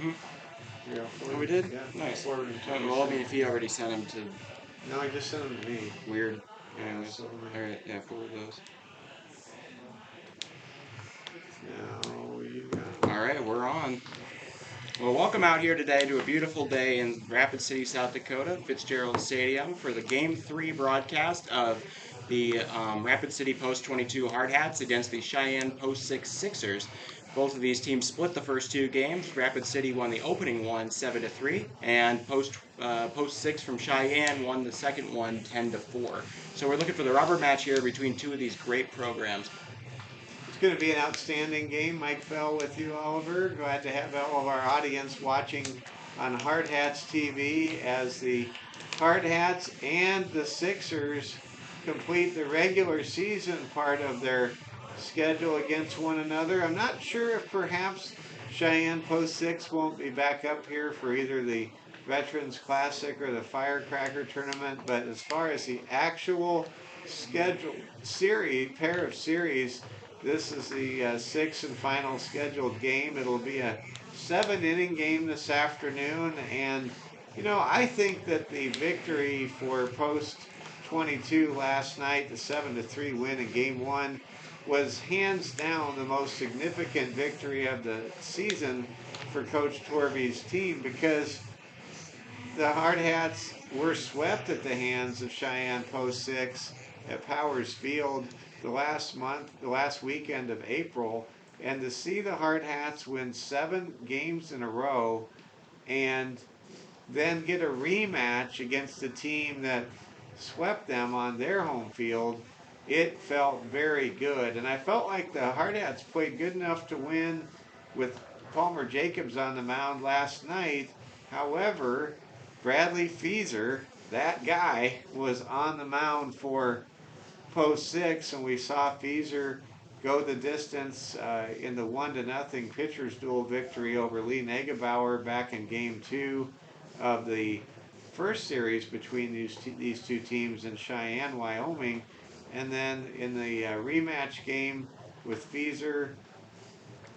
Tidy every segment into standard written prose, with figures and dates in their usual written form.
Hmm. Yeah, Oh, we did? Yeah, Nice. forwarded to you. Well, I mean, if he already sent them to No, I just sent them to me. weird. Yeah, Anyways. so Alright, yeah, forward those. now you got. Alright, we're on. Well, welcome out here today to a beautiful day in Rapid City, South Dakota, Fitzgerald Stadium, for the Game 3 broadcast of the Rapid City Post 22 Hardhats against the Cheyenne Post 6 Sixers. Both of these teams split the first two games. Rapid City won the opening one 7-3, and Post 6 from Cheyenne won the second one 10-4. So we're looking for the rubber match here between two of these great programs. It's going to be an outstanding game. Mike Fell with you, Oliver. Glad to have all of our audience watching on Hardhats TV as the Hardhats and the Sixers complete the regular season part of their schedule against one another. I'm not sure if perhaps Cheyenne Post 6 won't be back up here for either the Veterans Classic or the Firecracker Tournament, but as far as the actual schedule pair of series, this is the sixth and final scheduled game. It'll be a 7 inning game this afternoon. And, I think that the victory for Post 22 last night, the 7-3 win in game one, was hands down the most significant victory of the season for Coach Torby's team, because the Hardhats were swept at the hands of Cheyenne Post 6 at Powers Field the last weekend of April. And to see the Hardhats win 7 games in a row and then get a rematch against a team that swept them on their home field, it felt very good. And I felt like the Hardhats played good enough to win with Palmer Jacobs on the mound last night. However, Bradley Feeser, that guy, was on the mound for Post 6, and we saw Feeser go the distance in the 1-0 pitcher's duel victory over Lee Negebauer back in game 2 of the first series between these two teams in Cheyenne, Wyoming. And then in the rematch game with Feeser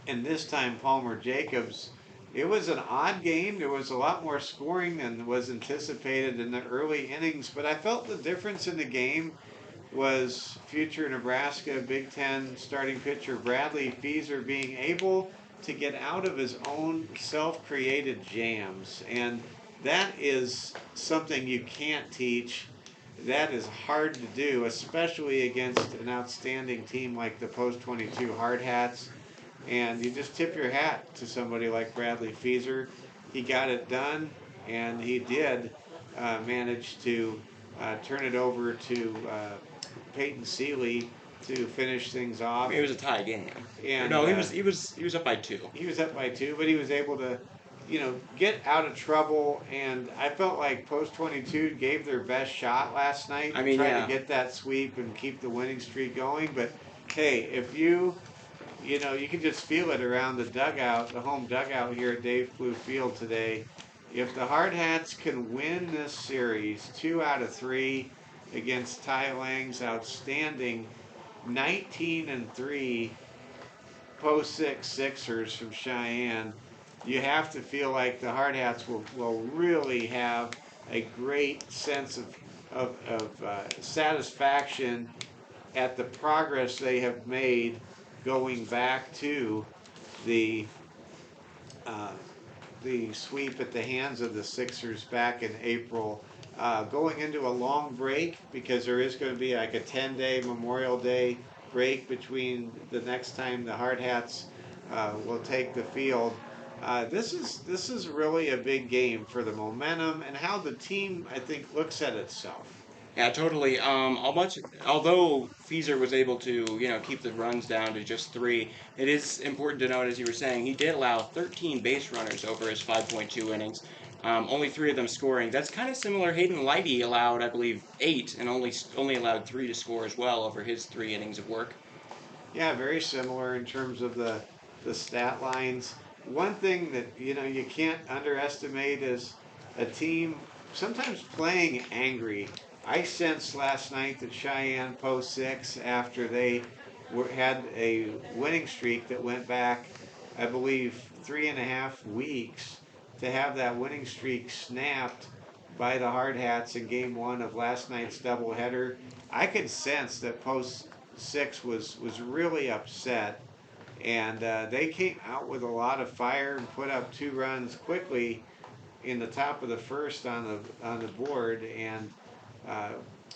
and this time Palmer Jacobs, it was an odd game. There was a lot more scoring than was anticipated in the early innings, but I felt the difference in the game was future Nebraska Big Ten starting pitcher Bradley Feeser being able to get out of his own self-created jams. And that is something you can't teach. That is hard to do, especially against an outstanding team like the Post 22 Hardhats. And you just tip your hat to somebody like Bradley Feeser. He got it done, and he did manage to turn it over to Peyton Seeley to finish things I off. mean, it was a tie game. And No, he was up by 2. He was up by 2, but he was able to, get out of trouble. And I felt like Post 22 gave their best shot last night I to mean, try yeah. to get that sweep and keep the winning streak going. But hey, if you can just feel it around the dugout, the home dugout here at Dave Blue Field today. If the Hardhats can win this series 2 out of 3 against Tai Lang's outstanding 19-3 Post 6 Sixers from Cheyenne, you have to feel like the Hardhats will really have a great sense of satisfaction at the progress they have made going back to the uh, the sweep at the hands of the Sixers back in April. Going into a long break, because there is going to be like a 10-day Memorial Day break between the next time the Hardhats will take the field. This is really a big game for the momentum and how the team, I think, looks at itself. Yeah, totally. Although Feeser was able to, keep the runs down to just 3, it is important to note, as you were saying, he did allow 13 base runners over his 5.2 innings. Only 3 of them scoring. That's kind of similar. Hayden Lighty allowed, I believe, 8, and only allowed 3 to score as well over his 3 innings of work. Yeah, very similar in terms of the stat lines. One thing that you can't underestimate is a team sometimes playing angry. I sensed last night that Cheyenne Post 6, after they had a winning streak that went back, I believe, 3.5 weeks to have that winning streak snapped by the Hardhats in game one of last night's doubleheader. I could sense that Post 6 was really upset, and they came out with a lot of fire and put up 2 runs quickly in the top of the first on the board, and uh,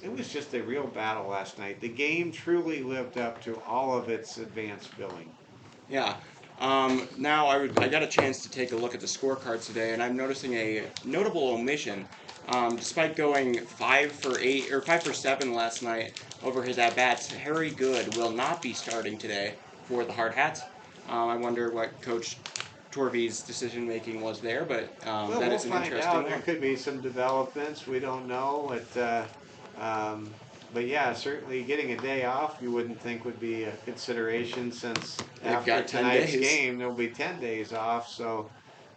it was just a real battle last night. The game truly lived up to all of its advanced billing. Yeah. Now I got a chance to take a look at the scorecards today, and I'm noticing a notable omission. Despite going 5 for 8 or 5 for 7 last night over his at bats, Harry Good will not be starting today for the Hardhats. I wonder what Coach Torby's decision making was there, but Well, that we'll is an find interesting out. There one. could be some developments. We don't know. Um, but yeah, certainly getting a day off you wouldn't think would be a consideration since They've after got 10 tonight's days. game there'll be 10 days off. So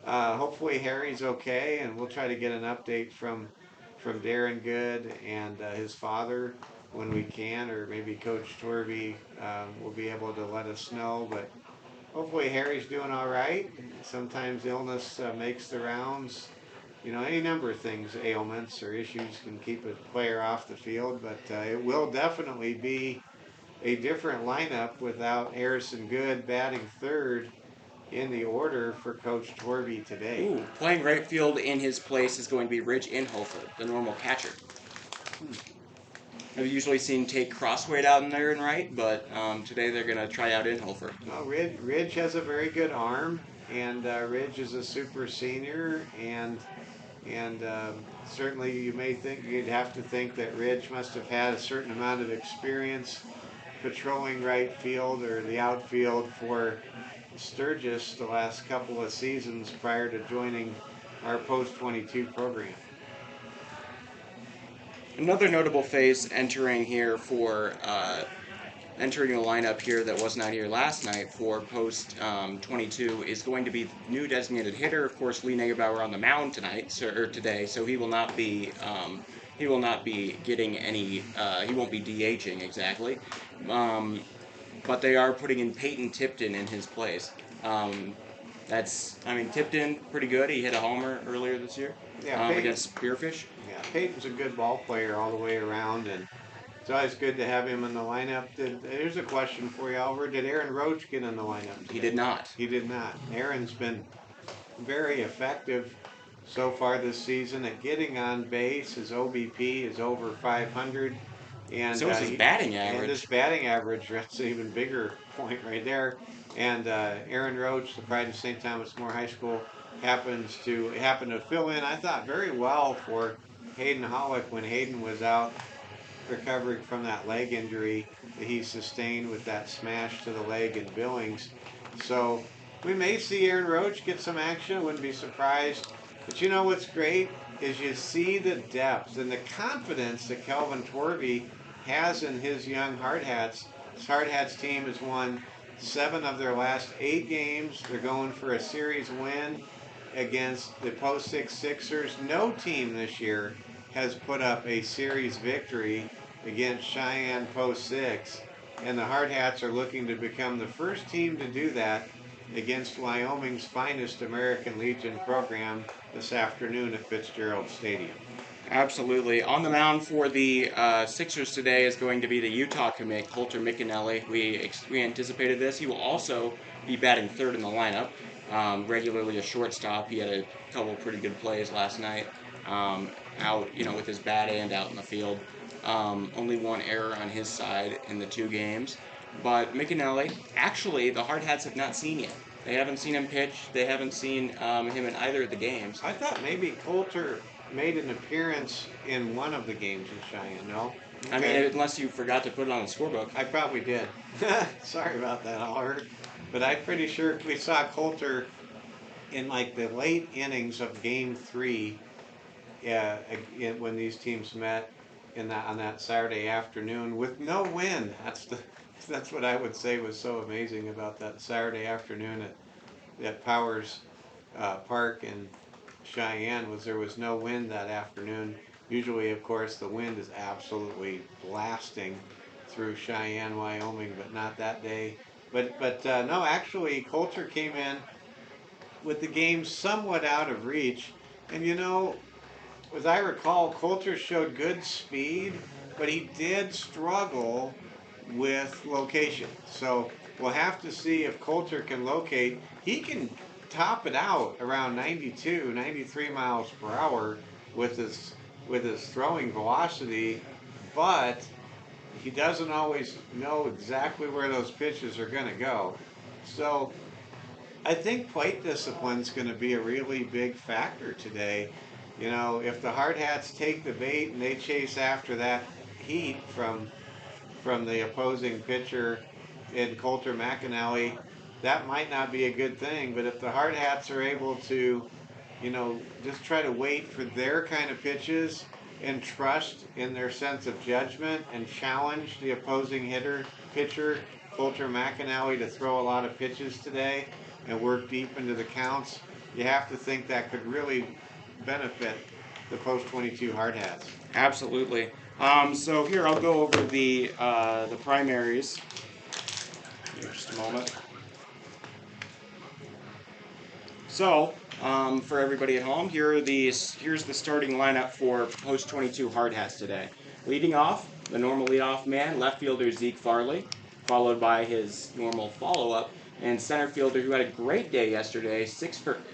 hopefully Harry's okay, and we'll try to get an update from Darren Good and his father when we can, or maybe Coach Torby will be able to let us know. But hopefully Harry's doing all right. Sometimes illness makes the rounds. You know, any number of things, ailments or issues can keep a player off the field, but it will definitely be a different lineup without Harrison Good batting third in the order for Coach Torby today. Ooh, playing right field in his place is going to be Ridge Inhofer, the normal catcher. I've usually seen Tate Crossweight out in there and right, but today they're going to try out Inhofer. Well, Ridge has a very good arm, and Ridge is a super senior, and certainly you may think you'd have to think that Ridge must have had a certain amount of experience patrolling right field or the outfield for Sturgis the last couple of seasons prior to joining our post 22 program. Another notable face entering here for entering the lineup here that was not here last night for post 22 is going to be the new designated hitter. Of course, Lee Negebauer on the mound tonight or today, so he will not be getting any. He won't be DHing exactly, but they are putting in Peyton Tipton in his place. Tipton pretty good. He hit a homer earlier this year against Spearfish. Yeah, Peyton's a good ball player all the way around, and it's always good to have him in the lineup. Here's a question for you, Oliver. Did Aaron Roach get in the lineup today? He did not. He did not. Aaron's been very effective so far this season at getting on base. His OBP is over 500. And so is his batting average. And his batting average, that's an even bigger point right there. And Aaron Roach, the pride of St. Thomas More High School, happened to fill in, I thought, very well for Hayden Hollick when Hayden was out recovering from that leg injury that he sustained with that smash to the leg in Billings. So we may see Aaron Roach get some action. Wouldn't be surprised. But you know what's great is you see the depth and the confidence that Kelvin Torvey has in his young Hardhats. His Hardhats team has won 7 of their last 8 games. They're going for a series win against the Post 6 Sixers. No team this year has put up a series victory against Cheyenne Post 6. And the Hardhats are looking to become the first team to do that against Wyoming's finest American Legion program this afternoon at Fitzgerald Stadium. Absolutely. On the mound for the Sixers today is going to be the Utah commit, Coulter McAnally. We anticipated this. He will also be batting third in the lineup. Regularly a shortstop. He had a couple pretty good plays last night out, with his bat and out in the field. Only 1 error on his side in the 2 games. But McAnally, actually, the Hardhats have not seen yet. They haven't seen him pitch. They haven't seen him in either of the games. I thought maybe Coulter made an appearance in one of the games in Cheyenne, no? Okay. I mean, unless you forgot to put it on the scorebook. I probably did. Sorry about that, Oliver. But I'm pretty sure we saw Coulter in like the late innings of Game 3 when these teams met on that Saturday afternoon with no wind. That's what I would say was so amazing about that Saturday afternoon at Powers Park in Cheyenne was there was no wind that afternoon. Usually, of course, the wind is absolutely blasting through Cheyenne, Wyoming, but not that day. But no, actually, Coulter came in with the game somewhat out of reach. And as I recall, Coulter showed good speed, but he did struggle with location. So we'll have to see if Coulter can locate. He can top it out around 92, 93 miles per hour with his throwing velocity, but he doesn't always know exactly where those pitches are going to go. So I think plate discipline is going to be a really big factor today. If the Hardhats take the bait and they chase after that heat from the opposing pitcher in Coulter McAnally, that might not be a good thing. But if the Hardhats are able to, just try to wait for their kind of pitches and trust in their sense of judgment and challenge the opposing pitcher, Coulter McAnally, to throw a lot of pitches today and work deep into the counts, you have to think that could really benefit the post 22 Hardhats. Absolutely. So here I'll go over the primaries. Here, just a moment. So for everybody at home, here's the starting lineup for post 22 Hardhats today. Leading off, the normal leadoff man, left fielder Zeke Farley, followed by his normal follow-up and center fielder who had a great day yesterday. He's 5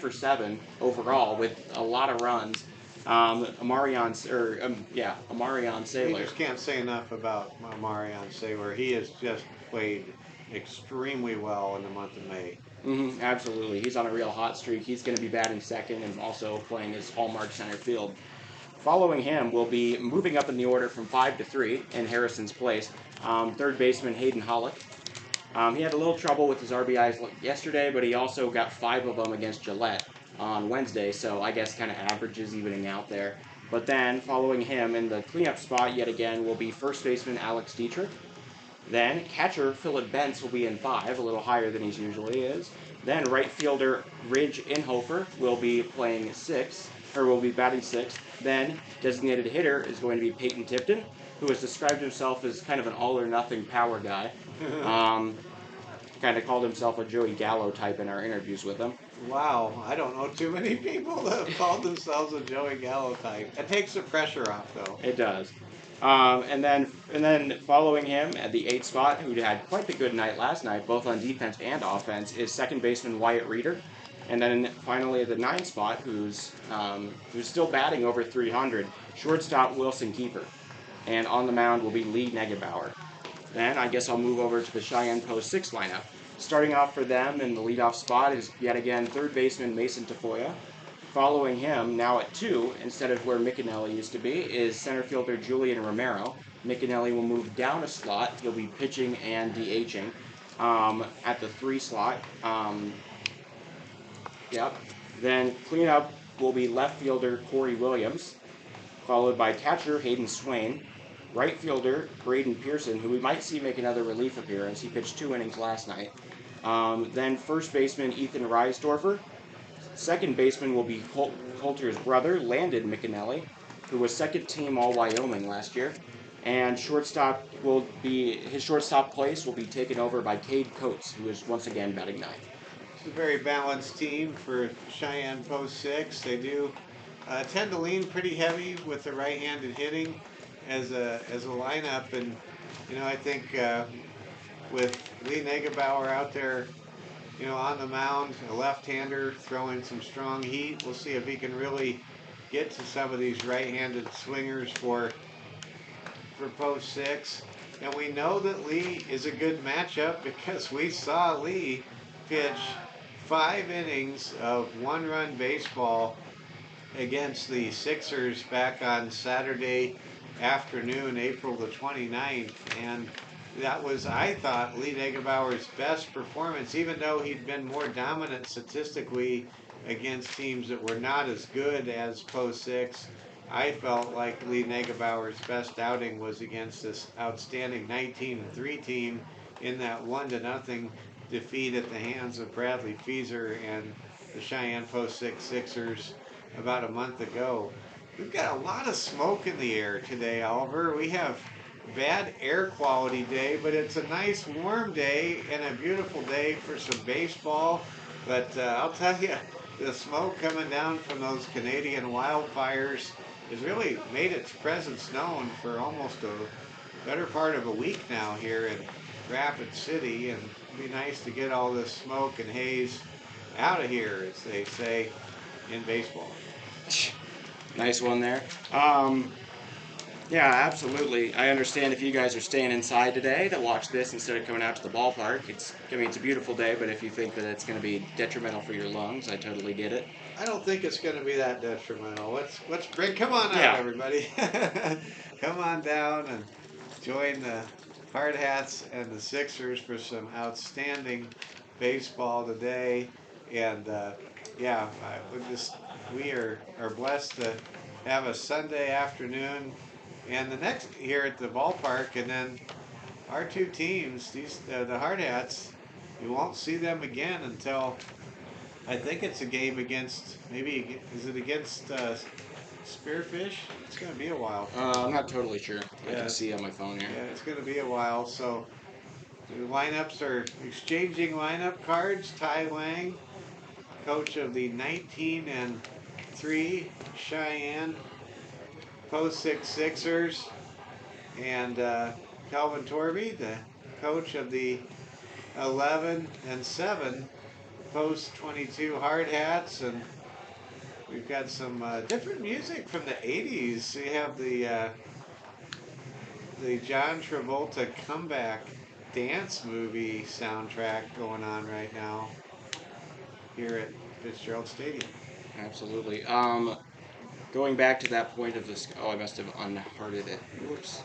for 7 overall with a lot of runs. Amarion Saylor. You just can't say enough about Amarion Saylor. He has just played extremely well in the month of May. Absolutely. He's on a real hot streak. He's going to be batting second and also playing his hallmark center field. Following him will be moving up in the order from 5 to 3 in Harrison's place. Third baseman Hayden Hollick. He had a little trouble with his RBIs yesterday, but he also got 5 of them against Gillette on Wednesday, so I guess kind of averages evening out there. But then, following him in the cleanup spot yet again will be first baseman Alex Dietrich. Then, catcher Philip Bentz will be in 5, a little higher than he usually is. Then, right fielder Ridge Inhofer will be playing 6, or will be batting 6th. Then, designated hitter is going to be Peyton Tipton, who has described himself as kind of an all-or-nothing power guy. Kind of called himself a Joey Gallo type in our interviews with him. Wow, I don't know too many people that have called themselves a Joey Gallo type. It takes the pressure off, though. It does. And then following him at the 8th spot, who had quite the good night last night, both on defense and offense, is second baseman Wyatt Reeder. And then finally at the 9th spot, who's still batting over 300, shortstop Wilson Keeper. And on the mound will be Lee Negebauer. Then I guess I'll move over to the Cheyenne Post 6 lineup. Starting off for them in the leadoff spot is yet again third baseman Mason Tafoya. Following him, now at 2, instead of where McAnally used to be, is center fielder Julian Romero. McAnally will move down a slot. He'll be pitching and DHing at the 3 slot. Then cleanup will be left fielder Corey Williams, followed by catcher Hayden Swain. Right fielder Braden Pearson, who we might see make another relief appearance. He pitched 2 innings last night. Then first baseman Ethan Reisdorfer. Second baseman will be Coulter's brother, Landon McAnally, who was second team All-Wyoming last year. And his shortstop place will be taken over by Cade Coates, who is once again batting 9th. It's a very balanced team for Cheyenne Post 6. They do tend to lean pretty heavy with the right-handed hitting as a lineup, and I think with Lee Negebauer out there, on the mound, a left-hander throwing some strong heat, we'll see if he can really get to some of these right-handed swingers for Post 6. And we know that Lee is a good matchup because we saw Lee pitch 5 innings of 1-run baseball against the Sixers back on Saturday afternoon, April the 29th, and that was, I thought, Lee Negebauer's best performance, even though he'd been more dominant statistically against teams that were not as good as Post 6. I felt like Lee Negebauer's best outing was against this outstanding 19-3 team in that 1-0 defeat at the hands of Bradley Feaser and the Cheyenne Post 6 Sixers about a month ago. We've got a lot of smoke in the air today, Oliver. We have bad air quality day, but it's a nice warm day and a beautiful day for some baseball. But I'll tell you, the smoke coming down from those Canadian wildfires has really made its presence known for almost a better part of a week now here in Rapid City, and it'd be nice to get all this smoke and haze out of here, as they say in baseball. Nice one there. Yeah, absolutely. I understand if you guys are staying inside today to watch this instead of coming out to the ballpark. It's a beautiful day, but if you think that it's going to be detrimental for your lungs, I totally get it. I don't think it's going to be that detrimental. Let's bring. Come on out, Yeah. everybody. Come on down and join the Hardhats and the Sixers for some outstanding baseball today. And yeah, we are blessed to have a Sunday afternoon and the next here at the ballpark, and then our two teams, the Hardhats, you won't see them again until I think it's a game against maybe is it against Spearfish? It's going to be a while. I'm not totally sure. I Yeah, can see on my phone here. yeah, it's going to be a while. So the lineups are exchanging lineup cards. Ty Lang, coach of the 19-3 Cheyenne Post 6 Sixers, and Calvin Torby, the coach of the 11-7 Post 22 Hardhats, and we've got some different music from the 80s. We have the John Travolta comeback dance movie soundtrack going on right now here at Fitzgerald Stadium. Absolutely. Going back to that point of this. Oh, I must have unhearted it. Whoops.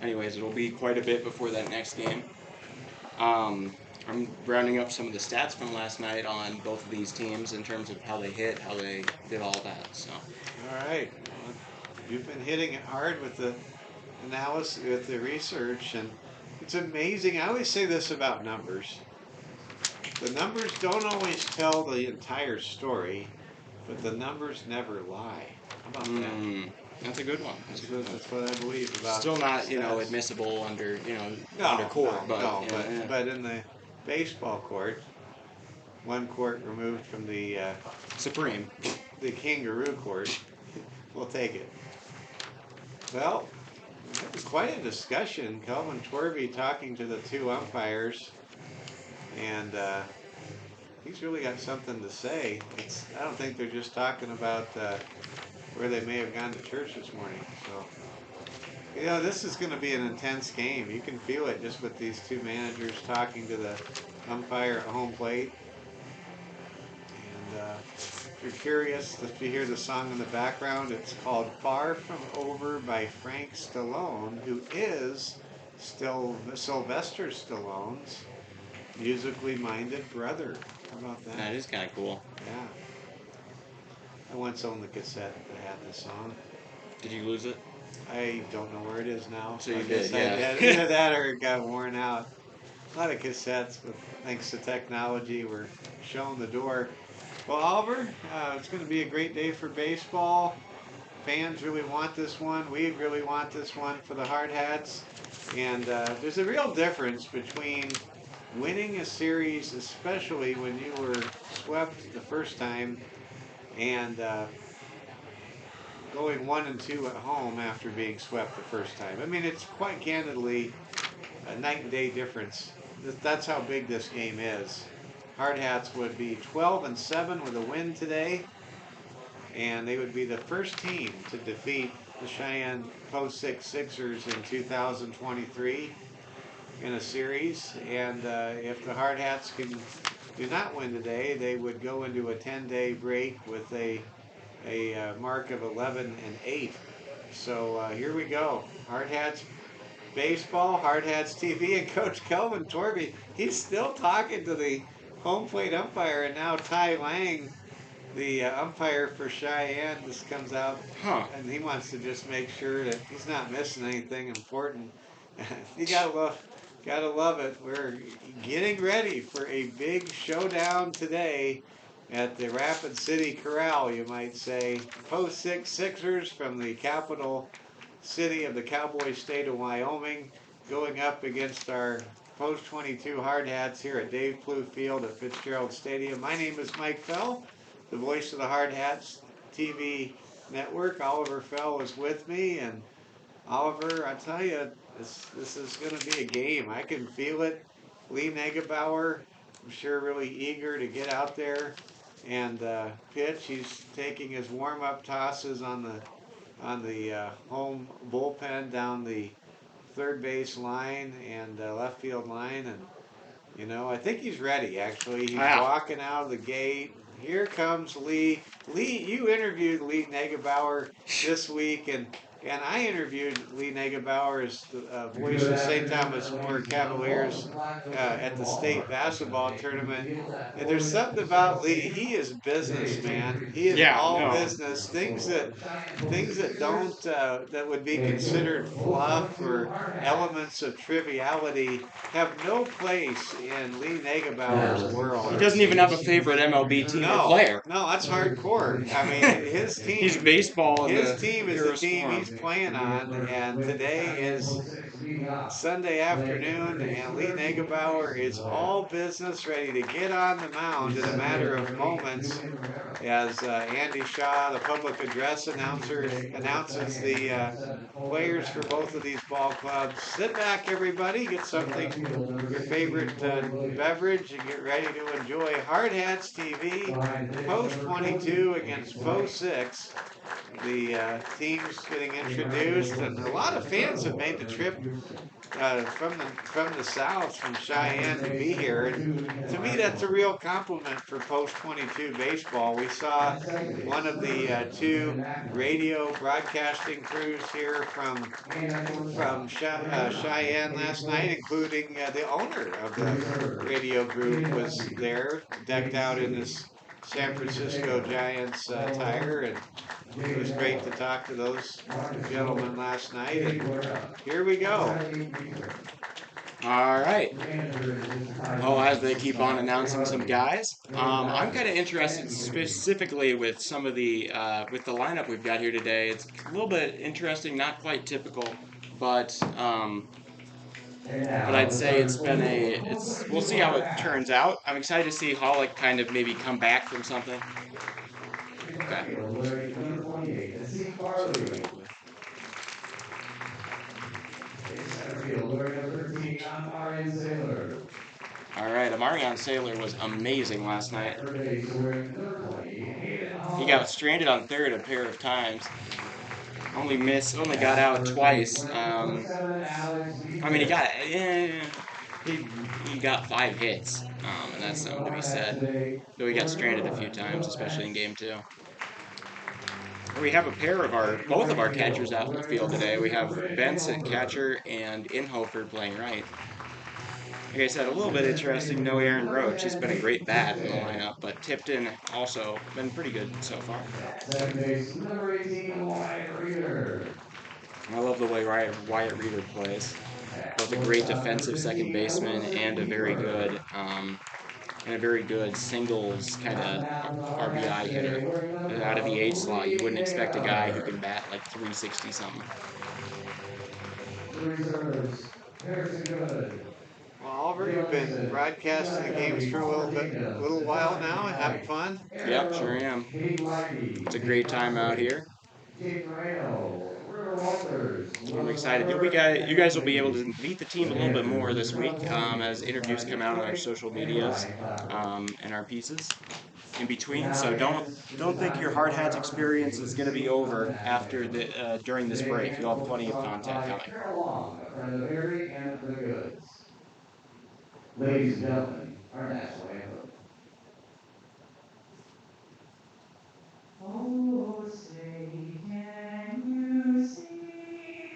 Anyways, it'll be quite a bit before that next game. I'm rounding up some of the stats from last night on both of these teams in terms of how they hit, how they did all that. So, All right. Well, you've been hitting it hard with the analysis, with the research, and it's amazing. I always say this about numbers. The numbers don't always tell the entire story, but the numbers never lie. How about that? that's a good one. That's what I believe about. Still not, stats. admissible under, No, under court, no, but no, yeah. but in the baseball court, one court removed from Supreme. the kangaroo court, we'll take it. Well, that was quite a discussion. Calvin Twerby talking to the two umpires, and he's really got something to say. I don't think they're just talking about where they may have gone to church this morning. So, this is going to be an intense game. You can feel it just with these two managers talking to the umpire at home plate. And if you're curious, if you hear the song in the background, it's called Far From Over by Frank Stallone, who is still Sylvester Stallone's musically minded brother. How about that? That is kind of cool. Yeah. I once owned the cassette that had this song. Did you lose it? I don't know where it is now. So you I guess did, yeah. Either that or it got worn out. A lot of cassettes, but thanks to technology, we're showing the door. Well, Oliver, it's going to be a great day for baseball. Fans really want this one. We really want this one for the Hardhats. And there's a real difference between winning a series, especially when you were swept the first time, and going 1-2 at home after being swept the first time. I mean, it's quite candidly a night and day difference. That's how big this game is. Hardhats would be 12-7 with a win today, and they would be the first team to defeat the Cheyenne Post 6 Sixers in 2023 in a series. And if the Hardhats do not win today, they would go into a 10-day break with a mark of 11-8. So here we go. Hardhats baseball, Hardhats TV, and Coach Kelvin Torby. He's still talking to the home plate umpire, and now Ty Lang, the umpire for Cheyenne, just comes out, and he wants to just make sure that he's not missing anything important. You gotta love it. We're getting ready for a big showdown today at the Rapid City Corral, you might say. Post 6 Sixers from the capital city of the cowboy state of Wyoming, going up against our Post 22 Hardhats here at Dave Plew Field at Fitzgerald Stadium. My name is Mike Fell, the voice of the Hardhats TV network. Oliver Fell is with me, and Oliver, I tell you, this is going to be a game. I can feel it. Lee Negebauer, I'm sure, really eager to get out there and pitch. He's taking his warm-up tosses on the home bullpen down the third base line and left field line, and I think he's ready. Actually, he's Wow. walking out of the gate. Here comes Lee. Lee, you interviewed Lee Negebauer this week, and I interviewed Lee Negebauer as the voice of St. Thomas More Cavaliers at the state basketball tournament. And there's something about Lee. He is business, man. He is Yeah, all no. business. Things that don't that would be considered fluff or elements of triviality have no place in Lee Negebauer's world. He doesn't even have a favorite MLB team or No, player. no, that's hardcore. I mean, his team. He's baseball in His the team is the purest team form. he's playing on, and today is Sunday afternoon, and Lee Negebauer is all business, ready to get on the mound in a matter of moments as Andy Shaw, the public address announcer, announces the players for both of these ball clubs. Sit back, everybody, get something, your favorite beverage, and get ready to enjoy Hardhats TV, Post 22 against Post 6. The teams getting introduced, and a lot of fans have made the trip from the south, from Cheyenne, to be here. And to me, that's a real compliment for Post 22 baseball. We saw one of the two radio broadcasting crews here from Cheyenne last night, including the owner of the radio group was there, decked out in his San Francisco Giants attire, and it was great to talk to those gentlemen last night. And here we go. All right. Well, as they keep on announcing some guys, I'm kind of interested specifically with some of the with the lineup we've got here today. It's a little bit interesting, not quite typical, but I'd say we'll see how it turns out. I'm excited to see Hollick kind of maybe come back from something. Okay. All right, Amarion Saylor was amazing last night. He got stranded on third a pair of times. Only got out twice. I mean, he got 5 hits, and that's something to be said. Though he got stranded a few times, especially in game 2. We have both of our catchers out in the field today. We have Benson catcher and Inhofer playing right. Like I said, a little bit interesting. No Aaron Roach. He's been a great bat in the lineup, but Tipton also been pretty good so far. I love the way Wyatt Reeder plays. Both a great defensive second baseman and a very good singles kind of RBI hitter. Out of the 8 slot, you wouldn't expect a guy who can bat like 360 something. Well, Oliver, you've been broadcasting the games for a little while now, having fun. Yep, sure am. It's a great time out here. I'm excited. You guys will be able to meet the team a little bit more this week as interviews come out on our social medias and our pieces in between. So don't think your Hardhats experience is going to be over after during this break. You'll have plenty of content coming. Ladies and gentlemen, our national anthem. Oh, say, can you see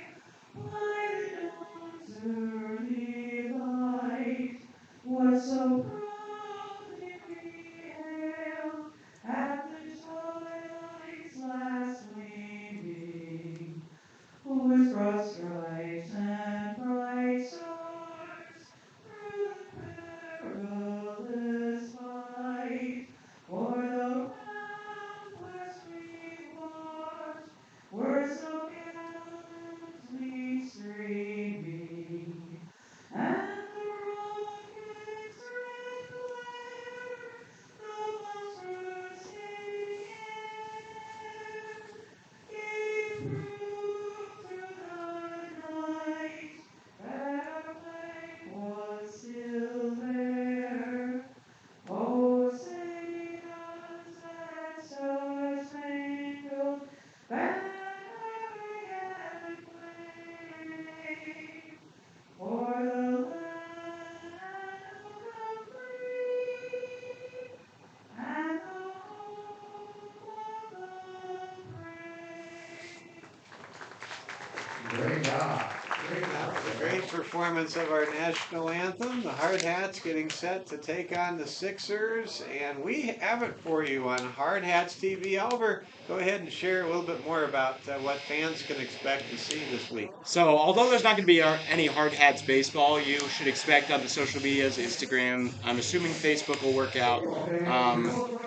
why the dawn's early light was so proudly we hailed at the twilight's last gleaming, with broad stripes and bright stars through the perilous Great job. Great That was a job. great performance of our national anthem. The Hardhats getting set to take on the Sixers, and we have it for you on Hardhats TV. Oliver, go ahead and share a little bit more about what fans can expect to see this week. So, although there's not going to be any Hard Hats baseball, you should expect on the social medias, Instagram, I'm assuming Facebook will work out,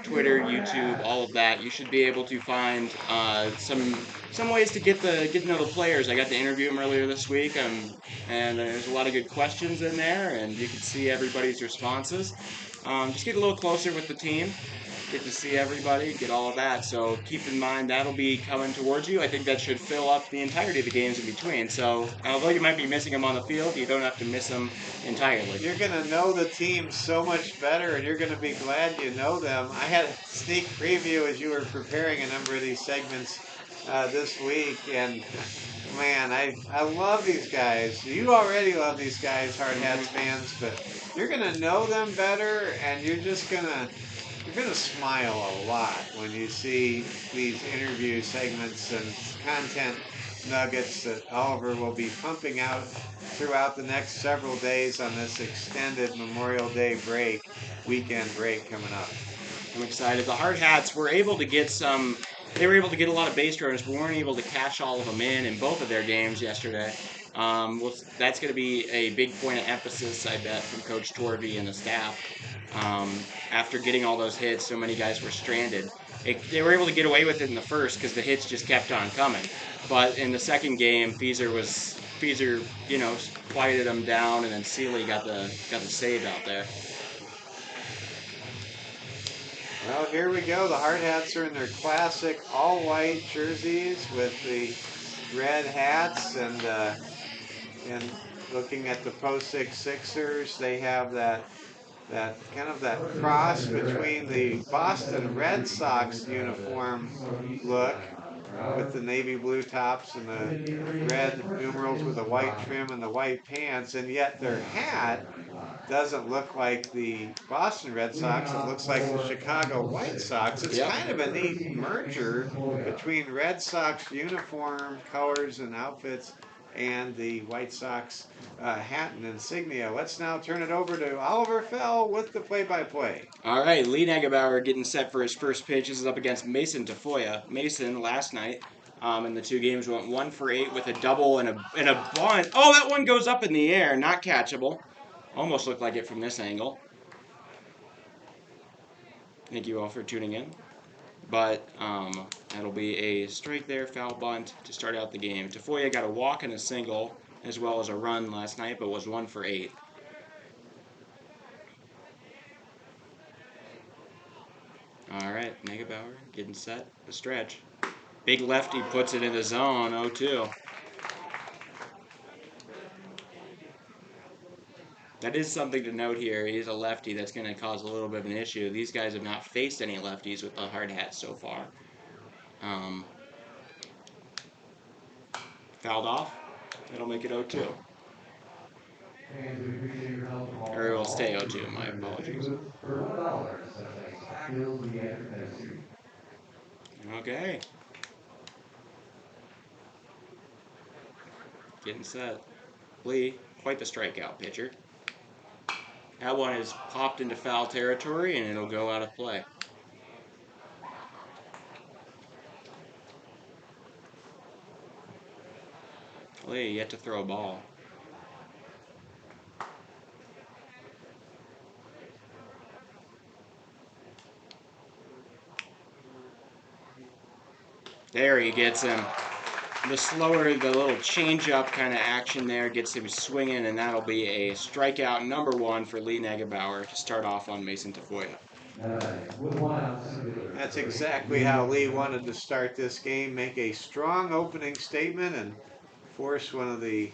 Twitter, YouTube, all of that. You should be able to find some ways to get to know the players. I got to interview them earlier this week, and there's a lot of good questions in there, and you can see everybody's responses. Just get a little closer with the team. Get to see everybody, get all of that. So keep in mind that'll be coming towards you. I think that should fill up the entirety of the games in between. So although you might be missing them on the field, you don't have to miss them entirely. You're going to know the team so much better, and you're going to be glad you know them. I had a sneak preview as you were preparing a number of these segments this week, and man, I love these guys. You already love these guys, Hard Hats fans, but you're going to know them better, and you're going to smile a lot when you see these interview segments and content nuggets that Oliver will be pumping out throughout the next several days on this extended Memorial Day weekend break coming up. I'm excited. The Hard Hats were able to get they were able to get a lot of base runners, but weren't able to cash all of them in both of their games yesterday. That's going to be a big point of emphasis, I bet, from Coach Torvey and the staff. After getting all those hits, so many guys were stranded. They were able to get away with it in the first because the hits just kept on coming. But in the second game, Feezer, quieted them down, and then Seeley got the save out there. Well, here we go. The Hard Hats are in their classic all-white jerseys with the red hats, and looking at the Post 6 Sixers, they have that cross between the Boston Red Sox uniform look with the navy blue tops and the red numerals with the white trim and the white pants, and yet their hat doesn't look like the Boston Red Sox. It looks like the Chicago White Sox. It's kind of a neat merger between Red Sox uniform colors and outfits and the White Sox hat and insignia. Let's now turn it over to Oliver Fell with the play-by-play. All right, Lee Negebauer getting set for his first pitch. This is up against Mason Tafoya. Mason last night in the two games went 1 for 8 with a double and a bunt. Oh, that one goes up in the air, not catchable. Almost looked like it from this angle. Thank you all for tuning in. But that'll be a strike there, foul bunt to start out the game. Tafoya got a walk and a single, as well as a run last night, but was 1 for 8. All right, Negebauer getting set, the stretch. Big lefty puts it in the zone, 0-2. That is something to note here. He's a lefty. That's going to cause a little bit of an issue. These guys have not faced any lefties with the Hard Hats so far. Fouled off. That'll make it 0-2. Or it will stay 0-2. My apologies. Okay. Getting set. Lee, quite the strikeout pitcher. That one is popped into foul territory, and it'll go out of play. Lee, yet to throw a ball. There he gets him. The slower, the little change-up kind of action there gets him swinging, and that'll be a strikeout number 1 for Lee Negebauer to start off on Mason Tafoya. That's exactly how Lee wanted to start this game. Make a strong opening statement and force one of the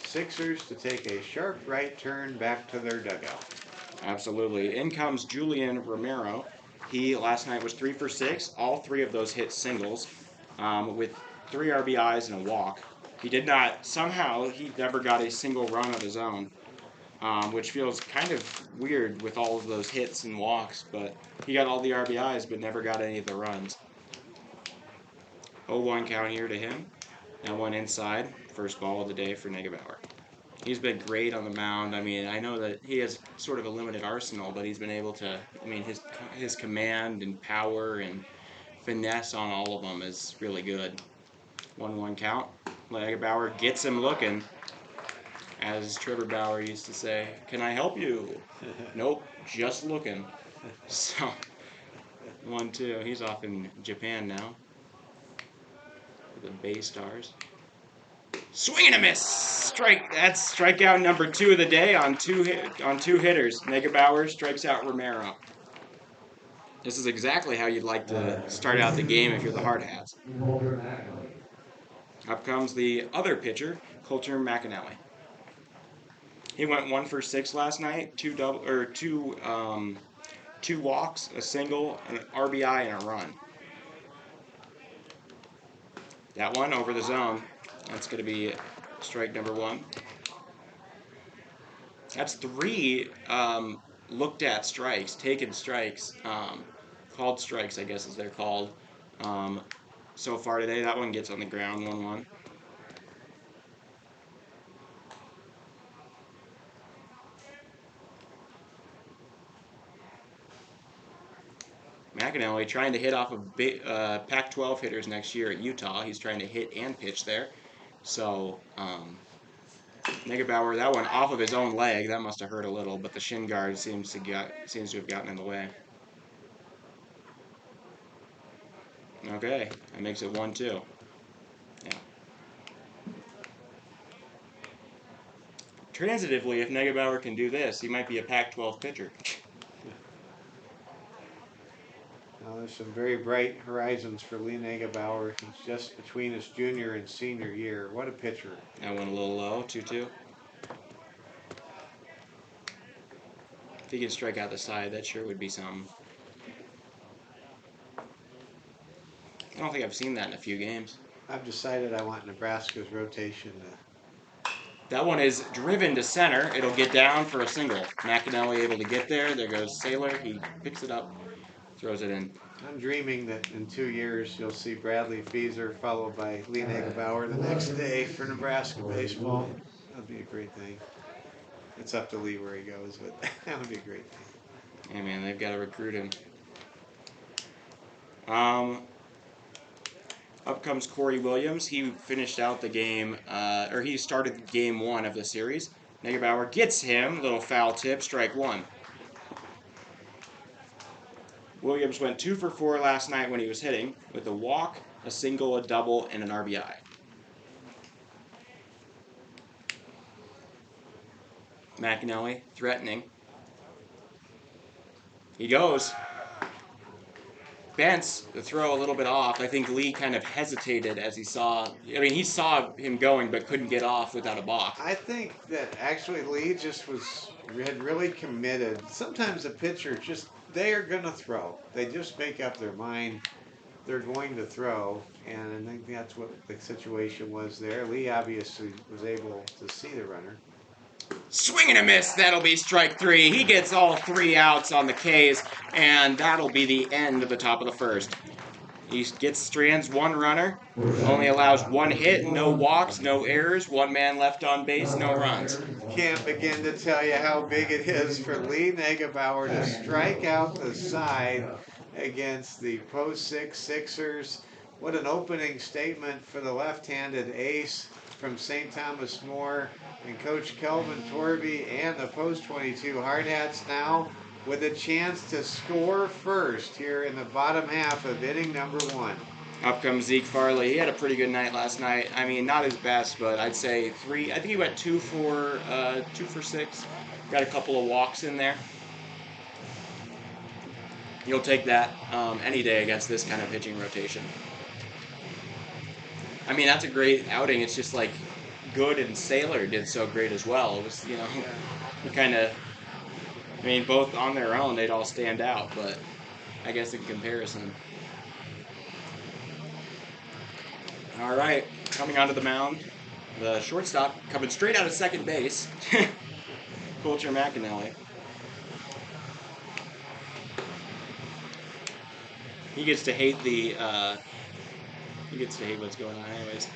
Sixers to take a sharp right turn back to their dugout. Absolutely. In comes Julian Romero. He last night was 3 for 6. All 3 of those hit singles with 3 RBIs and a walk. He never got a single run of his own, which feels kind of weird with all of those hits and walks, but he got all the RBIs but never got any of the runs. 0-1 count here to him. That one inside. First ball of the day for Negebauer. He's been great on the mound. I mean, I know that he has sort of a limited arsenal, but he's been able to. I mean, his command and power and finesse on all of them is really good. 1-1 count. Negebauer gets him looking. As Trevor Bauer used to say, "Can I help you?" Nope, just looking. So, 1-2. He's off in Japan now. The Bay Stars. Swing and a miss. Strike. That's strikeout number 2 of the day on two hitters. Negebauer strikes out Romero. This is exactly how you'd like to start out the game if you're the Hardhats. Up comes the other pitcher, Coulter McAnally. He went 1 for 6 last night. Two walks, a single, an RBI, and a run. That one over the zone. That's going to be strike number 1. That's 3 looked at strikes, taken strikes, called strikes, I guess as they're called. So far today, that one gets on the ground, 1-1. McAnally trying to hit off of Pac-12 hitters next year at Utah. He's trying to hit and pitch there. So, Negebauer, that one off of his own leg. That must have hurt a little, but the shin guard seems to have gotten in the way. Okay, that makes it 1-2. Yeah. Transitively, if Negebauer can do this, he might be a Pac-12 pitcher. Now, there's some very bright horizons for Lee Negebauer. He's just between his junior and senior year. What a pitcher. That one a little low, 2-2. If he can strike out the side, that sure would be something. I don't think I've seen that in a few games. I've decided I want Nebraska's rotation to... That one is driven to center. It'll get down for a single. McAnally able to get there. There goes Saylor. He picks it up, throws it in. I'm dreaming that in 2 years you'll see Bradley Feaser followed by Lee Negebauer the next day for Nebraska baseball. That would be a great thing. It's up to Lee where he goes, but that would be a great thing. Hey man, they've got to recruit him. Up comes Corey Williams. He finished out the game, or he started game 1 of the series. Negebauer gets him, little foul tip, strike 1. Williams went 2 for 4 last night when he was hitting, with a walk, a single, a double, and an RBI. McAnally threatening. He goes. Bents the throw a little bit off. I think Lee kind of hesitated as he saw. I mean, he saw him going, but couldn't get off without a balk. I think that actually Lee just had really committed. Sometimes a pitcher they are going to throw. They just make up their mind they're going to throw, and I think that's what the situation was there. Lee obviously was able to see the runner. Swing and a miss. That'll be strike 3. He gets all 3 outs on the K's, and that'll be the end of the top of the first. He strands 1 runner, only allows 1 hit, no walks, no errors, 1 man left on base, no runs. Can't begin to tell you how big it is for Lee Negebauer to strike out the side against the post 6 Sixers. What an opening statement for the left-handed ace from St. Thomas More and Coach Kelvin Torby and the post 22 Hardhats now with a chance to score first here in the bottom half of inning number 1. Up comes Zeke Farley. He had a pretty good night last night. I mean, not his best, but I'd say 3. I think he went 2 for 6. Got a couple of walks in there. You'll take that any day against this kind of pitching rotation. I mean, that's a great outing. It's just like Good and Saylor did so great as well. It was, you kind of, I mean, both on their own, they'd all stand out, but I guess in comparison. All right, coming onto the mound, the shortstop coming straight out of second base, Coulter McAnally. He gets to hate what's going on anyways.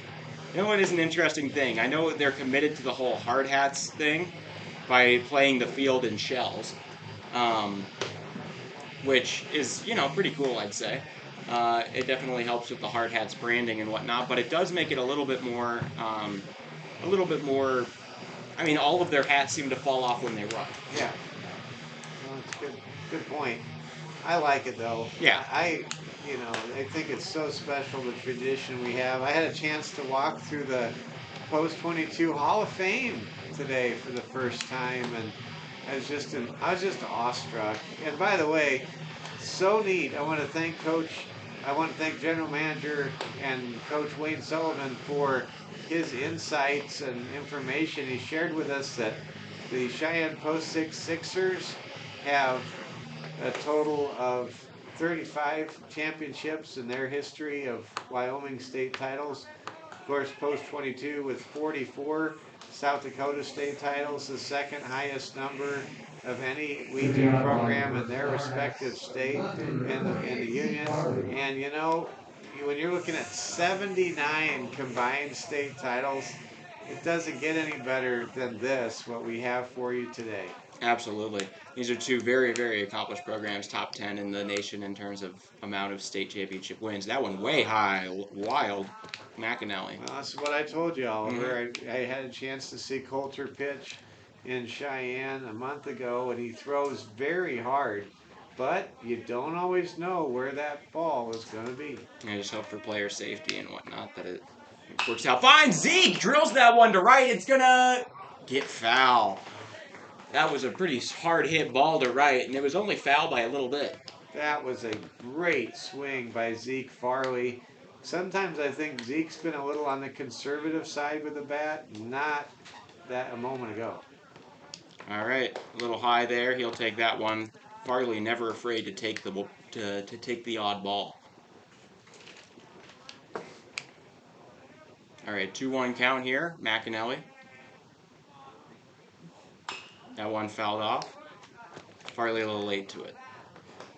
You know what is an interesting thing? I know they're committed to the whole hard hats thing by playing the field in shells, um, which is, you know, pretty cool, I'd say. It definitely helps with the hard hats branding and whatnot, but it does make it a little bit more, I mean, all of their hats seem to fall off when they run. Yeah. Well, it's good point. I like it though. Yeah. I think it's so special the tradition we have. I had a chance to walk through the Post 22 Hall of Fame today for the first time, and I was just awestruck. And by the way, so neat. I want to thank General Manager and Coach Wayne Sullivan for his insights and information. He shared with us that the Cheyenne Post 6 Sixers have a total of 35 championships in their history of Wyoming state titles. Of course, Post 22 with 44 South Dakota state titles, the second highest number of any Legion program in their respective state in the union. And when you're looking at 79 combined state titles, it doesn't get any better than this, what we have for you today. Absolutely. These are two very, very accomplished programs, top 10 in the nation in terms of amount of state championship wins. That one way high, wild. McAnally. Well, that's what I told you, Oliver. I had a chance to see Coulter pitch in Cheyenne a month ago, and he throws very hard. But you don't always know where that ball is going to be. I just hope for player safety and whatnot that it works out fine. Zeke drills that one to right. It's going to get foul. That was a pretty hard hit ball to right, and it was only foul by a little bit. That was a great swing by Zeke Farley. Sometimes I think Zeke's been a little on the conservative side with the bat, not that a moment ago. All right, a little high there. He'll take that one. Farley never afraid to take the odd ball. All right, 2-1 count here. McAnally. That one fouled off. Farley a little late to it.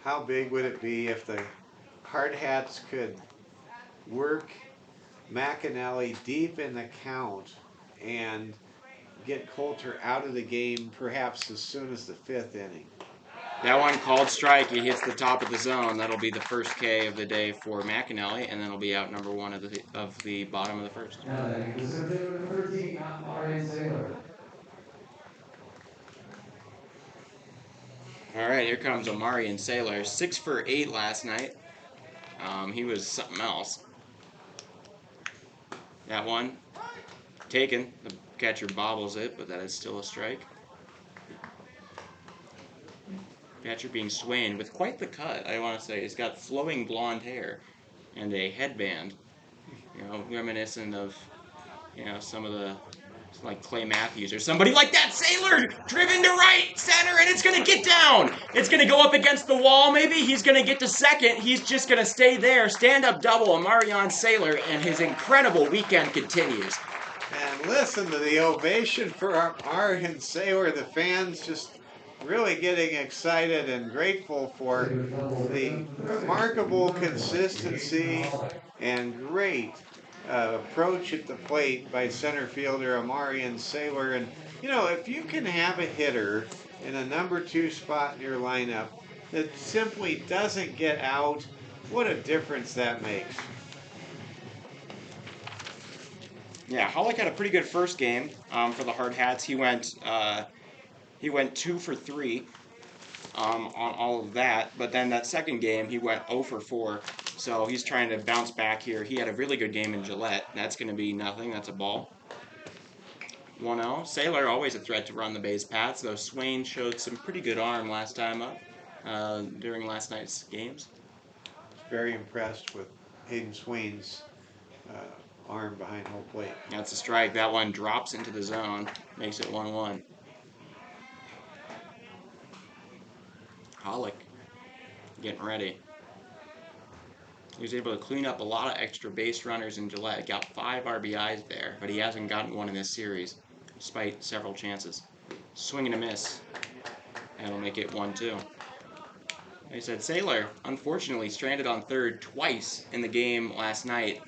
How big would it be if the Hardhats could work McAnally deep in the count and get Coulter out of the game perhaps as soon as the fifth inning? That one called strike. He hits the top of the zone. That'll be the first K of the day for McAnally, and then it'll be out number one of the bottom of the first. All right, here comes Omarion Saylor. 6 for 8 last night. He was something else. That one taken. The catcher bobbles it, but that is still a strike. Catcher being Swain with quite the cut, I want to say. He's got flowing blonde hair and a headband, reminiscent of, some of the, like Clay Matthews or somebody like that. Saylor driven to right center, and it's going to get down. It's going to go up against the wall, maybe. He's going to get to second. He's just going to stay there. Stand-up double, Omarion Saylor, and his incredible weekend continues. And listen to the ovation for Omarion Saylor. The fans just really getting excited and grateful for the remarkable consistency and great approach at the plate by center fielder Omarion Saylor. And, if you can have a hitter in a number 2 spot in your lineup that simply doesn't get out, what a difference that makes. Yeah, Hollick had a pretty good first game for the Hardhats. He went 2 for 3 on all of that, but then that second game he went 0 for 4. So he's trying to bounce back here. He had a really good game in Gillette. That's going to be nothing. That's a ball. 1-0. Saylor always a threat to run the base paths, though Swain showed some pretty good arm last time up during last night's games. Very impressed with Hayden Swain's arm behind home plate. That's a strike. That one drops into the zone, makes it 1-1. Hollick getting ready. He was able to clean up a lot of extra base runners in Gillette. Got 5 RBIs there, but he hasn't gotten one in this series, despite several chances. Swing and a miss. That'll make it 1-2. Like I said, Saylor, unfortunately, stranded on third twice in the game last night.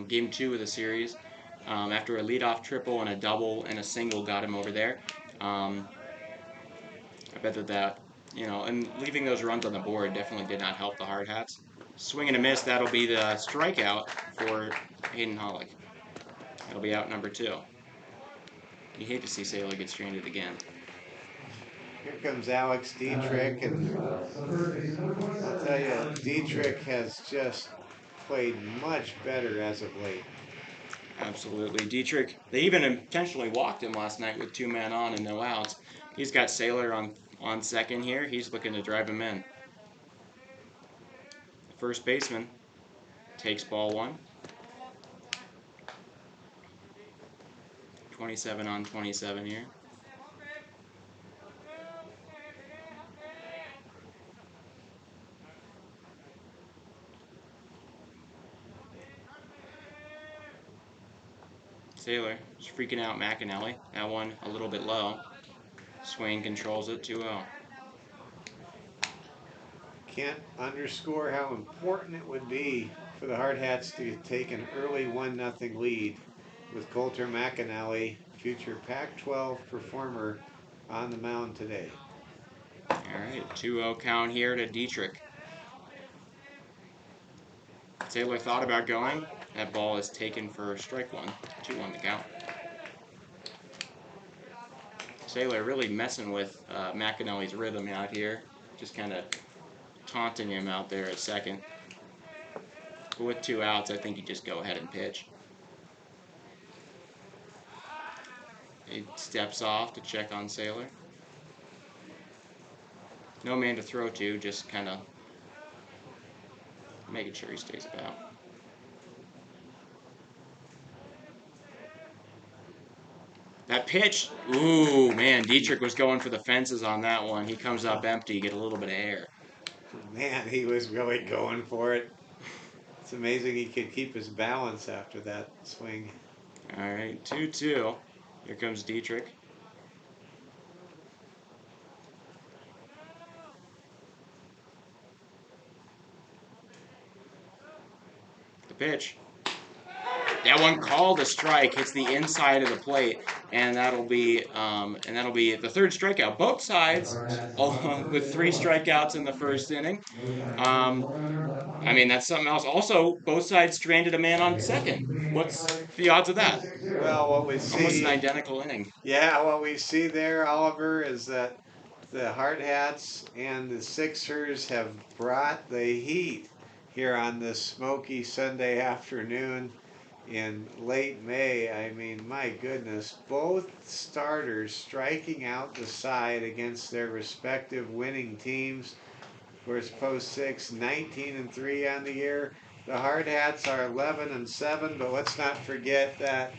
Game 2 of the series. after a leadoff triple and a double and a single got him over there. I bet that, and leaving those runs on the board definitely did not help the Hardhats. Swing and a miss, that'll be the strikeout for Hayden Hollick. That'll be out number 2. You hate to see Saylor get stranded again. Here comes Alex Dietrich, and I'll tell you, Dietrich has just played much better as of late. Absolutely. Dietrich, they even intentionally walked him last night with 2 men on and no outs. He's got Saylor on second here. He's looking to drive him in. The first baseman takes ball 1. 27 on 27 here. Saylor is freaking out McAnally. That one a little bit low. Swing controls it 2-0. Can't underscore how important it would be for the Hardhats to take an early 1-0 lead with Coulter McAnally, future Pac-12 performer, on the mound today. All right, 2-0 count here to Dietrich. Saylor thought about going. That ball is taken for strike 1. 2-1 the count. Saylor really messing with McAnally's rhythm out here. Just kind of taunting him out there at second. But with 2 outs, I think you just go ahead and pitch. He steps off to check on Saylor. No man to throw to, just kind of making sure he stays about. That pitch, ooh, man, Dietrich was going for the fences on that one. He comes up empty, get a little bit of air. Man, he was really going for it. It's amazing he could keep his balance after that swing. All right, 2-2. Here comes Dietrich. The pitch. That one called a strike, hits the inside of the plate, and that'll be the third strikeout. Both sides, with 3 strikeouts in the first inning. I mean, that's something else. Also, both sides stranded a man on second. What's the odds of that? Well, what we see, almost an identical inning. Yeah, what we see there, Oliver, is that the Hardhats and the Sixers have brought the heat here on this smoky Sunday afternoon in late May. I mean, my goodness, both starters striking out the side against their respective winning teams. Of course, Post 6, 19-3 on the year. The Hardhats are 11-7, but let's not forget that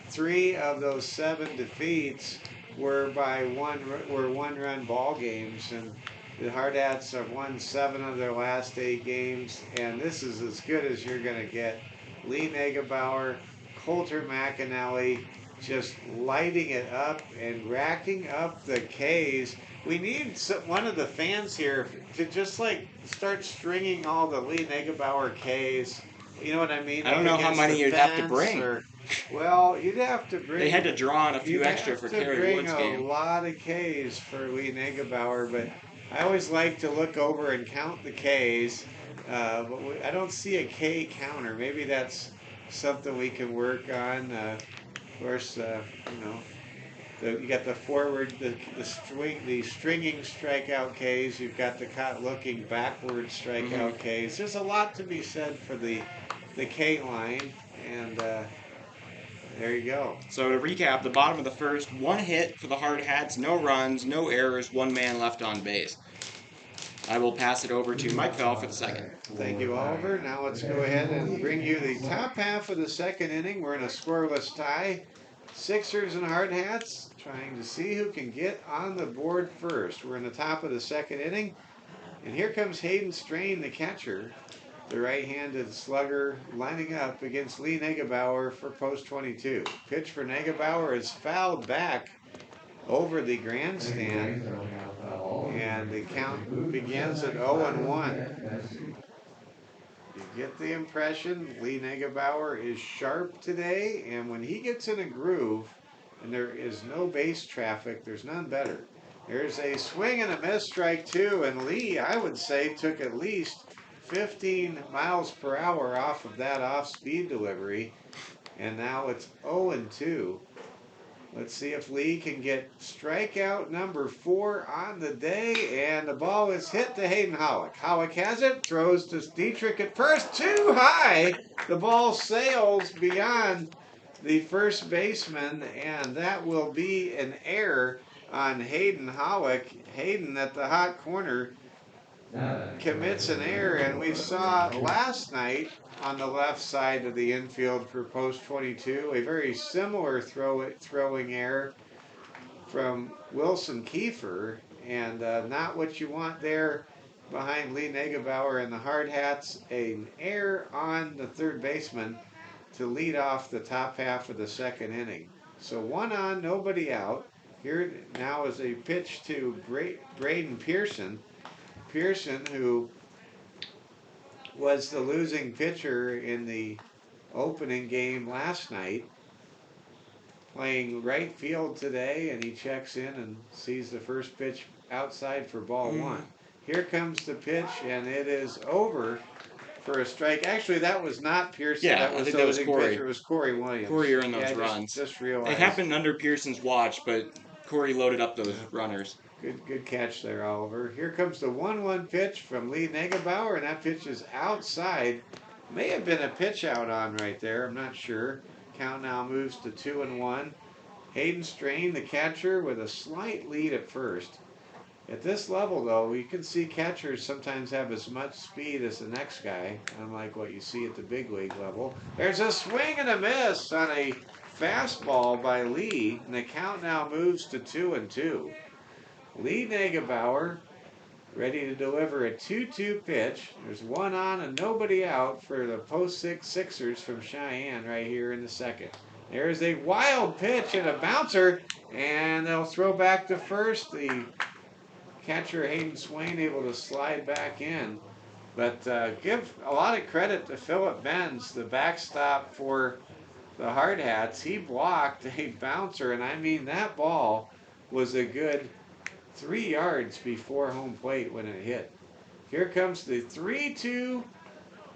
3 of those 7 defeats were one-run ball games, and the Hardhats have won 7 of their last 8 games, and this is as good as you're going to get. Lee Negebauer, Coulter McAnally, just lighting it up and racking up the Ks. We need one of the fans here to just like start stringing all the Lee Negebauer Ks. You know what I mean? I don't know how many you'd have to bring. Well, you'd have to bring. They had to draw on a few extra for Kerry Wood's game. A lot of Ks for Lee Negebauer, but I always like to look over and count the Ks. But I don't see a K counter. Maybe that's something we can work on. Of course, you got the forward, the stringing strikeout Ks. You've got the looking backward strikeout Ks. There's a lot to be said for the K line, and there you go. So to recap, the bottom of the first, 1 hit for the Hardhats, no runs, no errors, 1 man left on base. I will pass it over to Mike Fell for the second. Thank you, Oliver. Now let's go ahead and bring you the top half of the second inning. We're in a scoreless tie. Sixers and Hardhats trying to see who can get on the board first. We're in the top of the second inning. And here comes Hayden Strain, the catcher, the right-handed slugger, lining up against Lee Negebauer for post 22. Pitch for Negebauer is fouled back over the grandstand, and the count begins at 0-1. You get the impression Lee Negebauer is sharp today, and when he gets in a groove and there is no base traffic, there's none better. There's a swing and a miss, strike two, and Lee, I would say, took at least 15 miles per hour off of that off-speed delivery, and now it's 0-2. Let's see if Lee can get strikeout number 4 on the day, and the ball is hit to Hayden Howick. Howick has it, throws to Dietrich at first, too high. The ball sails beyond the first baseman, and that will be an error on Hayden Howick. Hayden at the hot corner commits an error, and we saw last night on the left side of the infield for post 22 a very similar throwing error from Wilson Kiefer, and not what you want there behind Lee Negebauer and the Hardhats. An error on the third baseman to lead off the top half of the second inning. So 1 on, nobody out. Here now is a pitch to Braden Pearson. Pearson, who was the losing pitcher in the opening game last night, playing right field today, and he checks in and sees the first pitch outside for ball 1. Here comes the pitch, and it is over for a strike. Actually, that was not Pearson. Yeah, that was I think that was Corey. Pitcher. It was Corey Williams. Corey earned those runs. Just realized. It happened under Pearson's watch, but Corey loaded up those runners. Good catch there, Oliver. Here comes the 1-1 pitch from Lee Negebauer, and that pitch is outside. May have been a pitch out on right there. I'm not sure. Count now moves to 2-1. Hayden Strain, the catcher, with a slight lead at first. At this level, though, you can see catchers sometimes have as much speed as the next guy, unlike what you see at the big league level. There's a swing and a miss on a fastball by Lee, and the count now moves to 2-2. Lee Negebauer ready to deliver a 2-2 pitch. There's 1 on and nobody out for the post Sixers from Cheyenne right here in the second. There's a wild pitch and a bouncer, and they'll throw back to first. The catcher Hayden Swain able to slide back in. But give a lot of credit to Philip Benz, the backstop for the Hardhats. He blocked a bouncer, and I mean that ball was a good 3 yards before home plate when it hit. Here comes the 3-2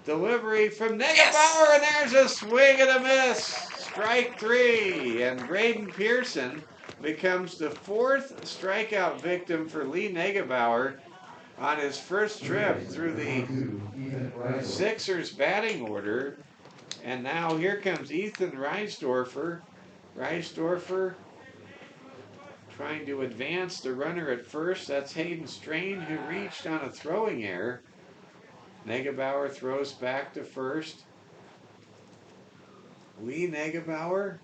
delivery from Negebauer, and there's a swing and a miss. Strike 3, and Braden Pearson becomes the 4th strikeout victim for Lee Negebauer on his first trip through the Sixers batting order. And now here comes Ethan Reisdorfer. Reisdorfer trying to advance the runner at first. That's Hayden Strain, who reached on a throwing error. Negebauer throws back to first. Lee Negebauer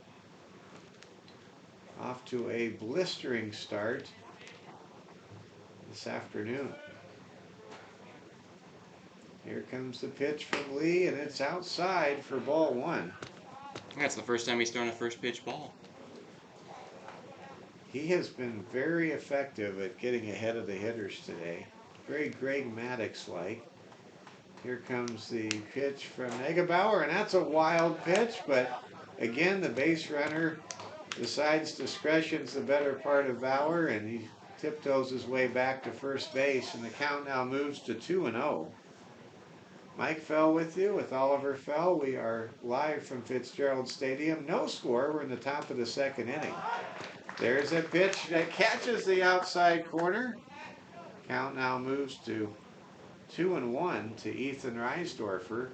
off to a blistering start this afternoon. Here comes the pitch from Lee, and it's outside for ball 1. That's the first time he's thrown a first pitch ball. He has been very effective at getting ahead of the hitters today. Very Greg Maddux-like. Here comes the pitch from Negebauer, and that's a wild pitch, but again, the base runner decides discretion's the better part of valor, and he tiptoes his way back to first base, and the count now moves to 2-0. Mike Fell with you, with Oliver Fell. We are live from Fitzgerald Stadium. No score. We're in the top of the second inning. There's a pitch that catches the outside corner. Count now moves to 2-1 to Ethan Reisdorfer.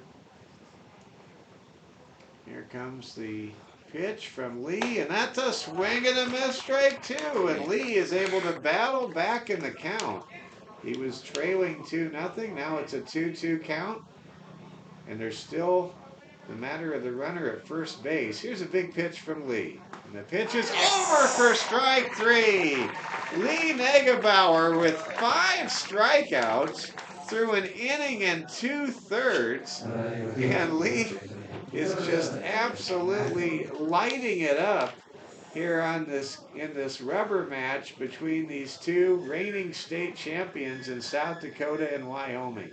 Here comes the pitch from Lee, and that's a swing and a miss, strike 2. And Lee is able to battle back in the count. He was trailing 2-0. Now it's a 2-2 count. And there's still the matter of the runner at first base. Here's a big pitch from Lee. And the pitch is over for strike 3. Lee Negebauer with 5 strikeouts through an inning and 2/3. And Lee is just absolutely lighting it up here on in this rubber match between these two reigning state champions in South Dakota and Wyoming.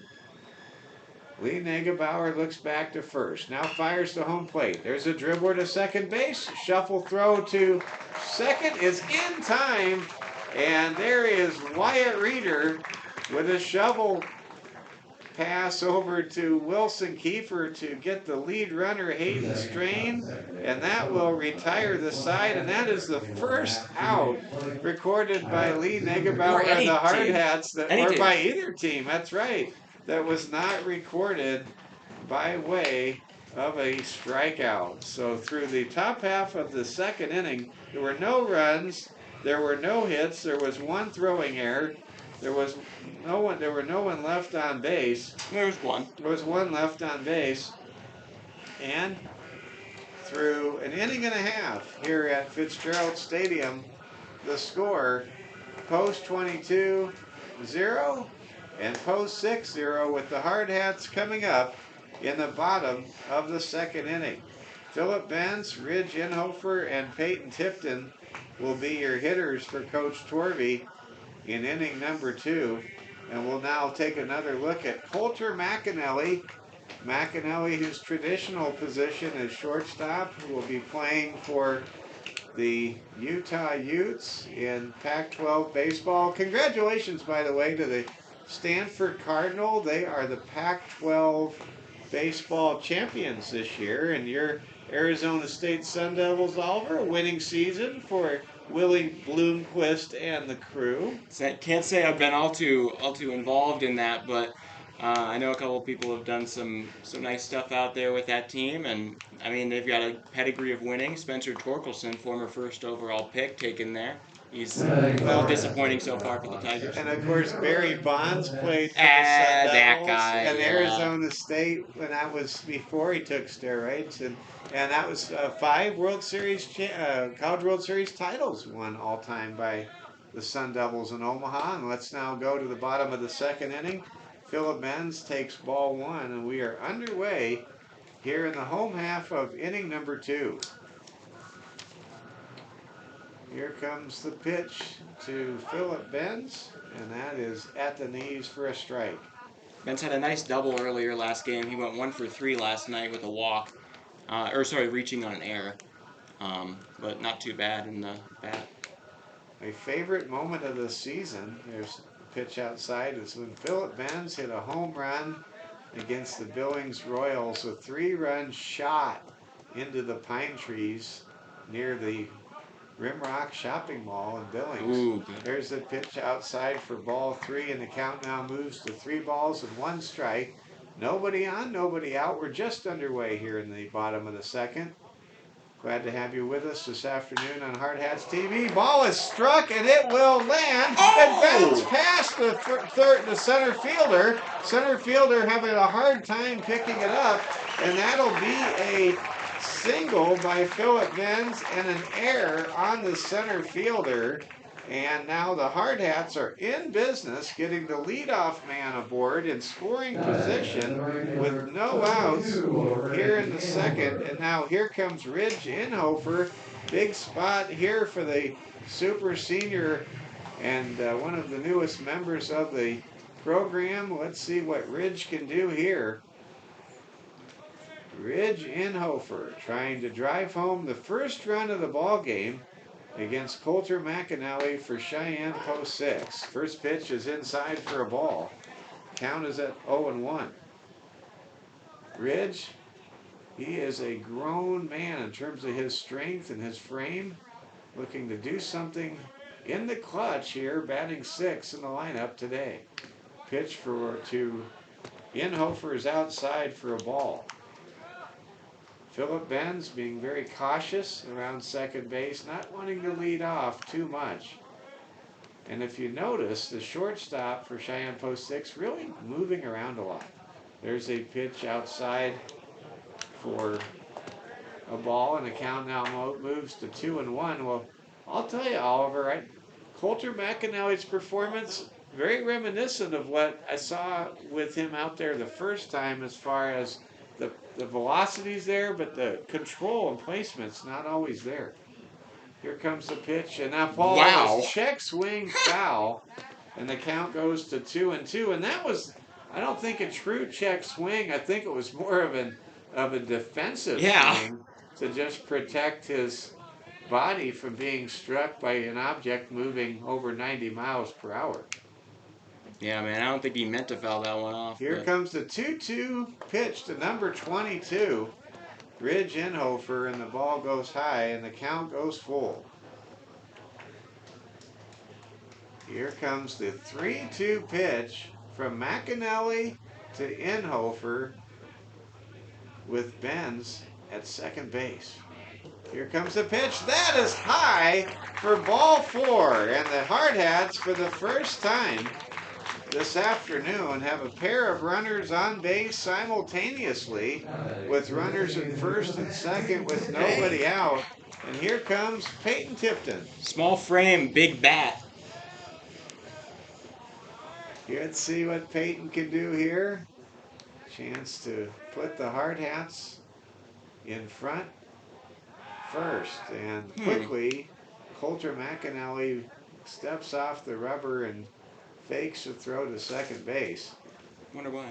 Lee Negebauer looks back to first. Now fires to home plate. There's a dribbler to second base. Shuffle throw to second is in time. And there is Wyatt Reeder with a shovel pass over to Wilson Kiefer to get the lead runner Hayden Strain, and that will retire the side, and that is the first out recorded by Lee Negebauer and the Hardhats, or by either team, that's right, that was not recorded by way of a strikeout. So through the top half of the second inning, there were no runs, there were no hits, there was one throwing error, there were no one left on base. There was one. There was one left on base. And through an inning and a half here at Fitzgerald Stadium, the score, post 22-0 and post 6-0, with the Hardhats coming up in the bottom of the second inning. Philip Benz, Ridge Inhofer, and Peyton Tipton will be your hitters for Coach Torvey in inning number 2. And we'll now take another look at Coulter McAnally. McAnally, whose traditional position is shortstop, who will be playing for the Utah Utes in Pac-12 baseball. Congratulations, by the way, to the Stanford Cardinal. They are the Pac-12 baseball champions this year, and your Arizona State Sun Devils, Oliver, a winning season for Willie Bloomquist and the crew. So I can't say I've been all too involved in that, but I know a couple of people have done some nice stuff out there with that team, and I mean they've got a pedigree of winning. Spencer Torkelson, former first overall pick, taken there. He's a little disappointing so far for the Tigers. And of course Barry Bonds played for the Sun Devils and yeah. Arizona State, when that was before he took steroids, and that was 5 World Series, College World Series titles won all time by the Sun Devils in Omaha. And let's now go to the bottom of the second inning. Philip Benz takes ball 1, and we are underway here in the home half of inning number 2. Here comes the pitch to Philip Benz, and that is at the knees for a strike. Benz had a nice double earlier last game. He went 1 for 3 last night with a walk. Reaching on an error. But not too bad in the bat. My favorite moment of the season, there's a pitch outside, is when Philip Benz hit a home run against the Billings Royals, a 3-run shot into the pine trees near the Rimrock Shopping Mall in Billings. Ooh, there's the pitch outside for ball 3, and the count now moves to 3 balls and 1 strike. Nobody on, nobody out. We're just underway here in the bottom of the second. Glad to have you with us this afternoon on Hardhats TV. Ball is struck, and it will land. And bounce past the center fielder. Center fielder having a hard time picking it up, and that'll be a single by Philip Benz and an error on the center fielder. And now the Hardhats are in business, getting the leadoff man aboard in scoring position with no outs here in the second. And now here comes Ridge Inhofer. Big spot here for the super senior and one of the newest members of the program. Let's see what Ridge can do here. Ridge Inhofer trying to drive home the first run of the ball game against Coulter McAnally for Cheyenne Post 6. First pitch is inside for a ball. Count is at 0-1. Ridge, he is a grown man in terms of his strength and his frame, looking to do something in the clutch here, batting 6 in the lineup today. Pitch to Inhofer is outside for a ball. Philip Benz being very cautious around second base, not wanting to lead off too much. And if you notice, the shortstop for Cheyenne Post 6 really moving around a lot. There's a pitch outside for a ball, and the count now moves to 2-1. Well, I'll tell you, Oliver, Coulter McAnally's performance, very reminiscent of what I saw with him out there the first time, as far as the velocity's there, but the control and placement's not always there. Here comes the pitch, and now Paul has check swing foul, and the count goes to 2-2. And that was I don't think a true check swing. I think it was more of a defensive Yeah. swing to just protect his body from being struck by an object moving over 90 miles per hour. Yeah, man, I don't think he meant to foul that one off. Here But comes the 2-2 pitch to number 22, Ridge Inhofer, and the ball goes high and the count goes full. Here comes the 3-2 pitch from McAnally to Inhofer with Benz at second base. Here comes the pitch. That is high for ball 4. And the Hardhats, for the first time this afternoon, have a pair of runners on base simultaneously, with runners at first and second with nobody out. And here comes Peyton Tipton. small frame, big bat. Let's see what Peyton can do here. Chance to put the Hardhats in front first. And quickly, Coulter McAnally steps off the rubber and fakes a throw to second base. Wonder why.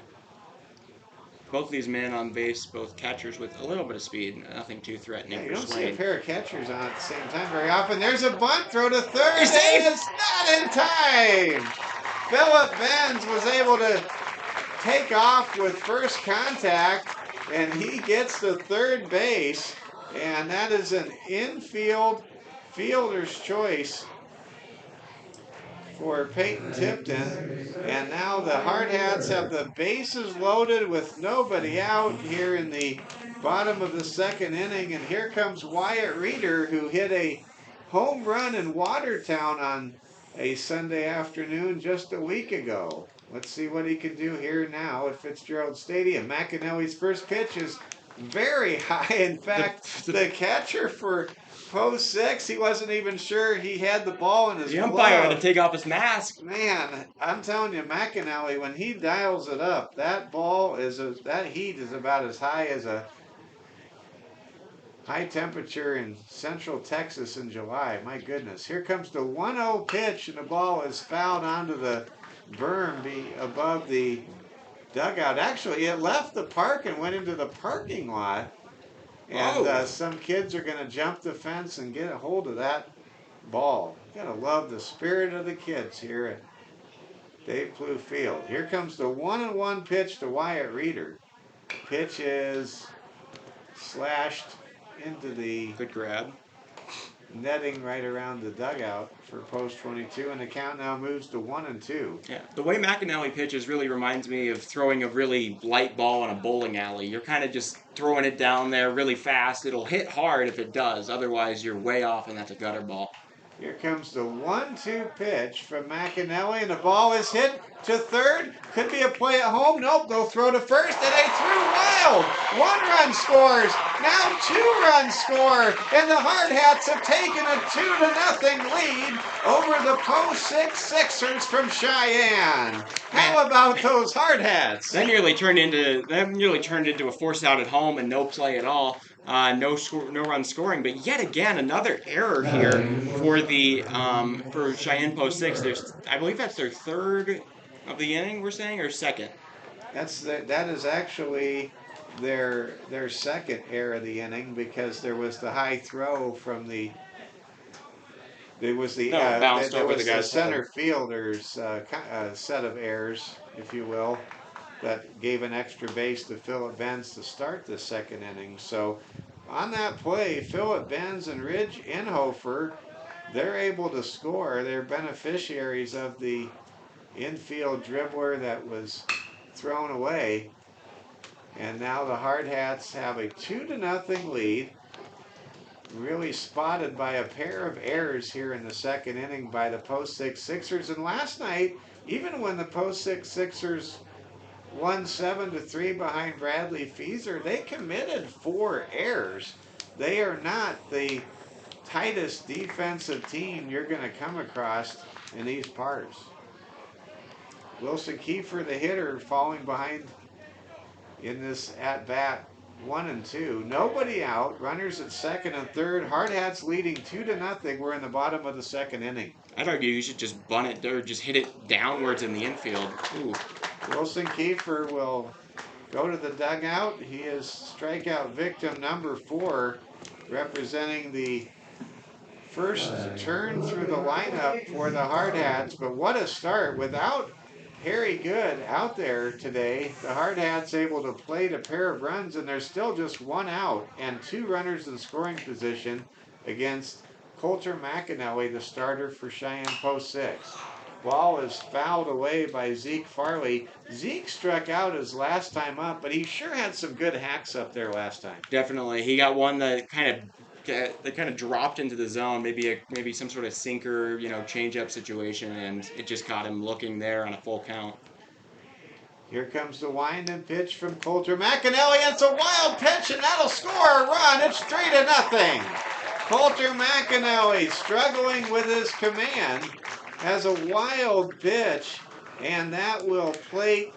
Both these men on base, both catchers with a little bit of speed, nothing too threatening. Yeah, you for don't see a Swain. pair of catchers on at the same time very often. There's a bunt throw to third. He's safe. And it's not in time. Philip Benz was able to take off with first contact, and he gets to third base. And that is an infield fielder's choice for Peyton Tipton. And now the Hardhats have the bases loaded with nobody out here in the bottom of the second inning. And here comes Wyatt Reeder, who hit a home run in Watertown on a Sunday afternoon just a week ago. Let's see what he can do here now at Fitzgerald Stadium. McAnally's first pitch is very high. In fact, the catcher for post 6, he wasn't even sure he had the ball in his glove. The umpire had to take off his mask. Man, I'm telling you, McAnally, when he dials it up, that ball is that heat is about as high as a high temperature in central Texas in July. My goodness. Here comes the 1-0 pitch, and the ball is fouled onto the berm above the dugout. Actually, it left the park and went into the parking lot. And some kids are going to jump the fence and get a hold of that ball. Gotta love the spirit of the kids here at Dave Plew Field. Here comes the 1-1 pitch to Wyatt Reeder. Pitch is slashed into the Good grab. netting right around the dugout for post 22, and the count now moves to 1-2. Yeah, the way McAnally pitches really reminds me of throwing a really light ball in a bowling alley. You're kind of just throwing it down there really fast. It'll hit hard if it does. Otherwise, you're way off, and that's a gutter ball. Here comes the 1-2 pitch from McAnally, and the ball is hit to third. Could be a play at home. Nope, they'll throw to first, and they threw wild. 1 run scores. Now 2 runs score, and the Hardhats have taken a 2-0 lead over the post 6 Sixers from Cheyenne. How about those Hardhats? That nearly turned into a force out at home and no play at all. No run scoring, but yet again another error here for the for Cheyenne post 6. I believe that's their third of the inning. We're saying, or second. That is actually their second error of the inning, because there was the high throw from the. There was the center fielder's set of errors, if you will, that gave an extra base to Philip Benz to start the second inning. So on that play, Philip Benz and Ridge Inhofer, they're able to score. They're beneficiaries of the infield dribbler that was thrown away. And now the Hardhats have a 2-0 lead, really spotted by a pair of errors here in the second inning by the post 6 Sixers. And last night, even when the post 6 Sixers won 7-3 behind Bradley Feaser, they committed 4 errors. They are not the tightest defensive team you're going to come across in these parts. Wilson Kiefer, the hitter, falling behind in this at-bat, 1-2. Nobody out. Runners at second and third. Hardhats leading 2-0. We're in the bottom of the second inning. I'd argue you should just bunt it or just hit it downwards in the infield. Ooh. Wilson Kiefer will go to the dugout. He is strikeout victim number 4, representing the first turn through the lineup for the Hardhats. But what a start. Without Harry Good out there today, the Hardhats able to plate a pair of runs, and there's still just 1 out and 2 runners in scoring position against Coulter McAnally, the starter for Cheyenne Post 6. Ball is fouled away by Zeke Farley. Zeke struck out his last time up, but he sure had some good hacks up there last time. Definitely, he got one that kind of dropped into the zone, maybe some sort of sinker, change-up situation, and it just caught him looking there on a full count. Here comes the wind and pitch from Coulter McAnally. It's a wild pitch, and that'll score a run. It's 3-0. Coulter McAnally struggling with his command has a wild pitch, and that will plate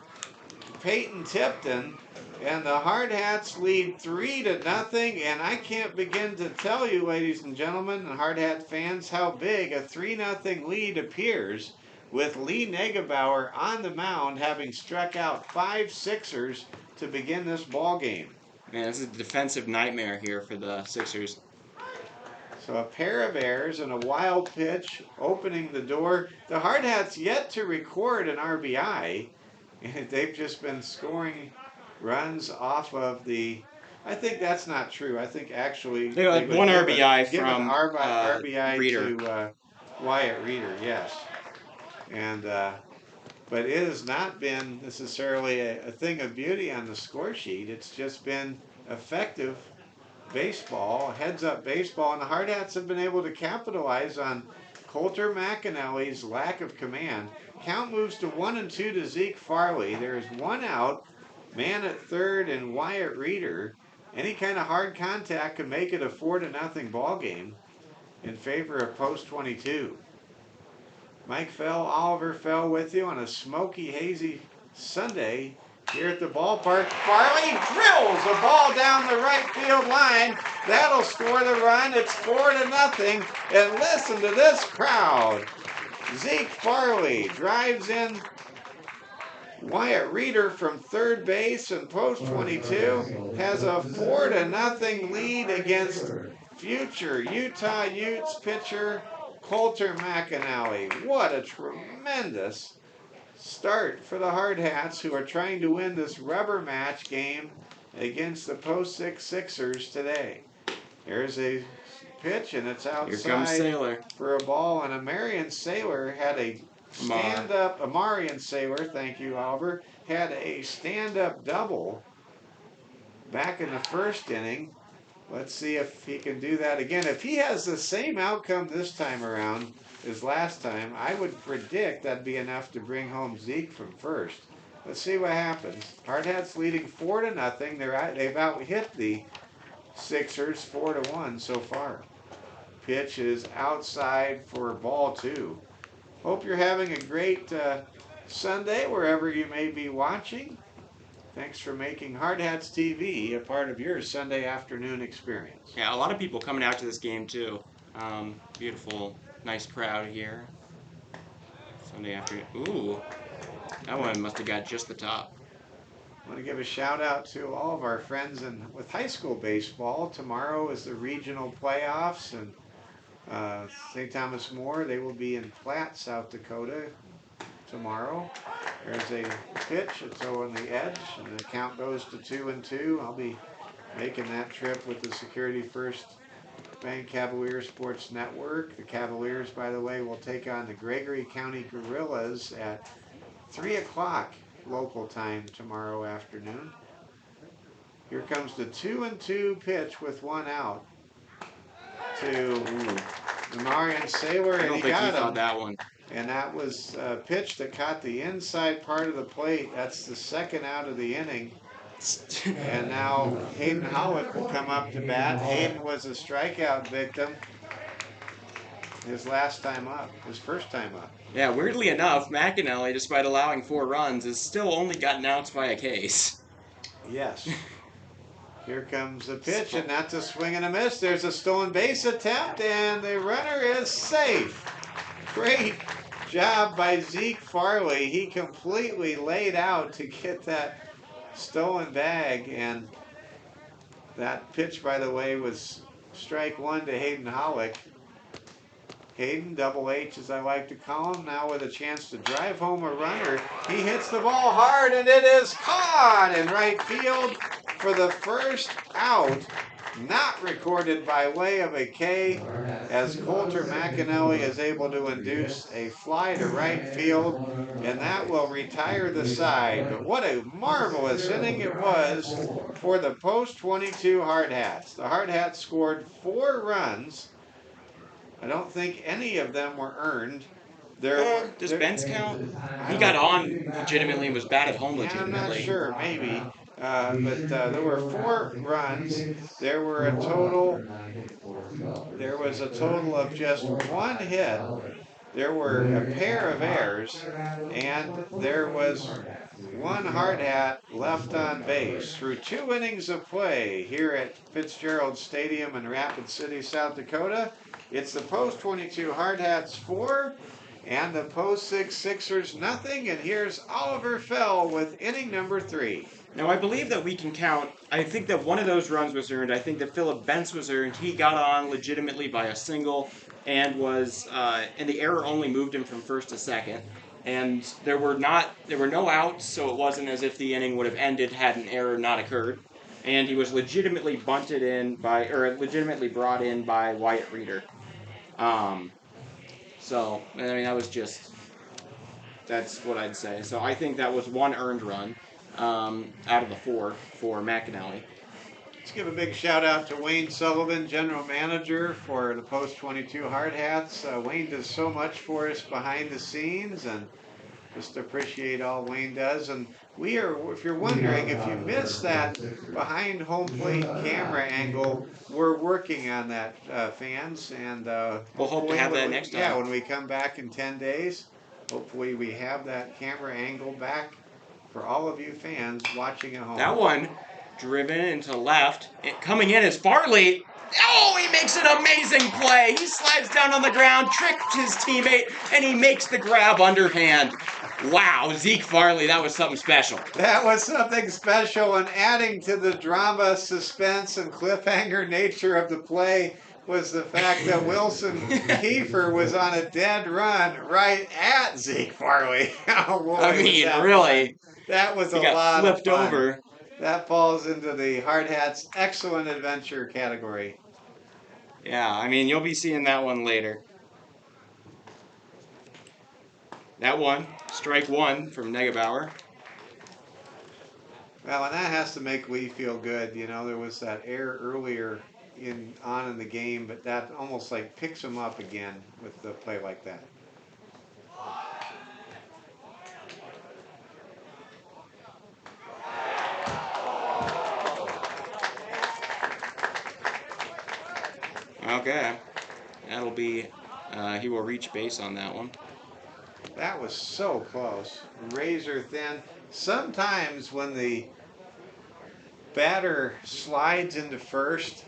Peyton Tipton. And the Hardhats lead 3-0, and I can't begin to tell you, ladies and gentlemen, and Hardhat fans, how big a 3-0 lead appears with Lee Negebauer on the mound, having struck out 5 Sixers to begin this ball game. Man, this is a defensive nightmare here for the Sixers. So a pair of errors and a wild pitch opening the door. The Hardhats yet to record an RBI, and they've just been scoring runs off of the. I think that's not true. I think actually they had one RBI give from RBI Reeder. to Wyatt Reeder, yes. And but it has not been necessarily a thing of beauty on the score sheet. It's just been effective baseball, heads-up baseball, and the Hardhats have been able to capitalize on Coulter McAnally's lack of command. Count moves to 1-2 to Zeke Farley. There is 1 out, man at third, and Wyatt Reeder. Any kind of hard contact can make it a 4-0 ball game in favor of Post 22. Mike Fell, Oliver Fell with you on a smoky, hazy Sunday here at the ballpark. Farley drills a ball down the right field line. That'll score the run. It's 4-0. And listen to this crowd. Zeke Farley drives in Wyatt Reeder from third base, and Post 22 has a 4-0 lead against future Utah Utes pitcher Coulter McAnally. What a tremendous start for the Hardhats, who are trying to win this rubber match game against the Post 6 Sixers today. There's a pitch, and it's outside. Here comes Saylor for a ball, and Amarian Saylor had a stand-up. Amarian Saylor, thank you, Oliver, had a stand-up double back in the first inning. Let's see if he can do that again. If he has the same outcome this time around as last time, I would predict that'd be enough to bring home Zeke from first. Let's see what happens. Hardhats leading 4-0. They've out-hit the Sixers 4-1 so far. Pitch is outside for ball 2. Hope you're having a great Sunday wherever you may be watching. Thanks for making Hardhats TV a part of your Sunday afternoon experience. Yeah, a lot of people coming out to this game too. Beautiful, nice crowd here. Sunday afternoon. Ooh, that one must have got just the top. I want to give a shout out to all of our friends with high school baseball. Tomorrow is the regional playoffs, and St. Thomas More, they will be in Platte, South Dakota tomorrow. There's a pitch, it's on the edge, and the count goes to 2-2. I'll be making that trip with the Security First Bank Cavalier Sports Network. The Cavaliers, by the way, will take on the Gregory County Gorillas at 3 o'clock local time tomorrow afternoon. Here comes the 2-2 pitch with 1 out to Marion Saylor, and he got him. That one. And that was a pitch that caught the inside part of the plate. That's the second out of the inning. And now Hayden Howitt will come up to bat. Hayden was a strikeout victim his last time up, his first time up. Yeah, weirdly enough, McAnally, despite allowing 4 runs, has still only gotten outs by a case. Yes. Here comes the pitch, and that's a swing and a miss. There's a stolen base attempt, and the runner is safe. Great job by Zeke Farley. He completely laid out to get that stolen bag, and that pitch, by the way, was strike one to Hayden Hollick. Hayden, Double H as I like to call him, now with a chance to drive home a runner. He hits the ball hard, and it is caught in right field for the first out. Not recorded by way of a K, as Coulter McAnally is able to induce a fly to right field, and that will retire the side. But what a marvelous inning it was for the post 22 Hardhats. The Hardhats scored 4 runs. I don't think any of them were earned. Does Ben's count? He got on legitimately and was bad at home Yeah, legitimately. I'm not sure, maybe. But there were 4 runs. There was a total of just 1 hit. There were a pair of errors, and there was 1 hard hat left on base. Through 2 innings of play here at Fitzgerald Stadium in Rapid City, South Dakota, it's the post 22 Hardhats 4 and the post 6 Sixers nothing. And here's Oliver Fell with inning number 3. Now, I believe that we can count. I think that one of those runs was earned. I think that Philip Bentz was earned. He got on legitimately by a single and and the error only moved him from first to second. And there were no outs, so it wasn't as if the inning would have ended had an error not occurred. And he was legitimately brought in by Wyatt Reeder. So, I mean, that's what I'd say. So I think that was 1 earned run out of the 4 for McAnally. Let's give a big shout out to Wayne Sullivan, General Manager for the Post 22 Hardhats. Wayne does so much for us behind the scenes, and just appreciate all Wayne does. And if you're wondering, if you missed that behind home plate camera angle, we're working on that, fans. And we'll hope to have that next time. Yeah, when we come back in 10 days, hopefully we have that camera angle back for all of you fans watching at home. That one driven into left. Coming in is Farley. Oh, he makes an amazing play. He slides down on the ground, tricked his teammate, and he makes the grab underhand. Wow, Zeke Farley, that was something special. That was something special, and adding to the drama, suspense, and cliffhanger nature of the play was the fact that Wilson Kiefer was on a dead run right at Zeke Farley. Oh, boy, I mean, really. That was a lot of fun. He got flipped over. That falls into the Hardhats excellent adventure category. Yeah, I mean, you'll be seeing that one later. That one, strike 1 from Negebauer. Well, and that has to make Lee feel good. You know, there was that error earlier in the game, but that almost like picks him up again with the play like that. Okay, that'll be, he will reach base on that one. That was so close, razor thin. Sometimes when the batter slides into first,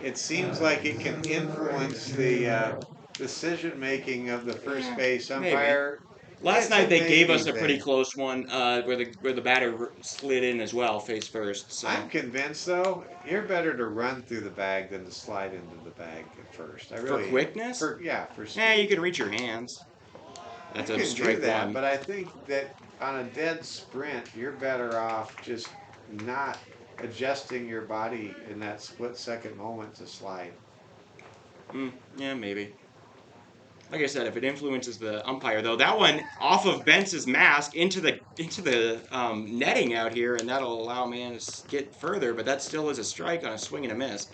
it seems like it can influence the decision making of the first base umpire. Maybe. Last night they gave us a pretty close one where the batter slid in as well, face first. So. I'm convinced, though, you're better to run through the bag than to slide into the bag at first. For quickness? For speed. Yeah, you can reach your hands. That's a strike one. But I think that on a dead sprint, you're better off just not adjusting your body in that split-second moment to slide. Yeah, maybe. Like I said, if it influences the umpire, though, that one off of Bentz's mask into the netting out here, and that'll allow man to get further, but that still is a strike on a swing and a miss.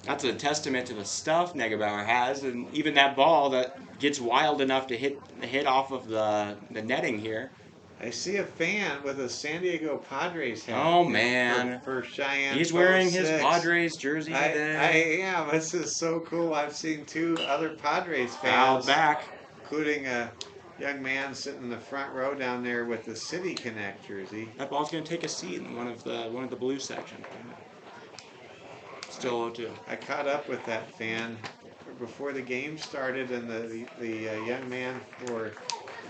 That's a testament to the stuff Negebauer has, and even that ball that gets wild enough to hit off of the netting here. I see a fan with a San Diego Padres hat. Oh, man. For Cheyenne. He's wearing his Padres jersey today. I am. This is so cool. I've seen 2 other Padres Foul fans. back. Including a young man sitting in the front row down there with the City Connect jersey. That ball's going to take a seat in one of the blue sections. Still 0-2. I caught up with that fan before the game started, and the young man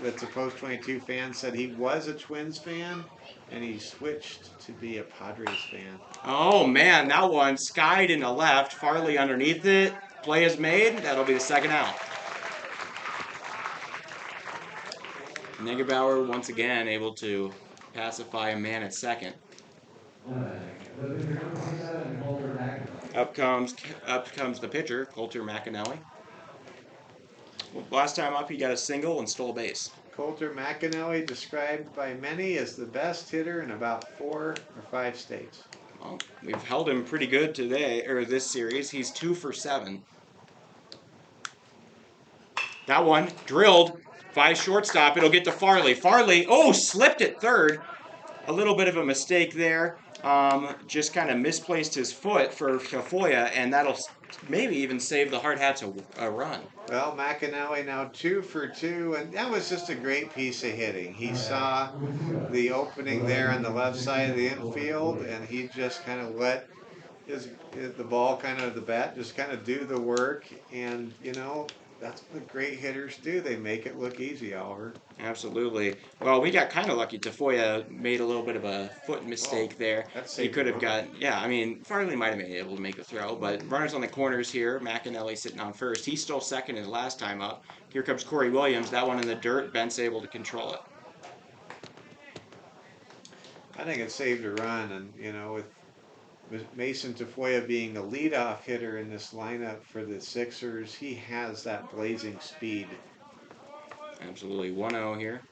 that's a Post 22 fan said he was a Twins fan, and he switched to be a Padres fan. Oh man, that one skied in the left, Farley underneath it. Play is made. That'll be the second out. Negebauer once again able to pacify a man at second. Up comes the pitcher, Coulter McAnally. Well, last time up, he got a single and stole a base. Coulter McAnally, described by many as the best hitter in about 4 or 5 states. Well, we've held him pretty good today, or this series. He's 2 for 7. That one drilled by shortstop. It'll get to Farley. Farley, slipped at third. A little bit of a mistake there. Just kind of misplaced his foot for Tafoya, and that'll maybe even save the Hardhats a run. Well, McAnally now 2 for 2, and that was just a great piece of hitting. He saw the opening there on the left side of the infield, and he just kind of let the ball, the bat, just kind of do the work. And that's what great hitters do. They make it look easy, Oliver. Absolutely. Well, we got kind of lucky. Tafoya made a little bit of a foot mistake there. He could have Farley might have been able to make the throw, but runners on the corners here. McAnally sitting on first. He stole second his last time up. Here comes Corey Williams. That one in the dirt. Bent's able to control it. I think it saved a run, and with Mason Tafoya being the leadoff hitter in this lineup for the Sixers, he has that blazing speed. Absolutely. 1-0 here.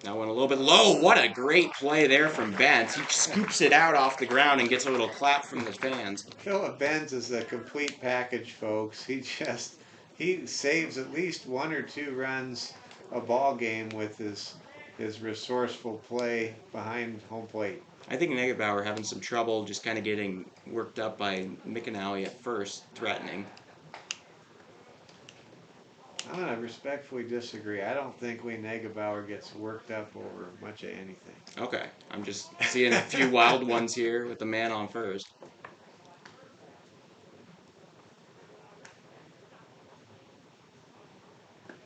That one a little bit low. What a great play there from Benz. He scoops it out off the ground and gets a little clap from the fans. Philip Benz is a complete package, folks. He saves at least 1 or 2 runs a ball game with his resourceful play behind home plate. I think Negebauer having some trouble just kind of getting worked up by McAnally at first, threatening. I'm going to respectfully disagree. I don't think Negebauer gets worked up over much of anything. Okay, I'm just seeing a few wild ones here with the man on first.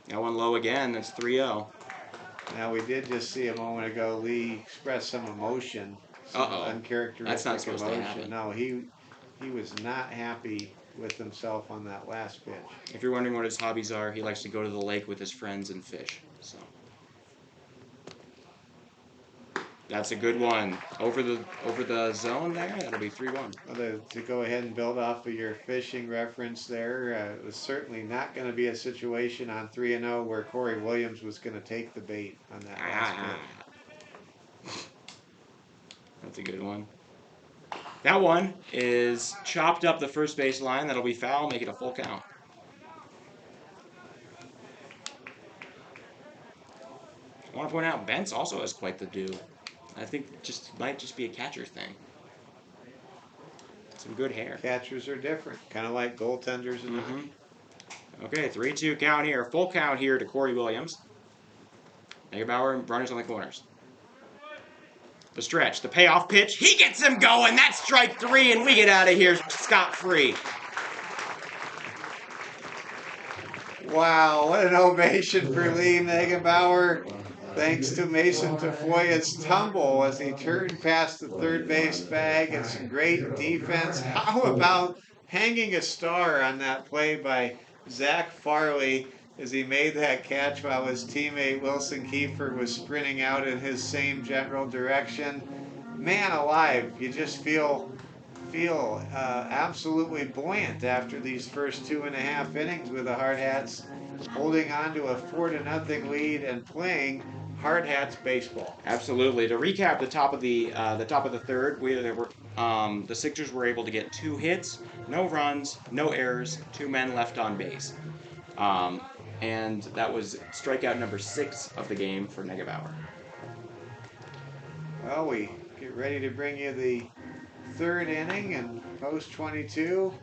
That one low again. That's 3-0. Now, we did just see a moment ago Lee express some emotion, uncharacteristic That's not supposed emotion. to happen. No, he was not happy with himself on that last pitch. If you're wondering what his hobbies are, he likes to go to the lake with his friends and fish. So that's a good one. Over the zone there, that'll be 3-1. Well, to go ahead and build off of your fishing reference there, it was certainly not going to be a situation on 3-0 where Corey Williams was going to take the bait on that last pitch. That's a good one. That one is chopped up the first base line. That'll be foul, make it a full count. I want to point out, Bentz also has quite the do. I think might just be a catcher thing. Some good hair. Catchers are different, kind of like goaltenders and hockey. Okay, 3-2 count here. Full count here to Corey Williams. Negebauer, runners on the corners. The stretch, the payoff pitch. He gets him going. That's strike 3, and we get out of here scot-free. Wow, what an ovation for Lee Negebauer. Thanks to Mason Tafoya's tumble as he turned past the third base bag and some great defense. How about hanging a star on that play by Zach Farley as he made that catch while his teammate Wilson Kiefer was sprinting out in his same general direction. Man alive, you just feel absolutely buoyant after these first 2.5 innings with the Hardhats holding on to a 4-0 lead and playing Hardhats baseball. Absolutely. To recap the top of the third, the Sixers were able to get 2 hits, no runs, no errors, 2 men left on base. And that was strikeout number 6 of the game for Negebauer. Well, we get ready to bring you the third inning and Post 22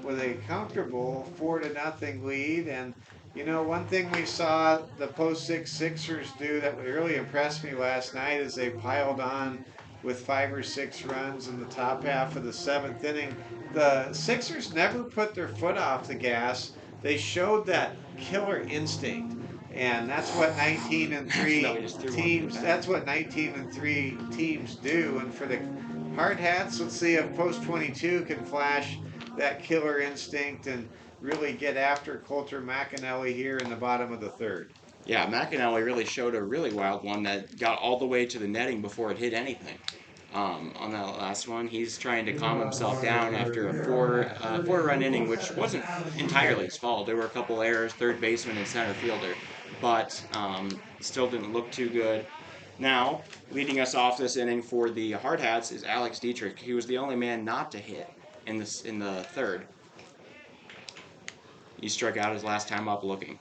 with a comfortable 4-0 lead. And one thing we saw the Post 6 Sixers do that really impressed me last night is they piled on with 5 or 6 runs in the top half of the 7th inning. The Sixers never put their foot off the gas. They showed that killer instinct, and that's what 19 and No, 3 he just threw one teams. back. That's what 19 and 3 teams do. And for the Hardhats, let's see if Post 22 can flash that killer instinct and really get after Coulter McAnally here in the bottom of the 3rd. Yeah, McAnally really showed a really wild one that got all the way to the netting before it hit anything. On that last one, he's trying to calm himself down after a four-run inning, which wasn't entirely his fault. There were a couple errors, third baseman and center fielder, but still didn't look too good. Now, leading us off this inning for the Hardhats is Alex Dietrich. He was the only man not to hit in the 3rd. He struck out his last time up looking.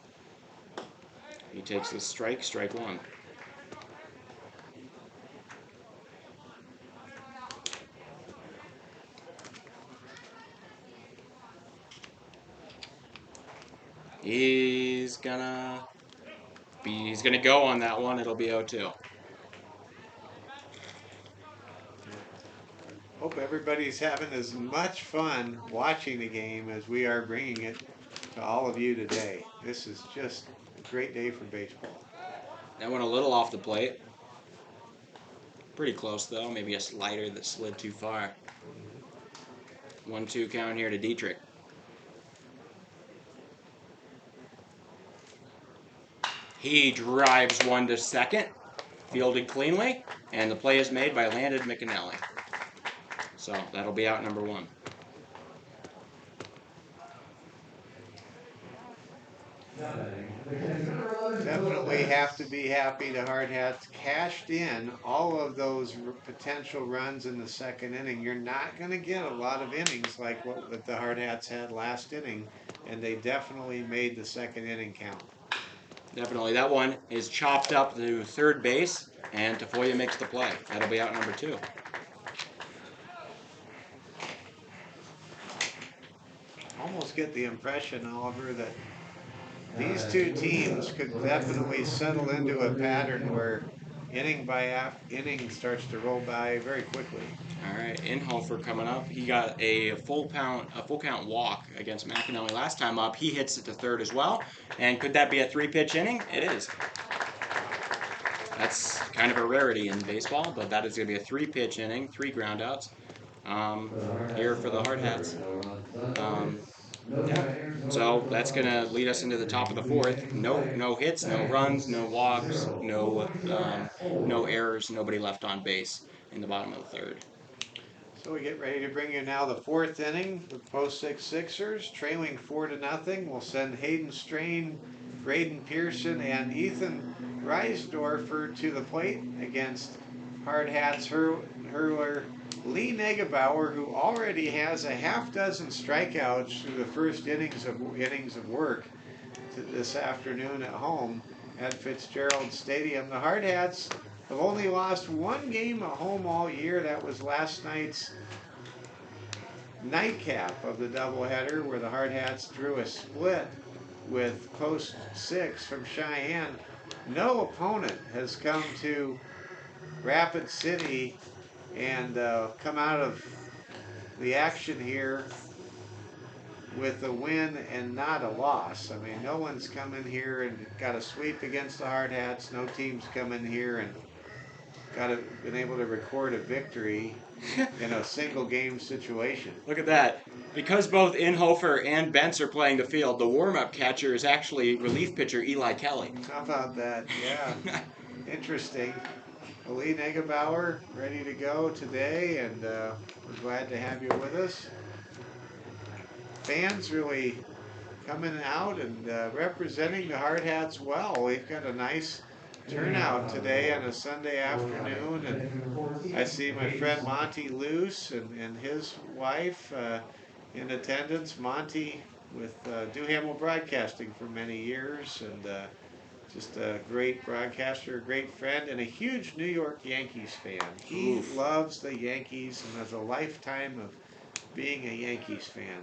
He takes the strike 1. He's gonna go on that one. It'll be 0-2. Hope everybody's having as much fun watching the game as we are bringing it to all of you today. This is just a great day for baseball. That went a little off the plate. Pretty close though. Maybe a slider that slid too far. 1-2 count here to Dietrich. He drives one to second, fielded cleanly, and the play is made by Landon McAnally. So that'll be out number 1. Definitely have to be happy the Hardhats cashed in all of those potential runs in the 2nd inning. You're not going to get a lot of innings like what the Hardhats had last inning, and they definitely made the 2nd inning count. Definitely. That one is chopped up to third base, and Tafoya makes the play. That'll be out number 2. Almost get the impression, Oliver, that these two teams could definitely settle into a pattern where inning by inning starts to roll by very quickly. All right, Inhofer coming up. He got a full count walk against McAnally last time up. He hits it to 3rd as well. And could that be a 3-pitch inning? It is. That's kind of a rarity in baseball, but that is going to be a 3-pitch inning, 3 groundouts here for the Hardhats. Yeah. So that's going to lead us into the top of the 4th. No hits, no runs, no walks, no errors, nobody left on base in the bottom of the 3rd. So we get ready to bring you now the 4th inning. The Post 6 Sixers trailing 4-0. We'll send Hayden Strain, Braden Pearson, and Ethan Reisdorfer to the plate against Hardhats hurler Lee Negebauer, who already has a half-dozen strikeouts through the first innings of work this afternoon at home at Fitzgerald Stadium. The Hardhats have only lost 1 game at home all year. That was last night's nightcap of the doubleheader, where the Hardhats drew a split with Post 6 from Cheyenne. No opponent has come to Rapid City and come out of the action here with a win and not a loss. I mean, no one's come in here and got a sweep against the Hardhats. No team's come in here and been able to record a victory in a single game situation. Look at that. Because both Inhofer and Bentz are playing the field, the warm-up catcher is actually relief pitcher Eli Kelly. How about that? Yeah. Interesting. Lee Negebauer ready to go today, and we're glad to have you with us. Fans really coming out and representing the Hardhats well. We've got a nice turnout today on a Sunday afternoon, and I see my friend Monty Luce and his wife in attendance. Monty with Duhamel Broadcasting for many years, and just a great broadcaster, a great friend, and a huge New York Yankees fan. He loves the Yankees and has a lifetime of being a Yankees fan.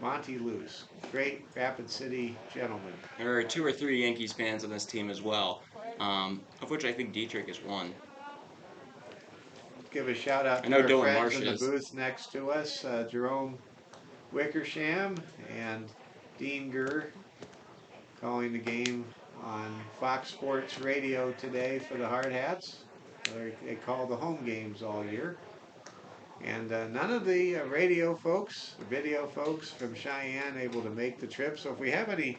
Monty Luce, great Rapid City gentleman. There are 2 or 3 Yankees fans on this team as well, of which I think Dietrich is one. give a shout out I to know our Dylan friends Marsh in the is. booth next to us, Jerome Wickersham and Dean Gurr, calling the game on Fox Sports Radio today for the Hardhats. They call the home games all year. And none of the radio folks, video folks from Cheyenne able to make the trip. So if we have any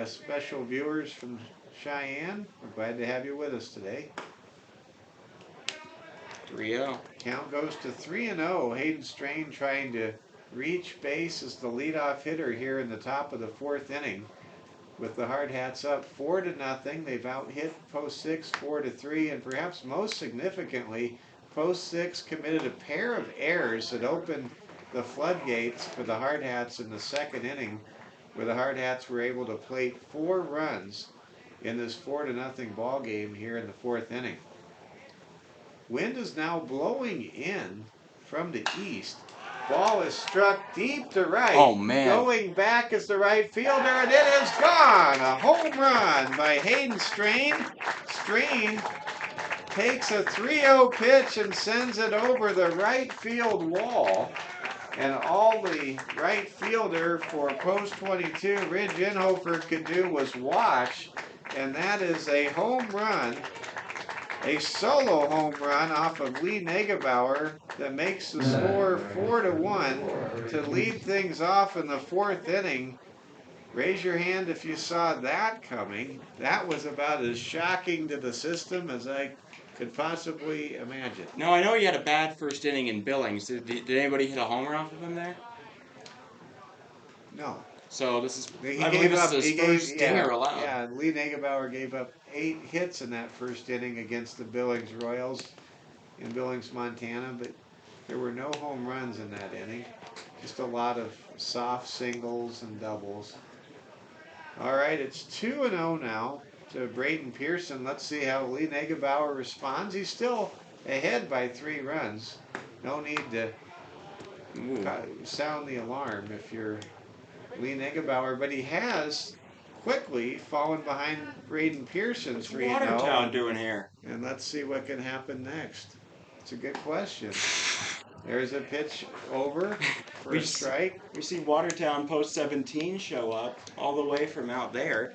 special viewers from Cheyenne, we're glad to have you with us today. 3-0. Count goes to 3-0. Hayden Strain trying to reach base as the leadoff hitter here in the top of the fourth inning. With the Hardhats up 4-0, they've out-hit Post 6 4-3, and perhaps most significantly, Post 6 committed a pair of errors that opened the floodgates for the Hardhats in the second inning, where the Hardhats were able to plate 4 runs in this 4-0 ball game here in the fourth inning. Wind is now blowing in from the east. Ball is struck deep to right. Oh, man. Going back is the right fielder, and it is gone. A home run by Hayden Strain. Strain takes a 3-0 pitch and sends it over the right field wall. And all the right fielder for Post 22, Ridge Inhofer, could do was watch. And that is a home run. A solo home run off of Lee Negebauer that makes the score 4-1 to lead things off in the fourth inning. Raise your hand if you saw that coming. That was about as shocking to the system as I could possibly imagine. No, I know he had a bad first inning in Billings. Did anybody hit a homer off of him there? No. So this is, He I believe gave this up, is his first stinger allowed. Yeah, Lee Negebauer gave up 8 hits in that first inning against the Billings Royals in Billings, Montana, but there were no home runs in that inning. Just a lot of soft singles and doubles. All right, it's 2-0 now to Braden Pearson. Let's see how Lee Negebauer responds. He's still ahead by 3 runs. No need to sound the alarm if you're Lee Negebauer, but he has quickly fallen behind Braden Pearson 3-0. What's Watertown doing here? And let's see what can happen next. It's a good question. There's a pitch over for a strike. We see Watertown Post 17 show up all the way from out there.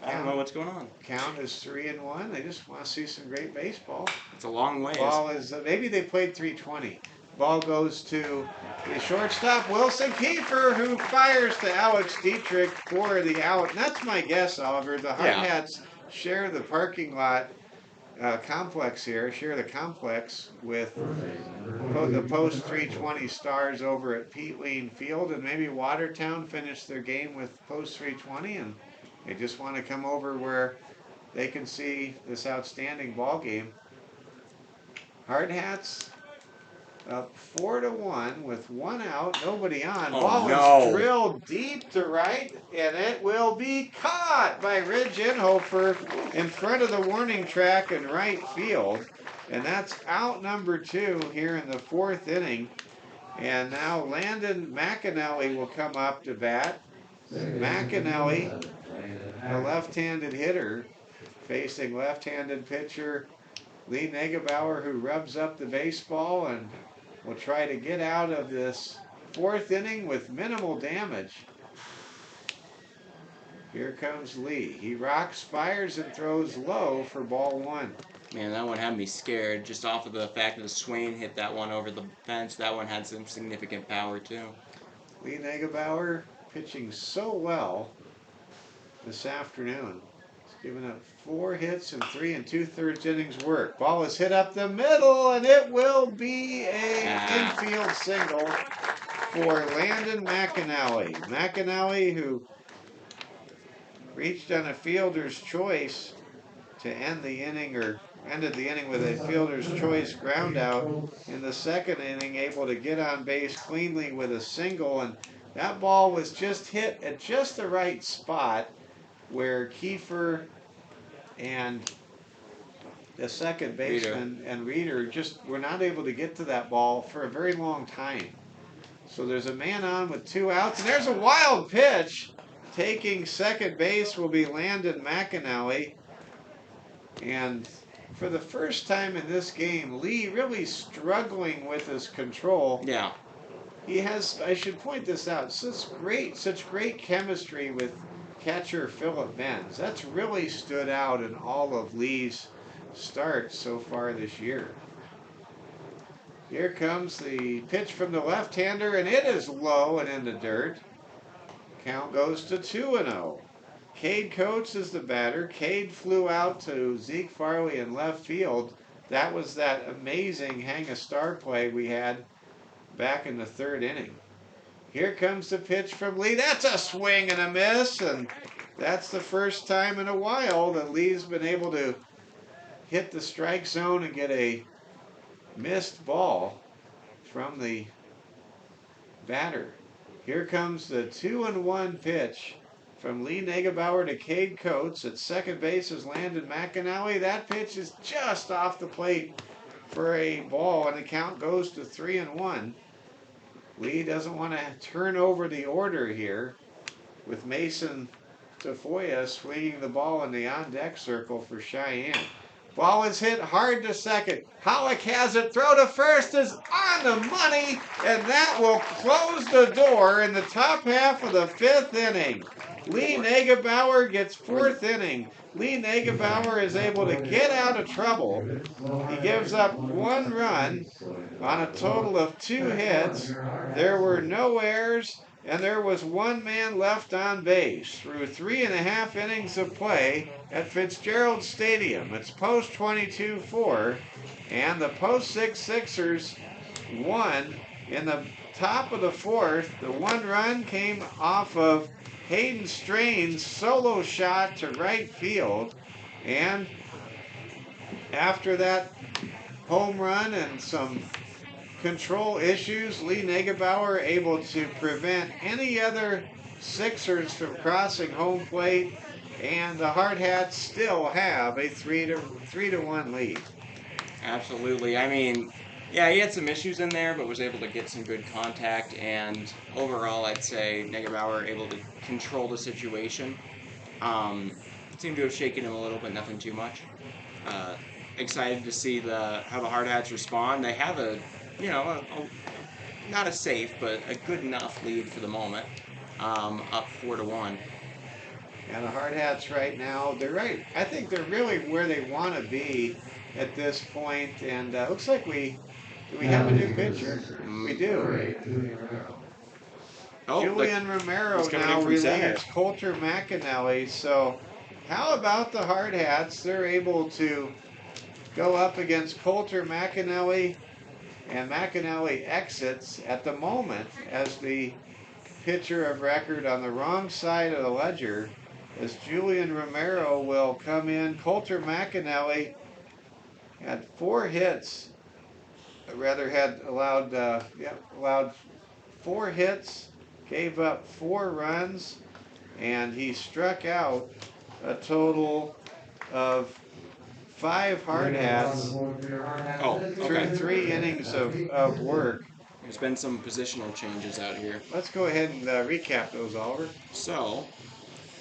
I don't know what's going on. Count is 3-1. They just want to see some great baseball. It's a long way. Ball is maybe they played 320. Ball goes to the shortstop, Wilson Kiefer, who fires to Alex Dietrich for the out. And that's my guess, Oliver. The Hardhats share the parking lot complex here, share the complex with the Post 320 Stars over at Pete Lean Field, and maybe Watertown finished their game with Post 320, and they just want to come over where they can see this outstanding ball game. Hardhats up 4-1 with 1 out, nobody on. Ball is drilled deep to right, and it will be caught by Ridge Inhofer in front of the warning track in right field. And that's out number 2 here in the fourth inning. And now Landon McAnally will come up to bat. McAnally, a left-handed hitter, facing left-handed pitcher Lee Negebauer, who rubs up the baseball and will try to get out of this fourth inning with minimal damage. Here comes Lee. He rocks, fires, and throws low for ball 1. Man, that one had me scared just off of the fact that Swain hit that one over the fence. That one had some significant power, too. Lee Negebauer pitching so well this afternoon. Giving up 4 hits and 3 2/3 innings work. Ball is hit up the middle, and it will be a infield single for Landon McAnally. McAnally, who reached on a fielder's choice to end the inning, or ended the inning with a fielder's choice ground out in the second inning, able to get on base cleanly with a single, and that ball was just hit at just the right spot where Kiefer and the second baseman and Reeder just were not able to get to that ball for a very long time. So there's a man on with 2 outs, and there's a wild pitch. Taking second base will be Landon McAnally. And for the first time in this game, Lee really struggling with his control. Yeah. He has, I should point this out, such great chemistry with catcher Philip Benz. That's really stood out in all of Lee's starts so far this year. Here comes the pitch from the left-hander, and it is low and in the dirt. Count goes to 2-0. Cade Coates is the batter. Cade flew out to Zeke Farley in left field. That was that amazing hang-a-star play we had back in the third inning. Here comes the pitch from Lee. That's a swing and a miss, and that's the first time in a while that Lee's been able to hit the strike zone and get a missed ball from the batter. Here comes the 2-1 pitch from Lee Negebauer to Cade Coates. At second base is Landon McAnally. That pitch is just off the plate for a ball, and the count goes to 3-1. Lee doesn't want to turn over the order here with Mason Tafoya swinging the ball in the on-deck circle for Cheyenne. Ball is hit hard to second. Hollick has it. Throw to first is on the money, and that will close the door in the top half of the fifth inning. Lee Negebauer gets fourth inning. Lee Negebauer is able to get out of trouble. He gives up 1 run on a total of 2 hits. There were no errors, and there was 1 man left on base through 3.5 innings of play at Fitzgerald Stadium. It's post 22-4, and the post 6 Sixers won in the top of the 4th. The 1 run came off of Hayden Strain's solo shot to right field, and after that home run and some control issues, Lee Negebauer able to prevent any other Sixers from crossing home plate, and the Hardhats still have a 3-1 lead. Absolutely. I mean, yeah, he had some issues in there, but was able to get some good contact, and overall, I'd say Negebauer able to control the situation. Seemed to have shaken him a little, but nothing too much. Excited to see how the Hardhats respond. They have not a safe, but a good enough lead for the moment, up 4-1. And the Hardhats right now, I think they're really where they want to be at this point, and looks like do we have a new pitcher? We do. Julian Romero now relieves Coulter McAnally. So how about the Hardhats? They're able to go up against Coulter McAnally, and McAnally exits at the moment as the pitcher of record on the wrong side of the ledger, as Julian Romero will come in. Coulter McAnally had 4 hits, had allowed 4 hits, gave up 4 runs, and he struck out a total of 5 Hardhats through 3 innings of work. There's been some positional changes out here. Let's go ahead and recap those, Oliver. So,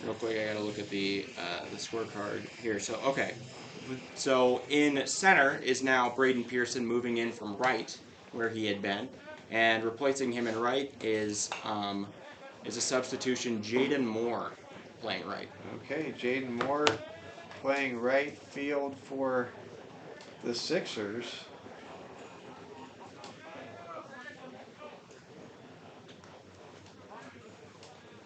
real quick, I gotta look at the scorecard here. So in center is now Braden Pearson, moving in from right where he had been, and replacing him in right is a substitution, Jaden Moore, playing right. Okay, Jaden Moore playing right field for the Sixers.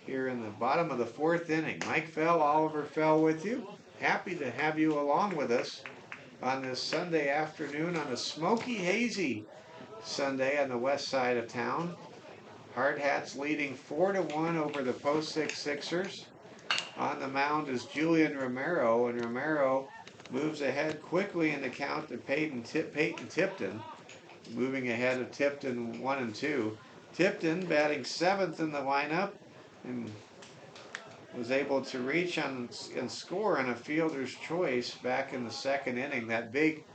Here in the bottom of the 4th inning, Mike Fell, Oliver Fell with you. Happy to have you along with us on this Sunday afternoon, on a smoky, hazy Sunday on the west side of town. Hardhats leading 4-1 over the post 6 Sixers. On the mound is Julian Romero, and Romero moves ahead quickly in the count to Peyton Tipton, moving ahead of Tipton 1-2. Tipton batting 7th in the lineup, and was able to reach and score on a fielder's choice back in the 2nd inning. That big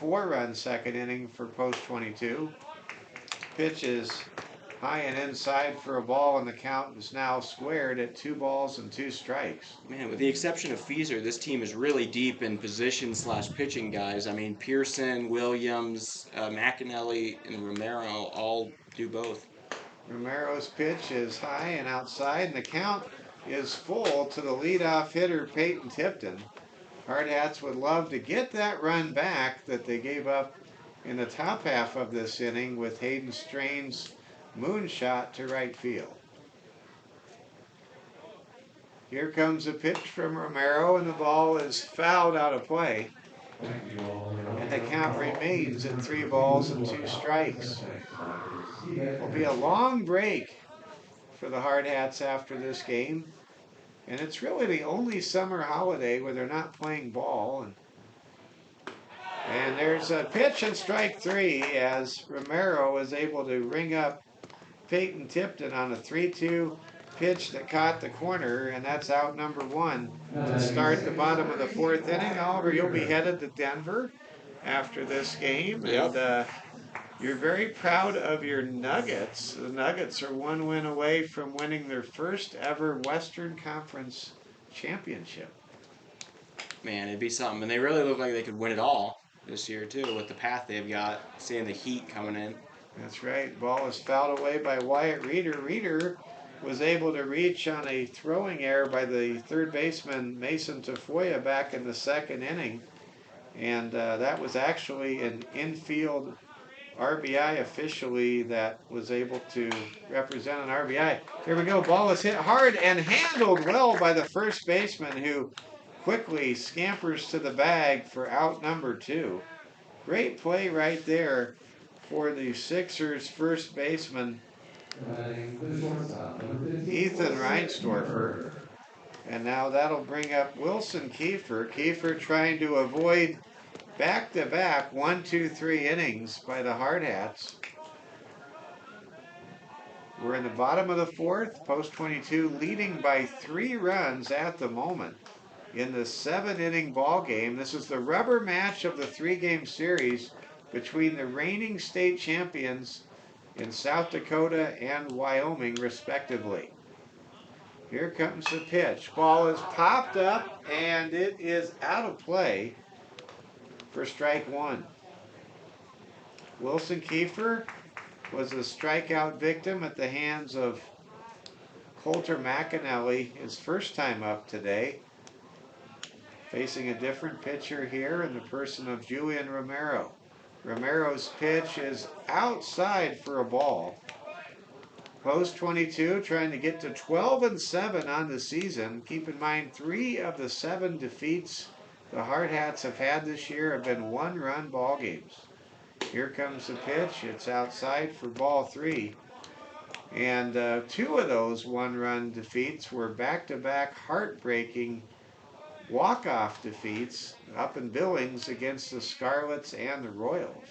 4-run 2nd inning for post 22. Pitch is high and inside for a ball, and the count is now squared at 2 balls and 2 strikes. Man, with the exception of Feezer, this team is really deep in position slash pitching guys. I mean, Pearson, Williams, McAnally, and Romero all do both. Romero's pitch is high and outside, and the count is full to the leadoff hitter, Peyton Tipton. Hardhats would love to get that run back that they gave up in the top half of this inning with Hayden Strain's moonshot to right field. Here comes a pitch from Romero, and the ball is fouled out of play. And the count remains at 3 balls and 2 strikes. It'll be a long break for the Hardhats after this game. And it's really the only summer holiday where they're not playing ball. And there's a pitch and strike 3 as Romero is able to ring up Peyton Tipton on a 3-2 pitch that caught the corner, and that's out number 1 to start the bottom of the 4th inning. Oliver, you'll be headed to Denver after this game. Yep. And you're very proud of your Nuggets. The Nuggets are 1 win away from winning their first ever Western Conference championship. Man, it'd be something. And they really look like they could win it all this year, too, with the path they've got, seeing the heat coming in. That's right. Ball is fouled away by Wyatt Reeder. Reeder was able to reach on a throwing error by the third baseman Mason Tafoya back in the 2nd inning. And that was actually an infield RBI officially that was able to represent an RBI. Here we go. Ball is hit hard and handled well by the first baseman, who quickly scampers to the bag for out number 2. Great play right there for the Sixers first baseman, Ethan Reinsdorfer. And now that'll bring up Wilson Kiefer. Kiefer trying to avoid back-to-back 1-2-3 innings by the Hardhats. We're in the bottom of the 4th, post 22 leading by 3 runs at the moment in the 7-inning ball game. This is the rubber match of the 3-game series between the reigning state champions in South Dakota and Wyoming, respectively. Here comes the pitch. Ball is popped up, and it is out of play for strike 1. Wilson Kiefer was a strikeout victim at the hands of Coulter McAnally, his first time up today, facing a different pitcher here in the person of Julian Romero. Romero's pitch is outside for a ball. Post 22 trying to get to 12-7 on the season. Keep in mind, 3 of the 7 defeats the Hardhats have had this year have been 1-run ball games. Here comes the pitch. It's outside for ball 3. And 2 of those 1-run defeats were back-to-back heartbreaking walk-off defeats up in Billings against the Scarlets and the Royals.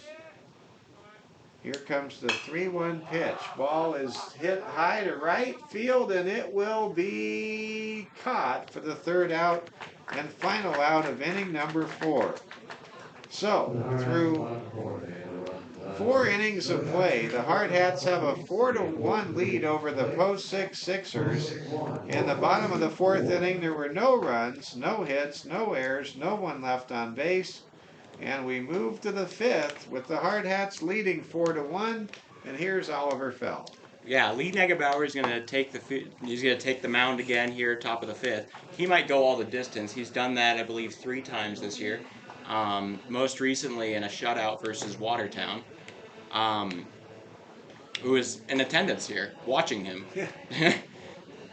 Here comes the 3-1 pitch. Ball is hit high to right field, and it will be caught for the 3rd out and final out of inning number 4. So, through 4 innings of play, the Hardhats have a 4-1 lead over the post 6 Sixers. In the bottom of the 4th inning, there were no runs, no hits, no errors, no one left on base. And we move to the 5th with the Hardhats leading 4-1. And here's Oliver Fell. Yeah, Lee Negebauer is going to take the mound again here, top of the 5th. He might go all the distance. He's done that, I believe, 3 times this year. Most recently in a shutout versus Watertown. Who was in attendance here, watching him.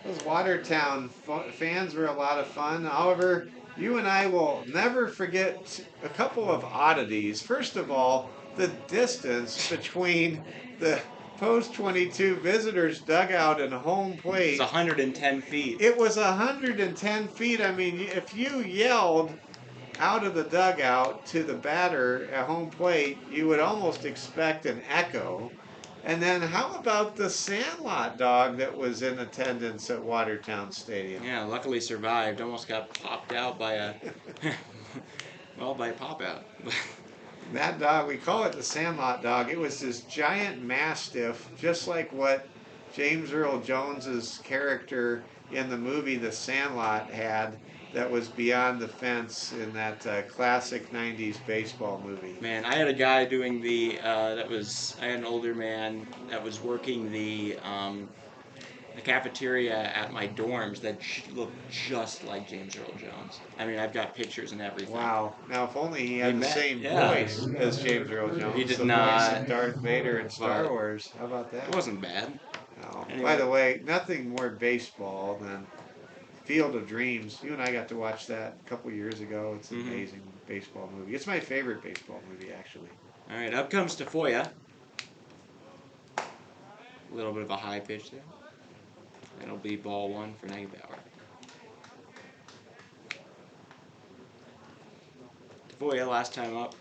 Those Watertown fans were a lot of fun. Oliver, you and I will never forget a couple of oddities. First of all, the distance between the post 22 visitors dugout and home plate. It's 110 feet. It was 110 feet. I mean, if you yelled out of the dugout to the batter at home plate, you would almost expect an echo. And then how about the Sandlot dog that was in attendance at Watertown Stadium? Yeah, luckily survived. Almost got popped out by a, well, by a pop out. That dog, we call it the Sandlot dog. It was this giant mastiff, just like what James Earl Jones's character in the movie The Sandlot had, that was beyond the fence in that classic '90s baseball movie. Man, I had a guy doing I had an older man that was working the cafeteria at my dorms that looked just like James Earl Jones. I mean, I've got pictures and everything. Wow. Now, if only he He had the met, same yeah. voice as James Earl He Jones, did the voice not, of Darth Vader in Star but Wars. How about it that? wasn't bad. No. By Anyway, the way, nothing more baseball than Field of Dreams. You and I got to watch that a couple years ago. It's an amazing baseball movie. It's my favorite baseball movie, actually. all right, up comes Tafoya. A little bit of a high pitch there. That'll be ball one for Negebauer. Tafoya, last time up,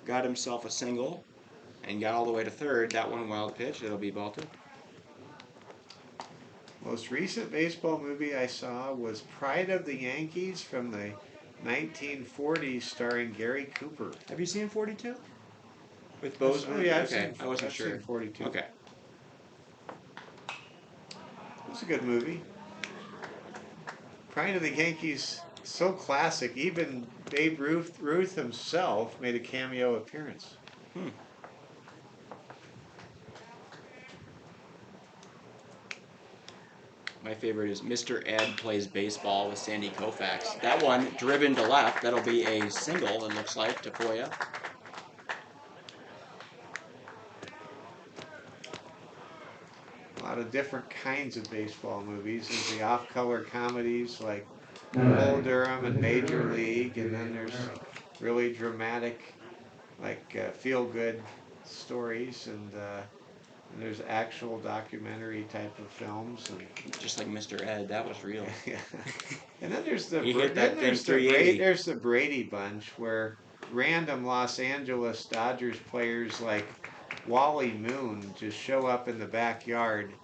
got himself a single and got all the way to third. That one wild pitch. It'll be ball two. Most recent baseball movie I saw was Pride of the Yankees from the 1940s, starring Gary Cooper. Have you seen 42? With Bozeman? Oh yeah, Okay, I wasn't sure. Seen 42. Okay. It's a good movie. Pride of the Yankees, so classic. Even Babe Ruth himself made a cameo appearance. My favorite is Mr. Ed Plays Baseball with Sandy Koufax. That one, driven to left. That'll be a single, it looks like, to Tafoya. A lot of different kinds of baseball movies. There's the off-color comedies like Bull Durham and Major League, and then there's really dramatic, like feel-good stories, and there's actual documentary type of films. And Just like Mr. Ed, that was real. yeah. And then there's the He hit that thing 380. There's the Brady Bunch, where random Los Angeles Dodgers players like Wally Moon just show up in the backyard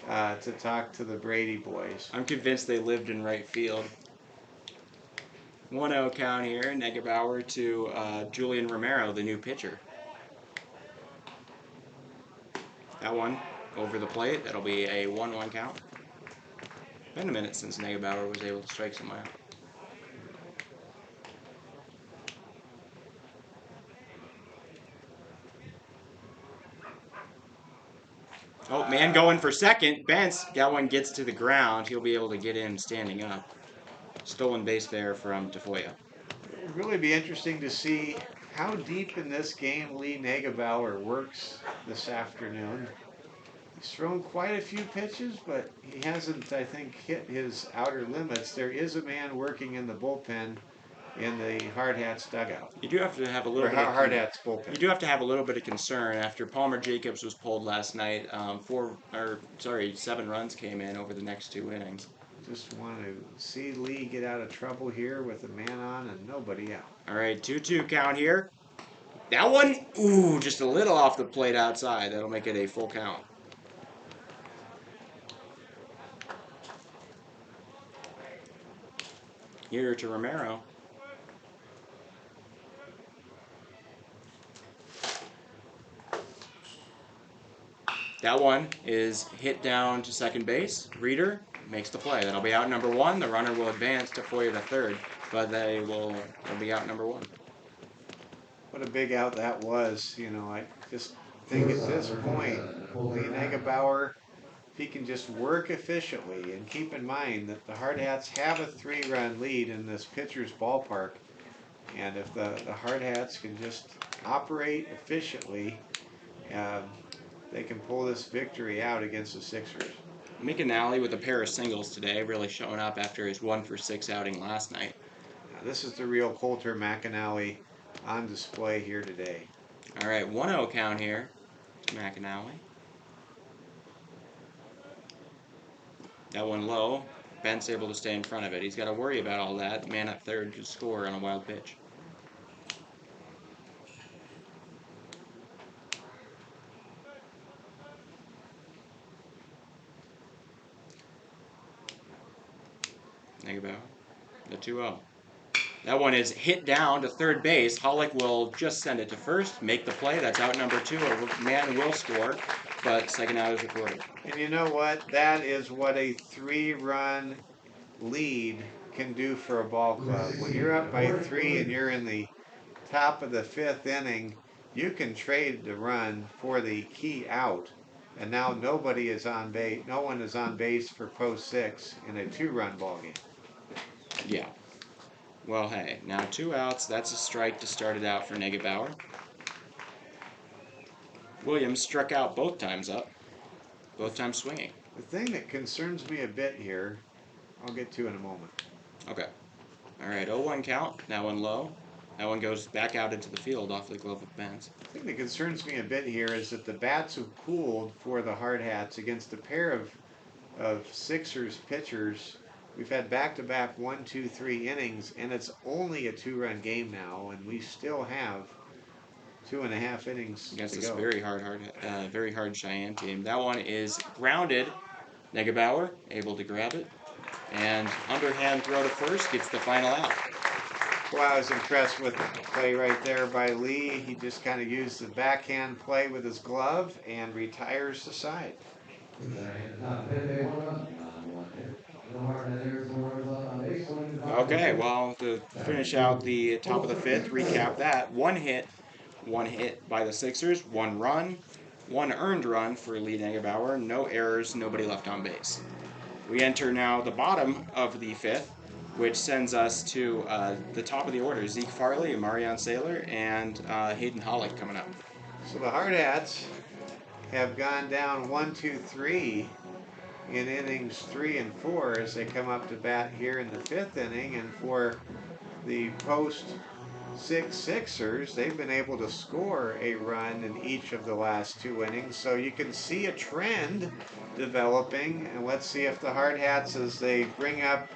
to talk to the Brady boys. I'm convinced they lived in right field. 1-0 count here. Negebauer to Julian Romero, the new pitcher. That one over the plate. That'll be a 1-1 count. Been a minute since Negebauer was able to strike someone out. Oh, man going for second. Bentz, that one gets to the ground. He'll be able to get in standing up. Stolen base there from Tafoya. It'll really be interesting to see how deep in this game Lee Negebauer works this afternoon. He's thrown quite a few pitches, but he hasn't, I think, hit his outer limits. There is a man working in the bullpen in the Hardhats dugout. You do have to have a little Or bit of Hardhats bullpen. You do have to have a little bit of concern after Palmer Jacobs was pulled last night. 7 runs came in over the next 2 innings. Just want to see Lee get out of trouble here with a man on and nobody out. All right, 2-2 count here. That one, ooh, just a little off the plate outside. That'll make it a full count. Here to Romero. That one is hit down to second base. Reeder makes the play. That'll be out number 1. The runner will advance to Tafoya to third, but they'll be out number 1. What a big out that was. You know, I just think at this point, Lee Negebauer, if he can just work efficiently, and keep in mind that the Hardhats have a 3-run lead in this pitcher's ballpark, and if the Hardhats can just operate efficiently, they can pull this victory out against the Sixers. McAnally with a pair of singles today, really showing up after his 1-for-6 outing last night. Now, this is the real Coulter McAnally on display here today. All right, 1-0 count here to McAnally. That one low. Bent's able to stay in front of it. He's got to worry about all that. The man at third could score on a wild pitch. Negebauer, the 2-0. That one is hit down to third base. Hollick will just send it to first, make the play. That's out number 2. A man will score, but second out is recorded. And you know what? That is what a 3-run lead can do for a ball club. When you're up by 3 and you're in the top of the 5th inning, you can trade the run for the key out. And now nobody is on base. No one is on base for post 6 in a 2-run ball game. Yeah. Well, hey, now 2 outs. That's a strike to start it out for Negebauer. Williams struck out both times up, both times swinging. The thing that concerns me a bit here, I'll get to in a moment. Okay. All right, 0-1 count. That one low. That one goes back out into the field off the glove of Benz. The thing that concerns me a bit here is that the bats have cooled for the Hardhats against a pair of Sixers pitchers. We've had back-to-back 1, 2, 3 innings, and it's only a 2-run game now, and we still have 2.5 innings Against to this go. very hard Cheyenne team. That one is grounded. Negebauer able to grab it, and underhand throw to first gets the final out. Well, I was impressed with the play right there by Lee. He just kind of used the backhand play with his glove and retires the side. Okay, well, to finish out the top of the 5th, recap that. 1 hit by the Sixers, 1 run, 1 earned run for Lee Negebauer, no errors, nobody left on base. We enter now the bottom of the 5th, which sends us to the top of the order. Zeke Farley, Marion Saylor, and Hayden Hollick coming up. So the Hardhats have gone down 1, 2, 3 in innings 3 and 4 as they come up to bat here in the 5th inning. And for the post 6 Sixers, they've been able to score a run in each of the last 2 innings. So you can see a trend developing. And let's see if the Hardhats, as they bring up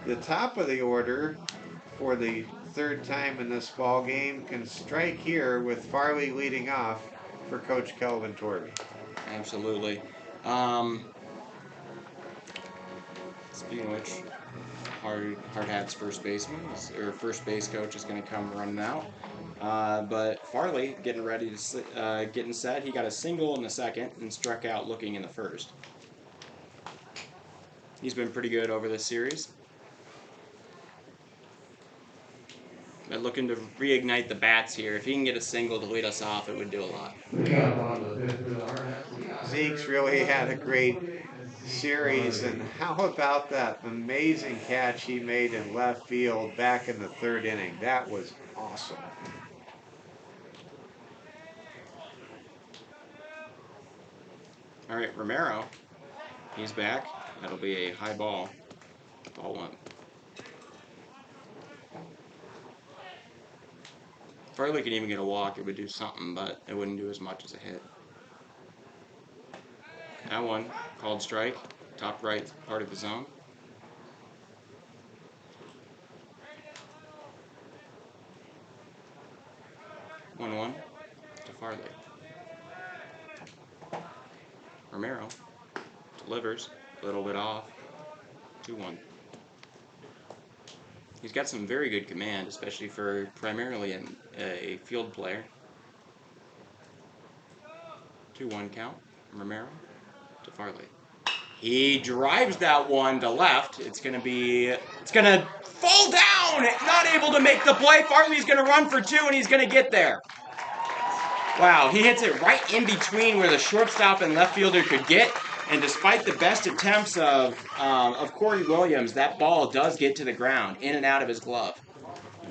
the top of the order for the 3rd time in this ball game, can strike here with Farley leading off for Coach Kelvin Torby. Absolutely. Speaking of which, Hardhats first baseman or first base coach is going to come running out. But Farley getting ready to getting set. He got a single in the 2nd and struck out looking in the 1st. He's been pretty good over this series. But looking to reignite the bats here. If he can get a single to lead us off, it would do a lot. Zeke's really had a great series, and how about that amazing catch he made in left field back in the 3rd inning? That was awesome. All right, Romero, he's back. That'll be a high ball. Ball 1. Farley could even get a walk. It would do something, but it wouldn't do as much as a hit. That one, called strike, top right part of the zone. 1-1 to Farley. Romero delivers, a little bit off, 2-1. He's got some very good command, especially for primarily a field player. 2-1 count, Romero to Farley. He drives that one to left. It's gonna fall down. Not able to make the play. Farley's gonna run for 2, and he's gonna get there. Wow, he hits it right in between where the shortstop and left fielder could get. And despite the best attempts of Corey Williams, that ball does get to the ground, in and out of his glove.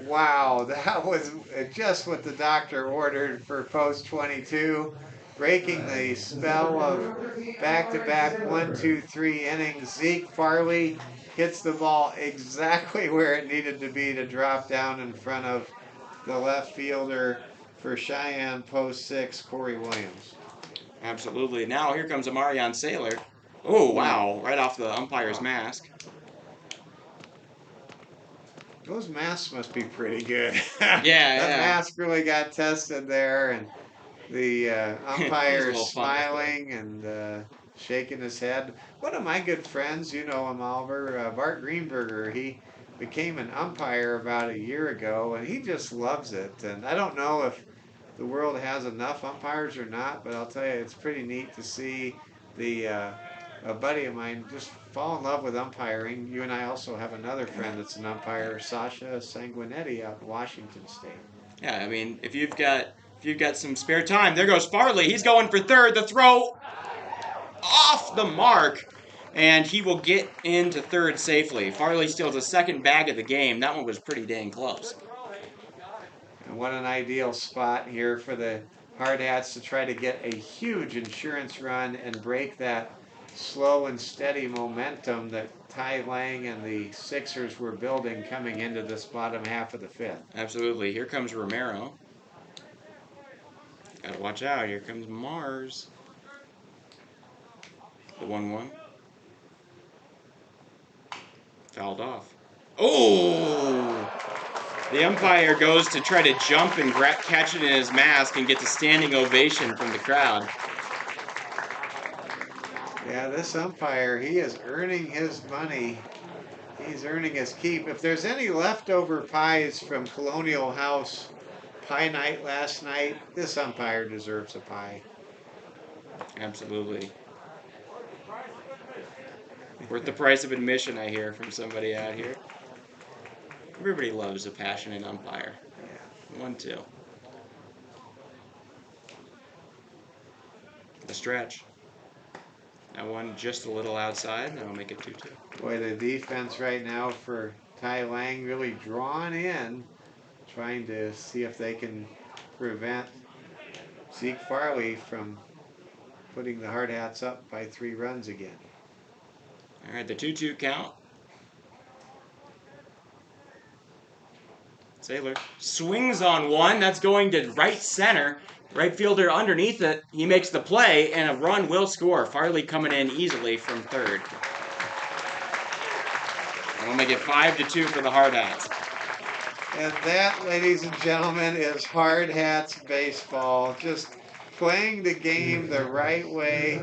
Wow, that was just what the doctor ordered for post 22. Breaking the spell of back-to-back 1, 2, 3 innings. Zeke Farley hits the ball exactly where it needed to be to drop down in front of the left fielder for Cheyenne post 6, Corey Williams. Absolutely. Now here comes Marion Saylor. Oh, wow, right off the umpire's mask. Those masks must be pretty good. Yeah, that mask really got tested there, and the umpire is smiling and shaking his head. One of my good friends, you know him, Oliver, Bart Greenberger, he became an umpire about a year ago, and he just loves it. And I don't know if the world has enough umpires or not, but I'll tell you, it's pretty neat to see a buddy of mine just fall in love with umpiring. You and I also have another friend that's an umpire, Sasha Sanguinetti out in Washington State. Yeah, I mean, if you've got some spare time, there goes Farley. He's going for third. The throw off the mark, and he will get into third safely. Farley steals a second bag of the game. That one was pretty dang close. And what an ideal spot here for the Hardhats to try to get a huge insurance run and break that slow and steady momentum that Ty Lang and the Sixers were building coming into this bottom half of the fifth. Absolutely. Here comes Romero. Gotta watch out. Here comes Mars. The 1-1. Fouled off. Oh! The umpire goes to try to jump and catch it in his mask and gets a standing ovation from the crowd. Yeah, this umpire, he is earning his money. He's earning his keep. If there's any leftover pies from Colonial House pie night last night, this umpire deserves a pie. Absolutely. Worth the price of admission, I hear from somebody out here. Everybody loves a passionate umpire. Yeah. 1-2. The stretch. That one just a little outside. That'll make it 2-2. Boy, the defense right now for Ty Lang really drawn in, trying to see if they can prevent Zeke Farley from putting the Hardhats up by 3 runs again. All right, the 2-2 count. Saylor swings on one. That's going to right center. Right fielder underneath it. He makes the play, and a run will score. Farley coming in easily from third. And we'll make it 5-2 for the Hardhats. And that, ladies and gentlemen, is Hardhats baseball. Just playing the game the right way.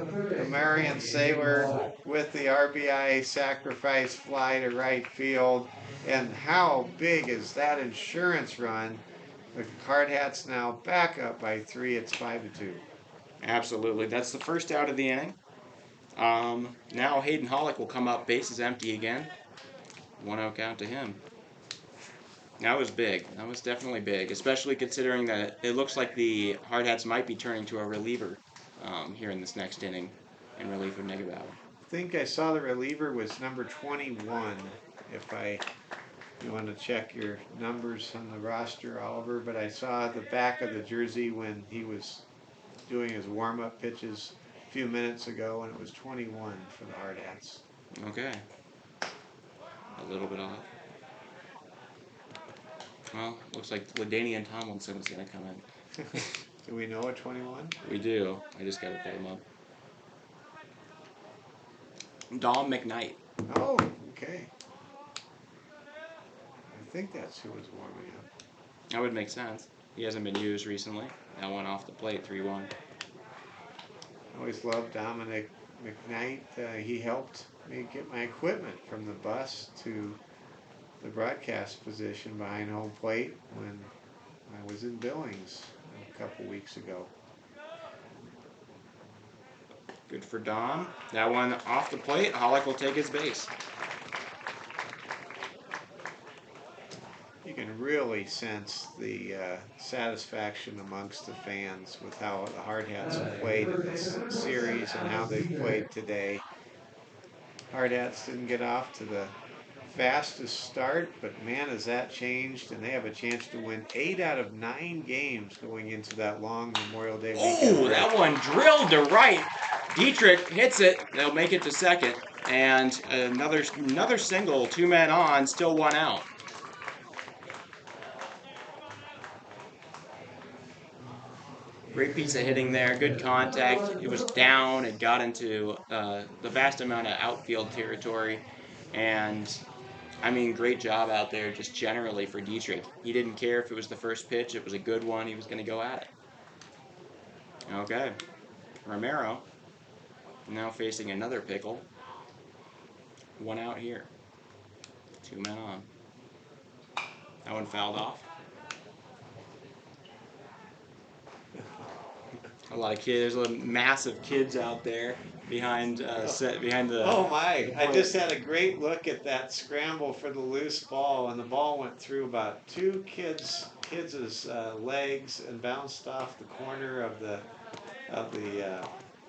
Marion Saylor with the RBI sacrifice fly to right field. And how big is that insurance run? The Hardhats now back up by 3. It's 5-2. Absolutely. That's the first out of the inning. Now Hayden Hollick will come up, bases empty again. 1-0 count to him. That was big. That was definitely big, especially considering that it looks like the Hardhats might be turning to a reliever here in this next inning in relief of Negabauer. I think I saw the reliever was number 21. You want to check your numbers on the roster, Oliver, but I saw the back of the jersey when he was doing his warm-up pitches a few minutes ago, and it was 21 for the Hardhats. Okay. A little bit off. Well, looks like LaDainian Tomlinson is going to come in. Do we know a 21? We do. I just got to pull him up. Dom McKnight. Oh, okay. I think that's who was warming up. That would make sense. He hasn't been used recently. That one off the plate, 3-1. I always loved Dominic McKnight. He helped me get my equipment from the bus to the broadcast position behind home plate when I was in Billings a couple weeks ago. Good for Dom. That one off the plate. Hollick will take his base. You can really sense the satisfaction amongst the fans with how the Hardhats have played in this series and how they've played today. Hardhats didn't get off to the fastest start, but man, has that changed, and they have a chance to win 8 out of 9 games going into that long Memorial Day weekend. Oh, that one drilled to right. Dietrich hits it. They'll make it to second, and another single, 2 men on, still 1 out. Great piece of hitting there, good contact. It was down, it got into the vast amount of outfield territory, and I mean, great job out there just generally for Dietrich. He didn't care if it was the first pitch, it was a good one, he was going to go at it. Okay, Romero now facing another pickle. 1 out here, 2 men on. That one fouled off. A lot of kids. There's massive kids out there behind behind the. Oh my! I just had a great look at that scramble for the loose ball, and the ball went through about two kids' legs and bounced off the corner of the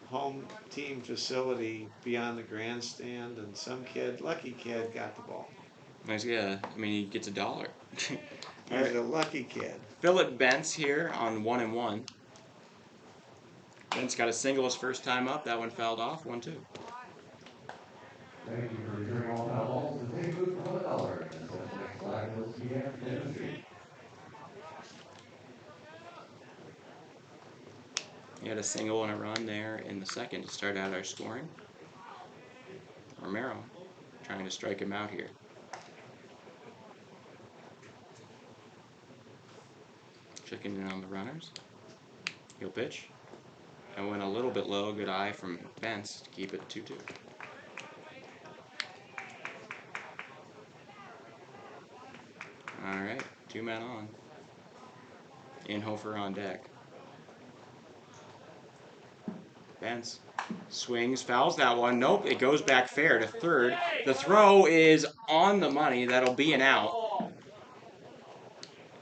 home team facility beyond the grandstand, and some kid, lucky kid, got the ball. Nice, yeah. I mean, he gets $1. He's a lucky kid. Philip Bentz here on 1-1. Bentz got a single his first time up. That one fouled off. 1-2. Thank you for returning all foul balls and take food for $1. This next flag will be at Tennessee. He had a single and a run there in the second to start out our scoring. Romero trying to strike him out here. Checking in on the runners. He'll pitch. I went a little bit low. Good eye from Bentz to keep it 2-2. All right, 2 men on. Inhofer on deck. Bentz swings, fouls that one. Nope, it goes back fair to third. The throw is on the money. That'll be an out.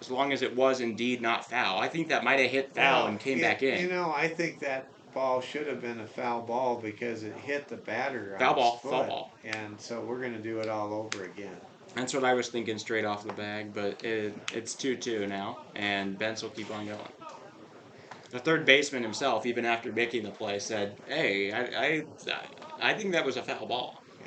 As long as it was indeed not foul. I think that might have hit foul and came back in. You know, I think that ball should have been a foul ball because it hit the batter Foul on ball, his foot. foul ball. And so we're going to do it all over again. That's what I was thinking straight off the bag, but it's 2-2 now, and Bentz will keep on going. The third baseman himself, even after making the play, said, "Hey, I think that was a foul ball." Yeah.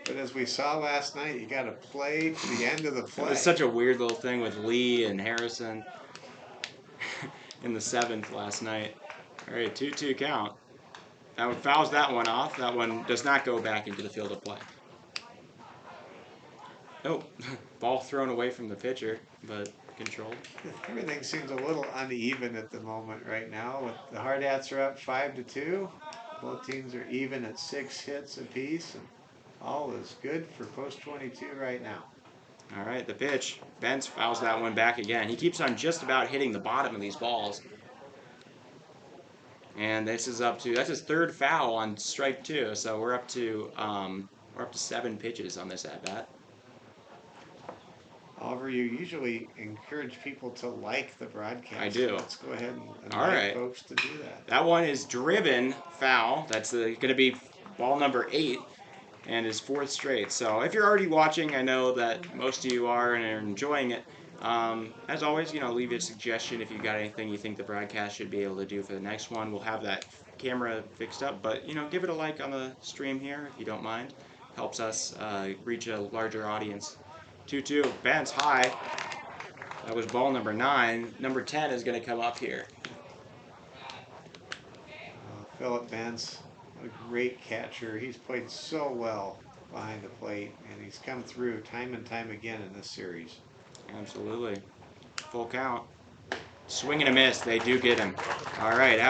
But as we saw last night, you got to play to the end of the play. It was such a weird little thing with Lee and Harrison in the 7th last night. All right, 2-2 count. That one fouls that one off. That one does not go back into the field of play. Oh, ball thrown away from the pitcher, but controlled. Everything seems a little uneven at the moment right now. With the Hardhats are up 5-2. Both teams are even at 6 hits apiece, and all is good for post 22 right now. All right, the pitch. Bentz fouls that one back again. He keeps on just about hitting the bottom of these balls. And this is up to, that's his third foul on strike 2, so we're up to 7 pitches on this at bat. Oliver, you usually encourage people to like the broadcast. I do. Let's go ahead and All invite right. folks to do that. That one is driven foul. That's going to be ball number 8 and his 4th straight. So if you're already watching, I know that most of you are and are enjoying it. As always, leave a suggestion if you've got anything you think the broadcast should be able to do for the next one. We'll have that camera fixed up, but give it a like on the stream here if you don't mind. Helps us reach a larger audience. 2-2, Bentz high. That was ball number 9. Number 10 is going to come up here. Philip Bentz, a great catcher. He's played so well behind the plate, and he's come through time and time again in this series. Absolutely. Full count. Swing and a miss. They do get him. All right,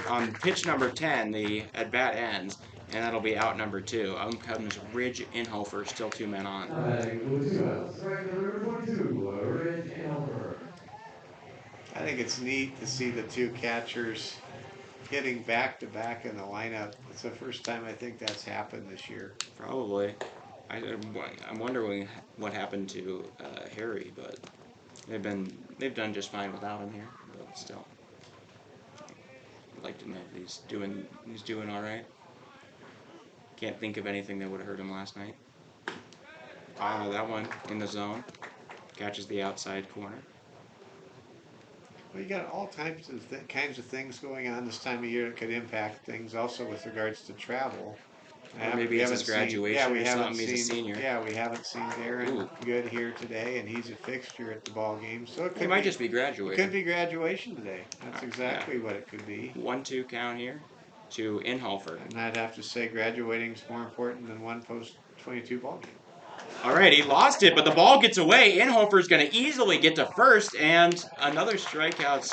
on pitch number 10, the at-bat ends, and that'll be out number 2. Out comes Ridge Inhofer, still 2 men on. I think it's neat to see the 2 catchers hitting back-to-back in the lineup. It's the first time I think that's happened this year. Probably. I'm wondering what happened to Harry, but they've done just fine without him here. But still, I'd like to know if he's doing all right. Can't think of anything that would have hurt him last night. That one in the zone catches the outside corner. Well, you got all types of kinds of things going on this time of year that could impact things. Also, with regards to travel. Or maybe it's his graduation or something. He's a senior. Yeah, we haven't seen Darren Good here today, and he's a fixture at the ball game. So it might just be graduation. It could be graduation today. That's exactly what it could be. 1-2 count here to Inhofer. And I'd have to say graduating is more important than one post 22 ball game. All right, he lost it, but the ball gets away. Inhofer's going to easily get to first, and another strikeout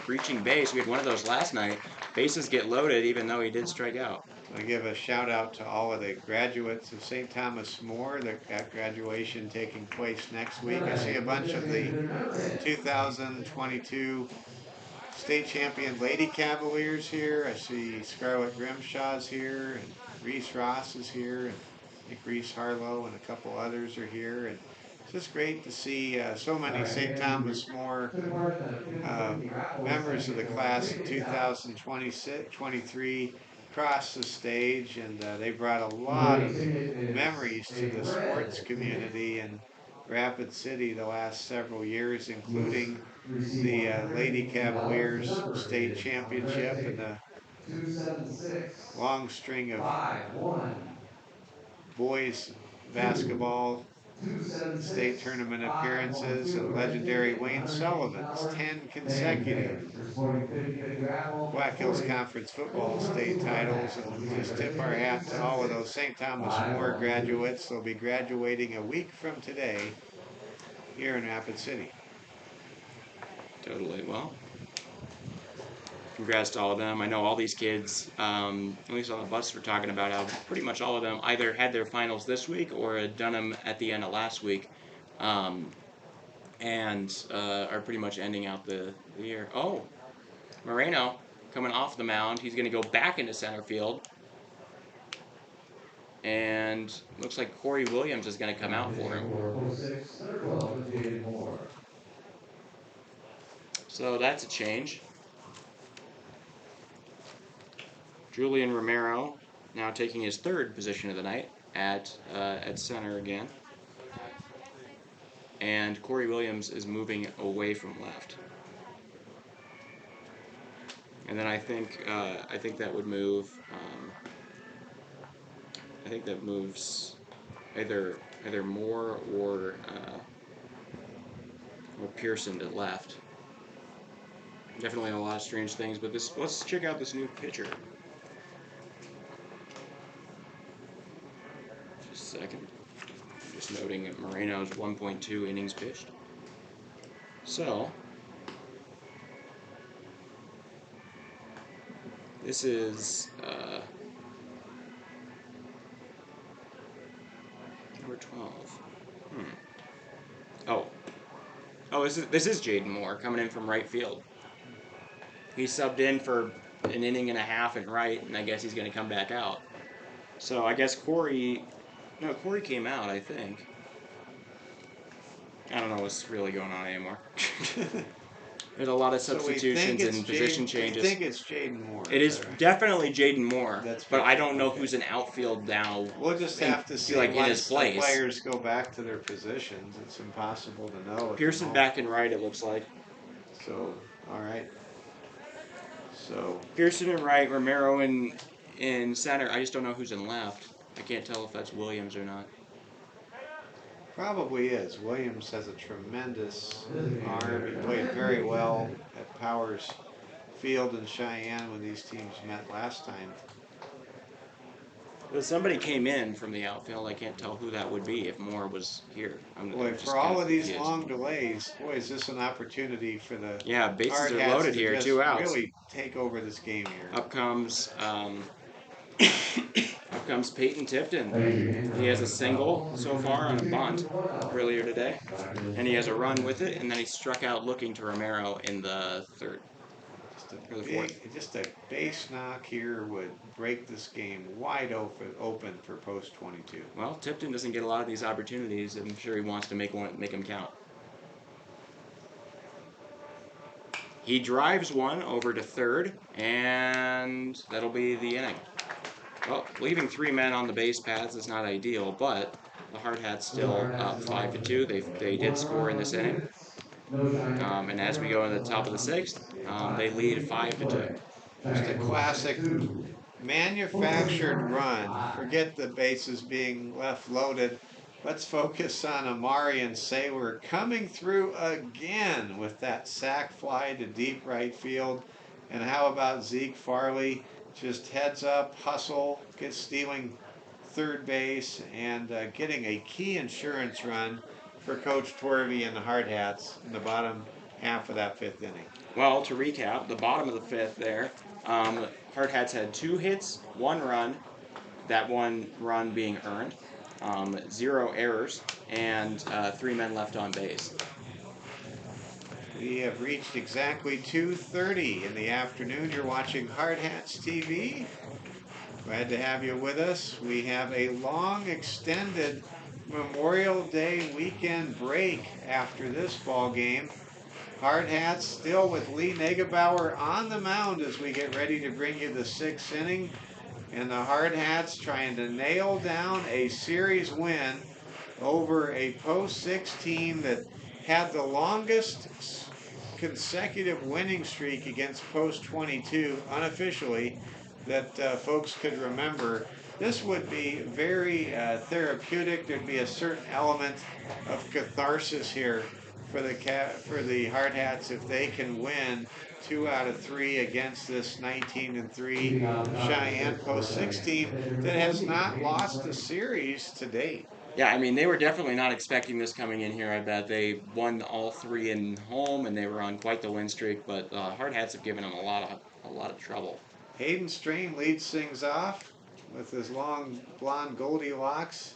reaching base. We had one of those last night. Bases get loaded, even though he did strike out. I give a shout out to all of the graduates of St. Thomas More. That graduation taking place next week. I see a bunch of the 2022 state champion Lady Cavaliers here. I see Scarlett Grimshaw's here, and Reese Ross is here, and I think Reese Harlow and a couple others are here. And it's just great to see so many St. Thomas More members of the class of 2023 cross the stage, and they brought a lot of memories to the sports community in Rapid City the last several years, including the Lady Cavaliers state championship and the long string of boys basketball state tournament appearances and legendary Wayne Sullivan's 10 consecutive Black Hills Conference football state titles. And just tip our hat to all of those St. Thomas More graduates. They'll be graduating a week from today here in Rapid City. Totally. Well, congrats to all of them. I know all these kids, at least on the bus, were talking about how pretty much all of them either had their finals this week or had done them at the end of last week, and are pretty much ending out the year. Oh, Moreno coming off the mound. He's going to go back into center field. And looks like Corey Williams is going to come out for him. So that's a change. Julian Romero now taking his third position of the night at center again. And Corey Williams is moving away from left. And then I think that would move. I think that moves either Moore or Pearson to left. Definitely a lot of strange things, but let's check out this new pitcher. Just a second. Just noting that Moreno's 1.2 innings pitched. So this is number 12. Oh, this is Jaden Moore coming in from right field. He subbed in for an inning and a half in right, and I guess he's going to come back out. So I guess Corey came out, I think. I don't know what's really going on anymore. There's a lot of substitutions and position changes. I think it's Jaden Moore. It is definitely Jaden Moore, but I don't know okay. who's in outfield now. We'll just have to see like in his once place. The players go back to their positions. It's impossible to know. Pearson back in right, it looks like. So, all right. So Pearson in right, Romero in center. I just don't know who's in left. I can't tell if that's Williams or not. probably is. Williams has a tremendous arm. He played very well at Powers Field in Cheyenne when these teams met last time. Well, somebody came in from the outfield. I can't tell who that would be if Moore was here. Boy, for all of these long delays, boy, is this an opportunity for the bases are Hardhats loaded to here, just 2 outs. really take over this game here. Up comes Peyton Tipton. He has a single so far on a bunt earlier today, and he has a run with it, and then he struck out looking to Romero in the third. Just a base knock here would break this game wide open for post 22. Well, Tipton doesn't get a lot of these opportunities. I'm sure he wants to make them count. He drives one over to third, and that'll be the inning. Well, leaving 3 men on the base paths is not ideal, but the Hardhats still up 5-2. They did score in this inning. And as we go into the top of the 6th, they lead 5-2. Just a classic manufactured run. Forget the bases being left loaded. Let's focus on Amari and Sayward coming through again with that sac fly to deep right field. And how about Zeke Farley? Just heads up, hustle, gets stealing third base and getting a key insurance run for Coach Torvey and the Hardhats in the bottom half of that fifth inning. Well, to recap, the bottom of the fifth there, Hardhats had 2 hits, 1 run, that 1 run being earned, 0 errors, and 3 men left on base. We have reached exactly 2:30 in the afternoon. You're watching Hardhats TV. Glad to have you with us. We have a long extended Memorial Day weekend break after this ball game. Hardhats still with Lee Negebauer on the mound as we get ready to bring you the 6th inning. And the Hardhats trying to nail down a series win over a post-6 team that had the longest consecutive winning streak against post-22 unofficially that folks could remember. This would be very therapeutic. There'd be a certain element of catharsis here for the Hardhats if they can win 2 out of 3 against this 19-3 Cheyenne post-6 team that has not lost a series to date. Yeah, I mean, they were definitely not expecting this coming in here, I bet. They won all 3 in home, and they were on quite the win streak, but Hardhats have given them a lot of trouble. Hayden Strain leads things off with his long blonde Goldilocks,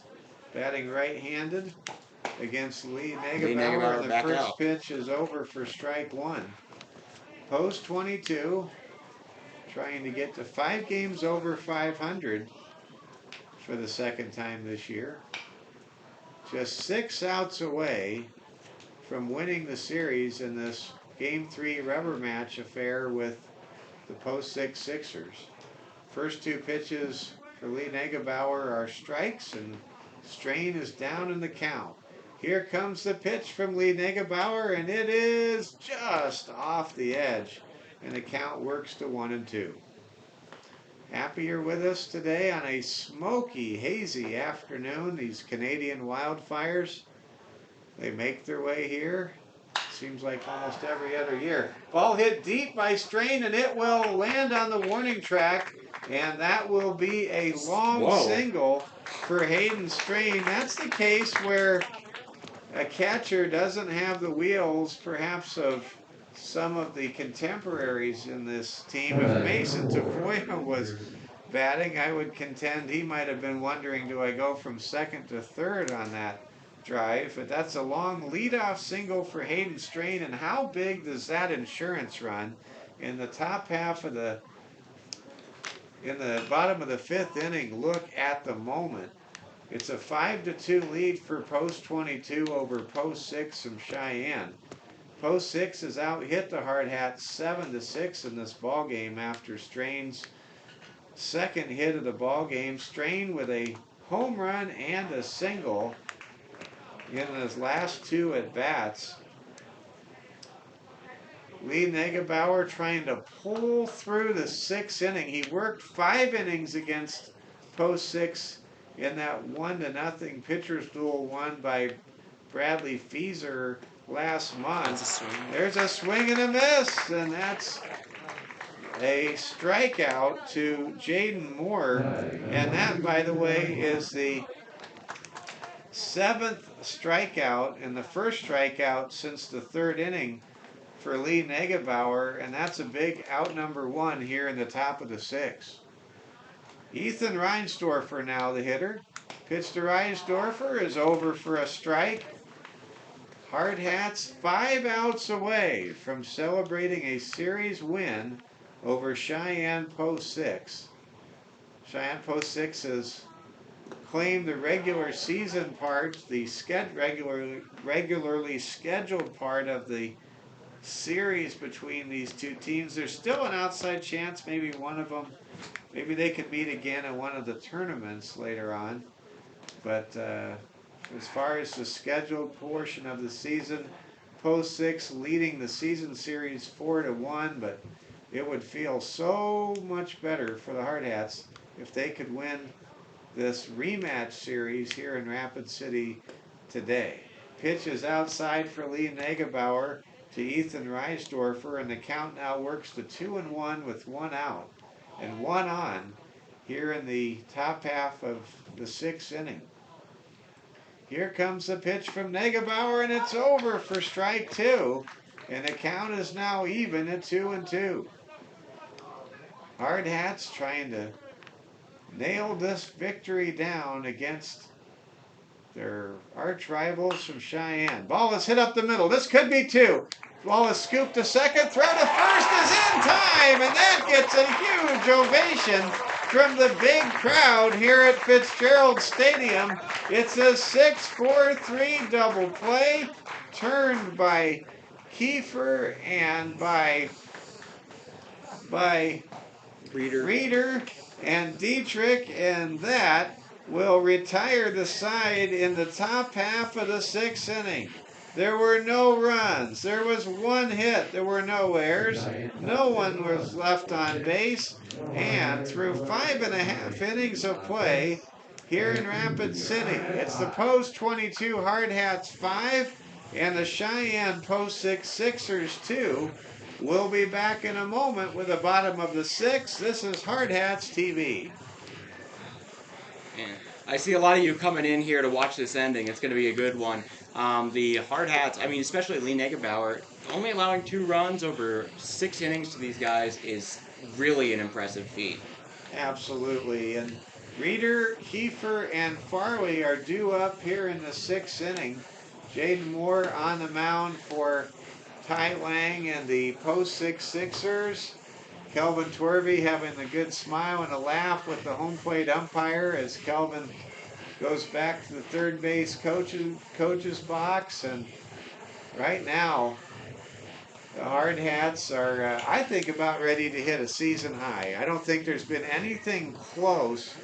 batting right-handed against Lee Negebauer, and the first pitch is over for strike 1. Post 22, trying to get to 5 games over 500 for the 2nd time this year. Just 6 outs away from winning the series in this Game 3 rubber match affair with the post-6 Sixers. First 2 pitches for Lee Negebauer are strikes, and Strain is down in the count. Here comes the pitch from Lee Negebauer, and it is just off the edge, and the count works to 1-2. Happy you're with us today on a smoky, hazy afternoon. These Canadian wildfires, they make their way here. Seems like almost every other year. Ball hit deep by Strain, and it will land on the warning track, and that will be a long single for Hayden Strain. That's the case where a catcher doesn't have the wheels, perhaps, of some of the contemporaries in this team. If Mason Tafoya was batting, I would contend he might have been wondering, do I go from second to third on that drive? But that's a long leadoff single for Hayden Strain. And how big does that insurance run in the top half of the bottom of the 5th inning look at the moment? It's a 5-2 lead for post 22 over post 6 from Cheyenne. Post 6 has out hit the Hardhats 7-6 in this ball game after Strain's 2nd hit of the ball game. Strain with a home run and a single in his last 2 at bats. Lee Negebauer trying to pull through the 6th inning. He worked 5 innings against post 6 in that 1-0 pitcher's duel won by Bradley Feaser last month. There's a swing and a miss, and that's a strikeout to Jaden Moore. And that, by the way, is the 7th strikeout and the first strikeout since the 3rd inning for Lee Negebauer, and that's a big out number 1 here in the top of the 6th. Ethan Reinsdorfer now the hitter. Pitch to Reinsdorfer is over for a strike. Hardhats 5 outs away from celebrating a series win over Cheyenne Post 6. Cheyenne Post 6 has claimed the regular season part, the regularly scheduled part of the series between these 2 teams. There's still an outside chance maybe one of them, maybe they could meet again in one of the tournaments later on. But as far as the scheduled portion of the season, Post 6 leading the season series 4-1, but it would feel so much better for the Hardhats if they could win this rematch series here in Rapid City today. Pitch is outside for Lee Negebauer to Ethan Reisdorfer, and the count now works to 2-1 with 1 out and 1 on. here in the top half of the 6th inning. Here comes the pitch from Negebauer, and it's over for strike 2. And the count is now even at 2-2. Hardhats trying to nail this victory down against their arch rivals from Cheyenne. Ball is hit up the middle. This could be 2. Ball is scooped to second. Throw to first is in time, and that gets a huge ovation from the big crowd here at Fitzgerald Stadium. It's a 6-4-3 double play turned by Kiefer and by Reeder and Dietrich, and that will retire the side in the top half of the 6th inning. There were no runs. There was 1 hit. There were no errors. No one was left on base. And through 5.5 innings of play here in Rapid City, it's the Post 22 Hardhats 5 and the Cheyenne Post 6 Sixers 2. We'll be back in a moment with the bottom of the 6th. This is Hardhats TV. Yeah. I see a lot of you coming in here to watch this ending. It's going to be a good one. The Hardhats, I mean, especially Lee Negebauer, only allowing 2 runs over 6 innings to these guys is really an impressive feat. Absolutely. And Reeder, Kiefer, and Farley are due up here in the 6th inning. Jaden Moore on the mound for Ty Lang and the Post 6 Sixers. Kelvin Twervey having a good smile and a laugh with the home plate umpire as Kelvin goes back to the third base coach's box. And right now, the Hardhats are, I think, about ready to hit a season high. I don't think there's been anything close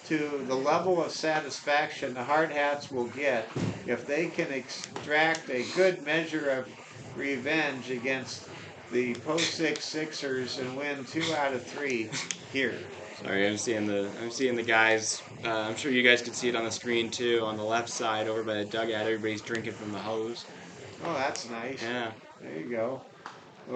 to the level of satisfaction the Hardhats will get if they can extract a good measure of revenge against the Post 6 Sixers and win 2 out of 3 here. Sorry, I'm seeing the guys. I'm sure you guys can see it on the screen too. On the left side, over by the dugout, everybody's drinking from the hose. Oh, that's nice. Yeah, There you go.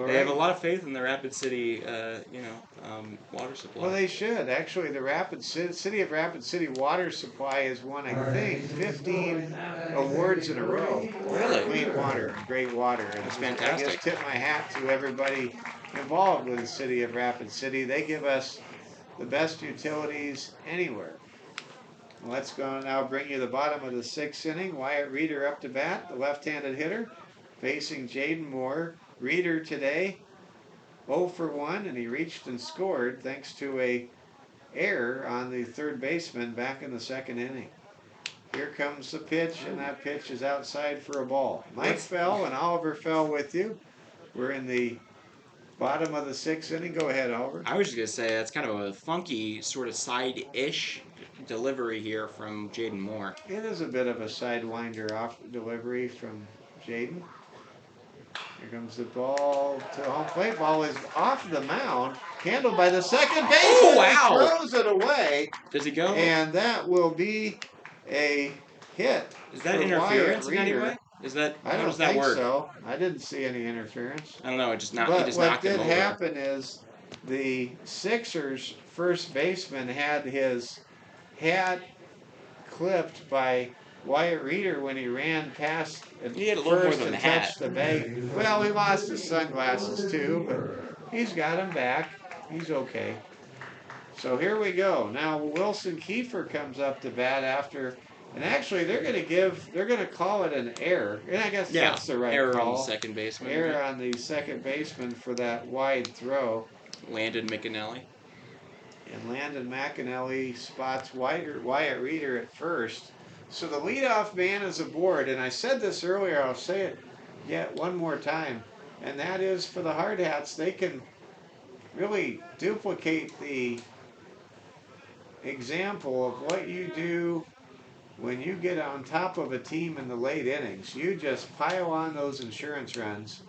they have a lot of faith in the Rapid City, water supply. Well, they should. Actually, the City of Rapid City water supply has won, I think, 15 awards in a row. Really? Clean water, great water. And That's I fantastic. just tip my hat to everybody involved with the City of Rapid City. They give us the best utilities anywhere. Let's go now bring you the bottom of the 6th inning. Wyatt Reeder up to bat, the left-handed hitter, facing Jaden Moore. Reeder today 0 for 1, and he reached and scored thanks to a error on the third baseman back in the 2nd inning. Here comes the pitch, and that pitch is outside for a ball. Mike Fell and Oliver Fell with you. We're in the bottom of the 6th inning. Go ahead, Oliver. I was just gonna say that's kind of a funky sort of side-ish delivery here from Jaden Moore. It is a bit of a sidewinder off delivery from Jaden. Here comes the ball to home plate. Ball is off the mound, handled by the second baseman. Oh, wow. He throws it away, Does he go? and that will be a hit. Is that for interference Wyatt in any Reeder. way? Is that I how don't does that think work? so. I didn't see any interference. I don't know. It just he But just what knocked him did over. happen is the Sixers' first baseman had his hat clipped by Wyatt Reeder when he ran past at He had a little more first than and a hat. touched the bag. Well, he lost his sunglasses too, but he's got them back. He's okay. So here we go. Now Wilson Kiefer comes up to bat after, and actually they're going to call it an error, and I guess Yeah, that's the right error call. on the second baseman. Error on the second baseman for that wide throw. Landon McAnally. And Landon McAnally spots Wyatt Reeder at first. So the leadoff man is aboard, and I said this earlier, I'll say it yet one more time, and that is for the Hardhats, they can really duplicate the example of what you do when you get on top of a team in the late innings. You just pile on those insurance runs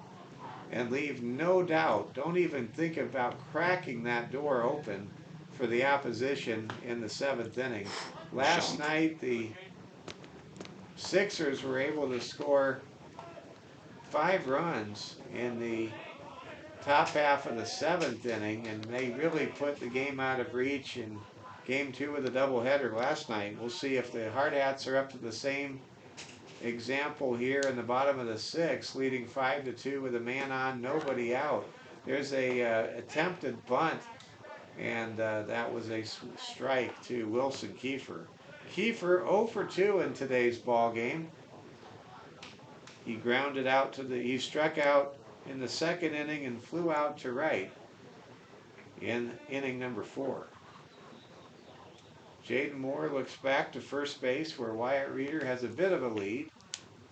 and leave no doubt. Don't even think about cracking that door open for the opposition in the 7th inning. Last night, the Sixers were able to score 5 runs in the top half of the 7th inning, and they really put the game out of reach and game 2 of the doubleheader last night. We'll see if the Hardhats are up to the same example here in the bottom of the 6th, leading 5-2 with a man on, nobody out. There's a attempted bunt, and that was a strike to Wilson Kiefer. Kiefer 0 for 2 in today's ball game. He grounded out he struck out in the 2nd inning and flew out to right in inning number 4. Jaden Moore looks back to first base where Wyatt Reeder has a bit of a lead.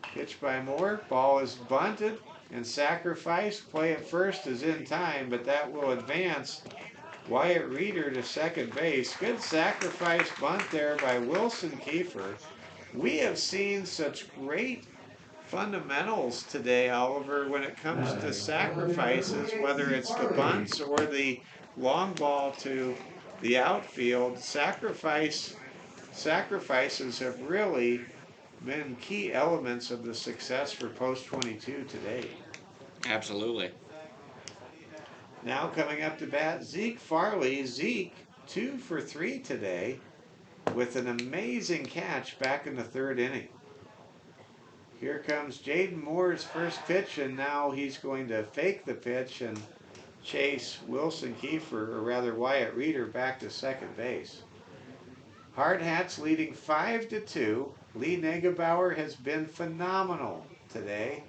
Pitch by Moore, ball is bunted and sacrificed. Play at first is in time, but that will advance Wyatt Reeder to second base. Good sacrifice bunt there by Wilson Kiefer. We have seen such great fundamentals today, Oliver, when it comes to sacrifices, whether it's the bunts or the long ball to the outfield. Sacrifices have really been key elements of the success for Post 22 today. Absolutely. Now coming up to bat, Zeke Farley. Zeke 2 for 3 today with an amazing catch back in the 3rd inning. Here comes Jaden Moore's first pitch, and now he's going to fake the pitch and chase Wilson Kiefer, or rather Wyatt Reeder, back to second base. Hardhats leading 5-2. Lee Negebauer has been phenomenal today,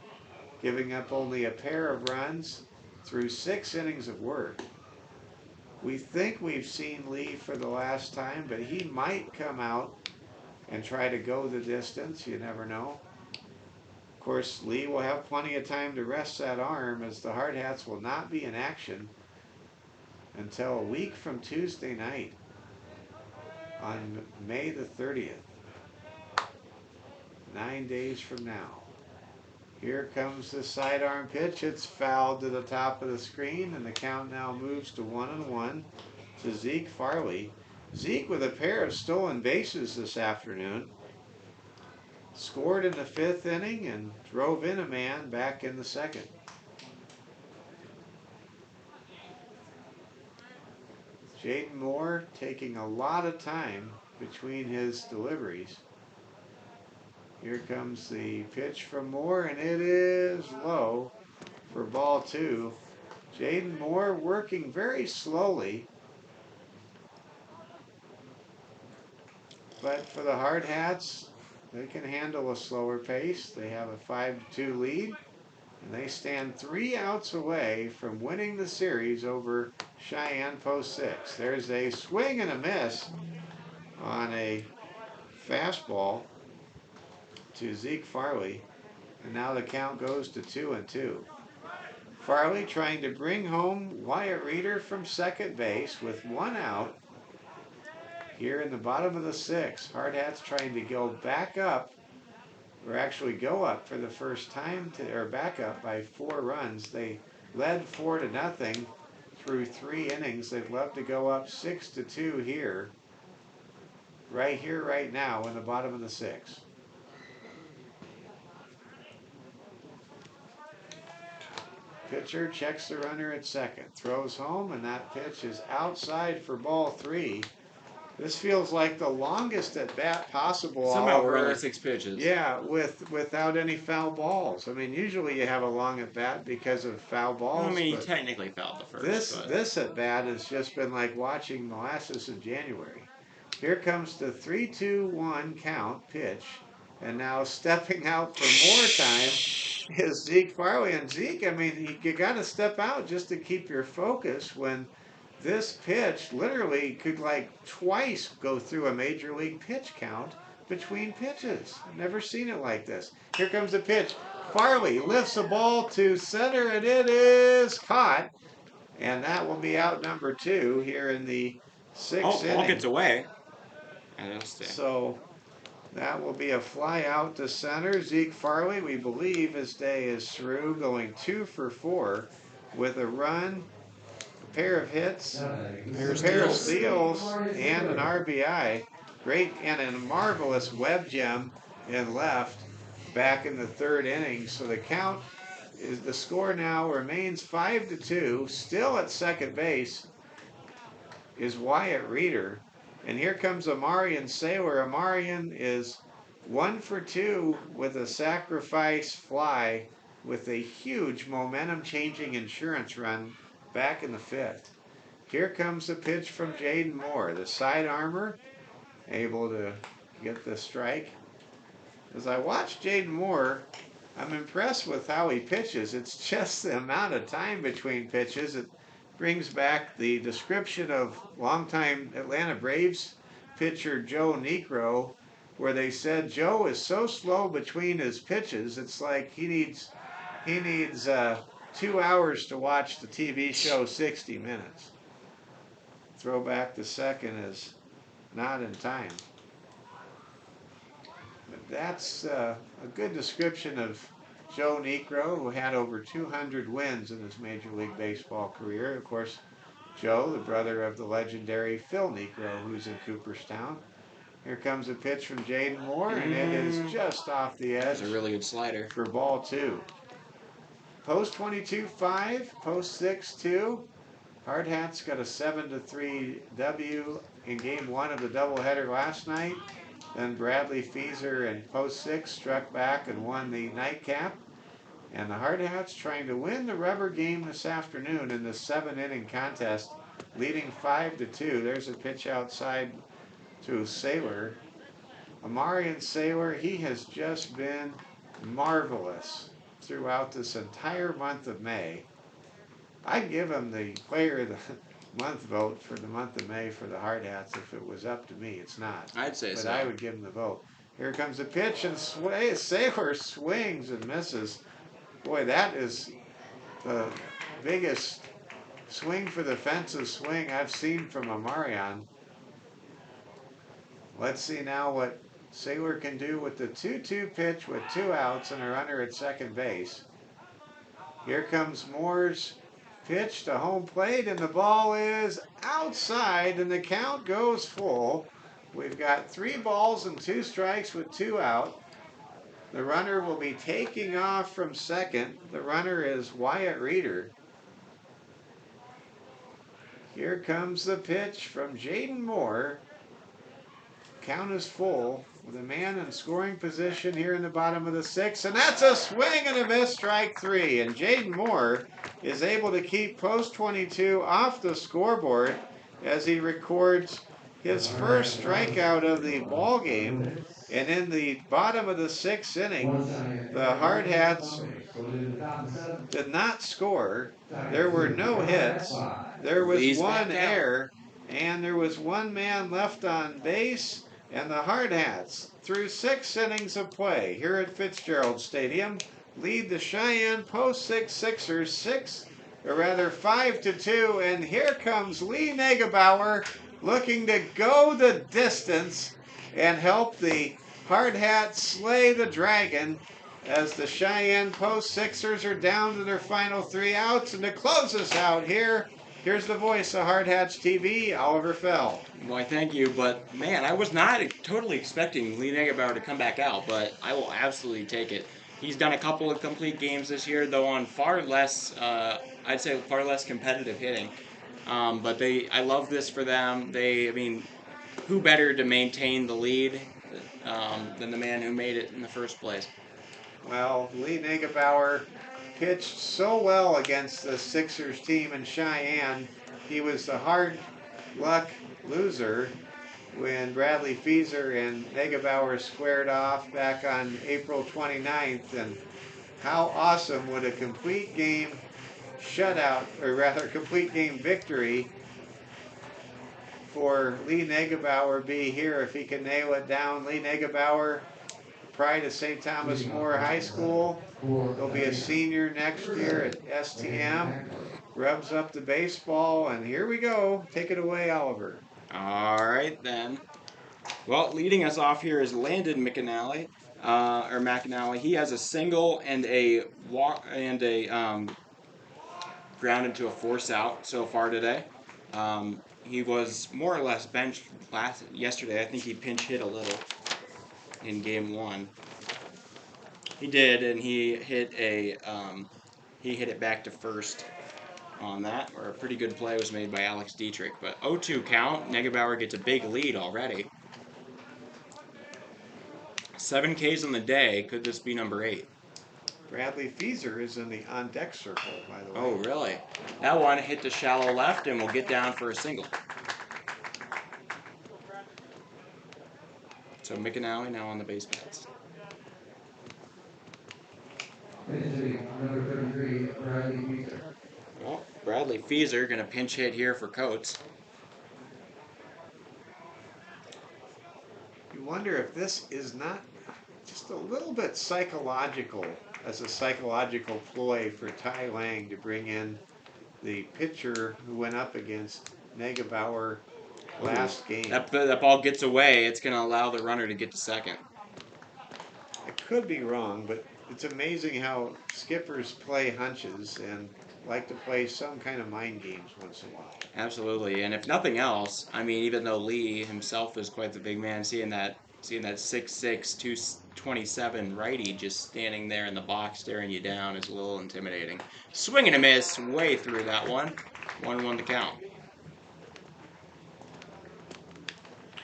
giving up only a pair of runs through 6 innings of work. We think we've seen Lee for the last time, but he might come out and try to go the distance. You never know. Of course, Lee will have plenty of time to rest that arm, as the Hardhats will not be in action until a week from Tuesday night on May the 30th. 9 days from now. Here comes the sidearm pitch. It's fouled to the top of the screen, and the count now moves to 1-1 to Zeke Farley. Zeke with a pair of stolen bases this afternoon. Scored in the 5th inning and drove in a man back in the 2nd. Jaden Moore taking a lot of time between his deliveries. Here comes the pitch from Moore, and it is low for ball 2. Jaden Moore working very slowly. But for the Hardhats, they can handle a slower pace. They have a 5-2 lead, and they stand 3 outs away from winning the series over Cheyenne Post 6. There's a swing and a miss on a fastball to Zeke Farley, and now the count goes to 2-2. Farley trying to bring home Wyatt Reeder from second base with 1 out. Here in the bottom of the 6th, Hardhats trying to go back up, or actually go up for the first time, or back up by 4 runs. They led 4-0 through 3 innings. They'd love to go up 6-2 here, right now in the bottom of the 6th. Pitcher checks the runner at second, throws home, and that pitch is outside for ball 3. This feels like the longest at bat possible. Somehow we're under 6 pitches. Yeah, without any foul balls. I mean, usually you have a long at bat because of foul balls. I mean, he technically fouled the first. This at bat has just been like watching molasses in January. Here comes the 3-2-1 count pitch, and now stepping out for more time is Zeke Farley. And Zeke, I mean, you got to step out just to keep your focus when this pitch literally could like twice go through a major league pitch count between pitches. I've never seen it like this. Here comes the pitch. Farley lifts the ball to center, and it is caught. And that will be out number 2 here in the 6th inning. Ball gets away. So that will be a fly out to center. Zeke Farley, we believe his day is through, going 2 for 4 with a run, a pair of hits, a pair of steals, and an RBI. Great, and a marvelous web gem in left back in the 3rd inning. So the count is, the score now remains 5-2. Still at second base is Wyatt Reeder. And here comes Amarian Saylor. Amarian is 1 for 2 with a sacrifice fly with a huge momentum-changing insurance run back in the 5th. Here comes the pitch from Jaden Moore, the side armor, able to get the strike. As I watch Jaden Moore, I'm impressed with how he pitches. It's just the amount of time between pitches. It brings back the description of longtime Atlanta Braves pitcher Joe Niekro, where they said Joe is so slow between his pitches, it's like he needs 2 hours to watch the TV show 60 Minutes. Throw back to second is not in time. But that's a good description of Joe Niekro, who had over 200 wins in his Major League Baseball career. Of course, Joe, the brother of the legendary Phil Niekro, who's in Cooperstown. Here comes a pitch from Jaden Moore, and it is just off the edge. That's a really good slider. For ball 2. Post 22-5, post 6-2. Hardhats got a 7-3 W in game 1 of the doubleheader last night. Then Bradley Feaser in post 6 struck back and won the nightcap. And the Hardhats trying to win the rubber game this afternoon in the 7-inning contest, leading 5-2. There's a pitch outside to Saylor. Amarian Saylor, he has just been marvelous throughout this entire month of May. I'd give him the player of the month vote for the month of May for the Hardhats if it was up to me. It's not. I'd say but so. I would give him the vote. Here comes the pitch, and Saylor swings and misses. Boy, that is the biggest swing for the fences swing I've seen from Amarian. Let's see now what Saylor can do with the 2-2 pitch with 2 outs and a runner at second base. Here comes Moore's pitch to home plate, and the ball is outside, and the count goes full. We've got 3 balls and 2 strikes with 2 out. The runner will be taking off from second. The runner is Wyatt Reeder. Here comes the pitch from Jaden Moore. Count is full with a man in scoring position here in the bottom of the 6th, and that's a swing and a miss, strike 3. And Jaden Moore is able to keep post 22 off the scoreboard as he records his first strikeout of the ball game. And in the bottom of the 6th inning, the Hardhats did not score. There were no hits. There was 1 error, and there was 1 man left on base. And the Hardhats, through 6 innings of play here at Fitzgerald Stadium, lead the Cheyenne post 6 Sixers 5-2. And here comes Lee Negebauer looking to go the distance and help the Hardhats slay the dragon as the Cheyenne post Sixers are down to their final 3 outs. And to close us out here, here's the voice of Hardhats TV, Oliver Fell. Why, thank you, but man, I was not totally expecting Lee Negebauer to come back out, but I will absolutely take it. He's done a couple of complete games this year, though on far less, I'd say far less competitive hitting. But I love this for them. Who better to maintain the lead than the man who made it in the first place? Well, Lee Negebauer pitched so well against the Sixers team in Cheyenne. He was the hard luck loser when Bradley Feaser and Negebauer squared off back on April 29th. And how awesome would a complete game shutout, or rather complete game victory for Lee Negebauer be here if he can nail it down. Lee Negebauer, pride of St. Thomas More High School. He'll be a senior next year at STM. Rubs up the baseball, and here we go. Take it away, Oliver. All right, then. Well, leading us off here is Landon McAnally. He has a single and a walk and a ground into a force out so far today. He was more or less benched yesterday. I think he pinch hit a little in game 1. He did, and he hit it back to first on that, or a pretty good play was made by Alex Dietrich. But 0-2 count. Negebauer gets a big lead already. 7 Ks on the day. Could this be number 8? Bradley Fieser is in the on-deck circle, by the way. Oh, really? That one hit the shallow left and will get down for a single. So McAnally now on the base paths. Pitching number 33, Bradley Fieser. Well, Bradley Fieser going to pinch hit here for Coates. You wonder if this is not just a little bit psychological, as a psychological ploy for Tai Lang to bring in the pitcher who went up against Negebauer last game. That ball gets away. It's going to allow the runner to get to second. I could be wrong, but it's amazing how skippers play hunches and like to play some kind of mind games once in a while. Absolutely, and if nothing else, I mean, even though Lee himself is quite the big man, seeing that 6'6", 227 righty just standing there in the box staring you down is a little intimidating. Swing and a miss, way through that one. 1-1 the count.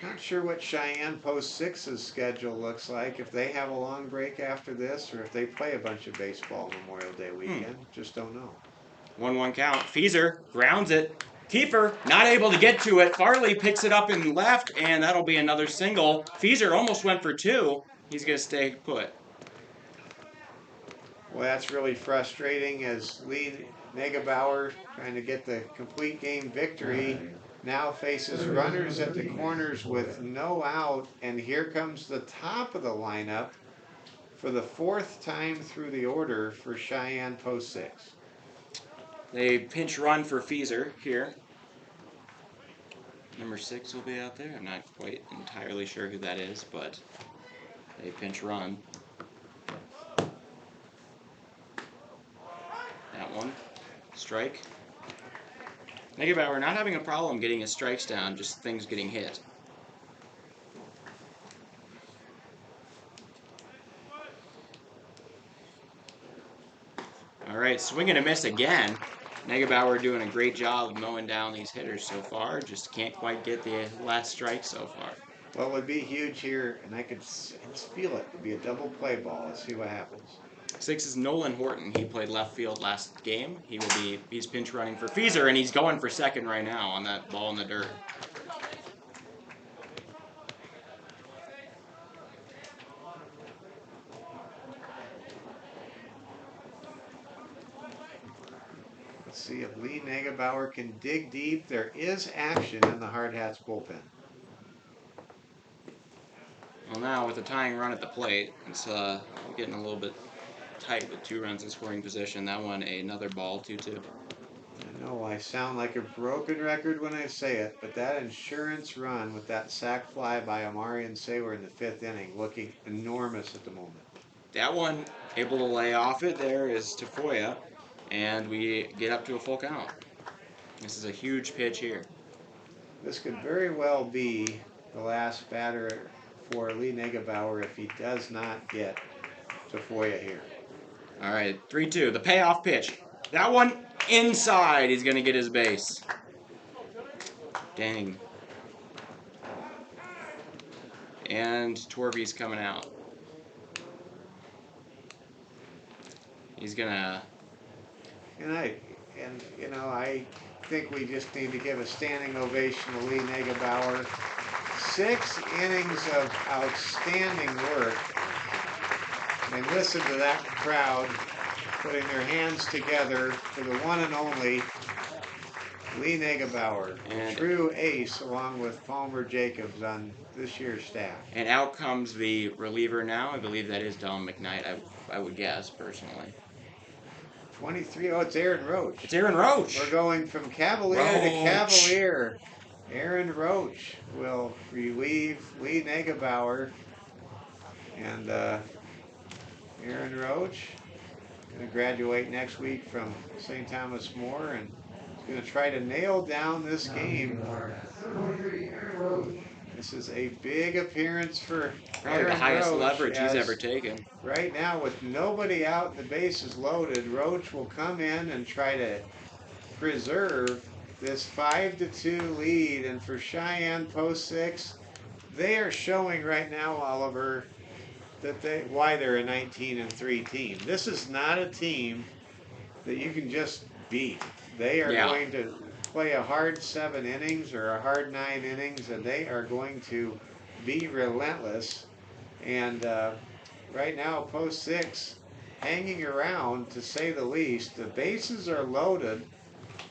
Not sure what Cheyenne Post 6's schedule looks like, if they have a long break after this or if they play a bunch of baseball Memorial Day weekend. Just don't know. 1-1 count. Fieser grounds it. Kiefer not able to get to it. Farley picks it up in left, and that'll be another single. Fieser almost went for 2. He's going to stay put. Well, that's really frustrating as Lee Negebauer, trying to get the complete game victory, now faces runners at the corners with no out, and here comes the top of the lineup for the 4th time through the order for Cheyenne Post 6. They pinch run for Fieser here. Number 6 will be out there. I'm not quite entirely sure who that is, but they pinch run. That one. Strike. Negebauer not having a problem getting his strikes down, just things getting hit. All right, swing and a miss again. Negebauer doing a great job of mowing down these hitters so far. Just can't quite get the last strike so far. Well, it would be huge here, and I could feel it. It'd be a double play ball. Let's see what happens. 6 is Nolan Horton. He played left field last game. He's pinch running for Fieser, and he's going for second right now on that ball in the dirt. Let's see if Lee Negebauer can dig deep. There is action in the Hardhats bullpen. Well, now with the tying run at the plate, it's getting a little bit tight with 2 runs in scoring position. That one, another ball, 2-2. I know I sound like a broken record when I say it, but that insurance run with that sac fly by Amari and Sawer in the 5th inning looking enormous at the moment. That one, able to lay off it there is Tafoya, and we get up to a full count. This is a huge pitch here. This could very well be the last batter for Lee Negebauer if he does not get Tafoya here. All right, 3-2, the payoff pitch. That one inside, he's going to get his base. Dang. And Torvey's coming out. He's going to... I think we just need to give a standing ovation to Lee Negebauer. 6 innings of outstanding work. And listen to that crowd putting their hands together for the one and only Lee Negebauer, a true ace, along with Palmer Jacobs on this year's staff. And out comes the reliever now. I believe that is Don McKnight, I would guess, personally. 23, it's Aaron Roach. It's Aaron Roach. We're going from Cavalier to Cavalier. Aaron Roach will relieve Lee Negebauer. And Aaron Roach going to graduate next week from St. Thomas More and is going to try to nail down this game. This is a big appearance for Probably Aaron the highest Roach, leverage he's ever taken. Right now, with nobody out and the bases loaded, Roach will come in and try to preserve this 5-2 lead. And for Cheyenne Post 6, they are showing right now, Oliver, that why they're a 19-3 team. This is not a team that you can just beat. They are Yeah. going to play a hard 7 innings or a hard 9 innings, and they are going to be relentless. And right now, Post 6 hanging around, to say the least. The bases are loaded.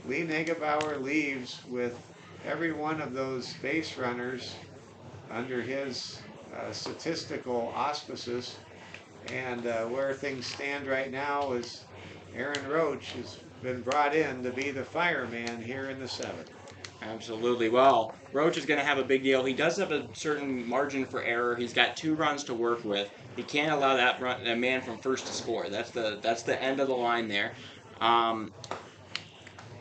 Lee Negebauer leaves with every one of those base runners under his statistical auspices. And where things stand right now is Aaron Roach has been brought in to be the fireman here in the 7th. Absolutely. Well, Roach is going to have a big deal. He does have a certain margin for error. He's got 2 runs to work with. He can't allow that man from first to score. That's the end of the line there.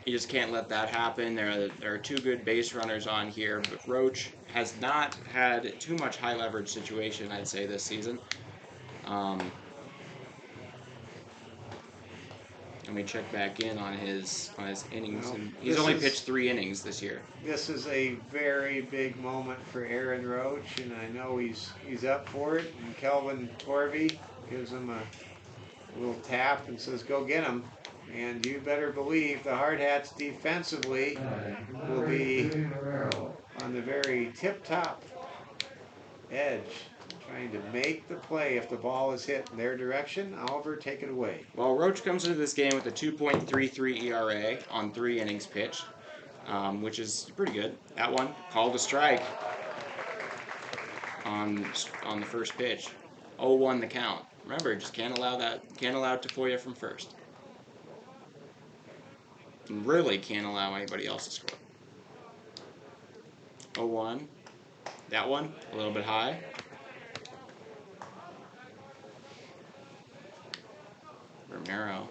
You just can't let that happen. There are 2 good base runners on here, but Roach has not had too much high leverage situation, I'd say, this season. Let me check back in on his innings. Well, And he's only pitched 3 innings this year. This is a very big moment for Aaron Roach, and I know he's up for it. And Kelvin Torvey gives him a little tap and says, "Go get him." And you better believe the Hardhats defensively will be on the very tip-top edge, trying to make the play if the ball is hit in their direction. Oliver, take it away. Well, Roach comes into this game with a 2.33 ERA on 3 innings pitched, which is pretty good. That one called a strike on the first pitch. 0-1 the count. Remember, just can't allow Tafoya from first. And really can't allow anybody else to score. 0-1. That one a little bit high. Romero,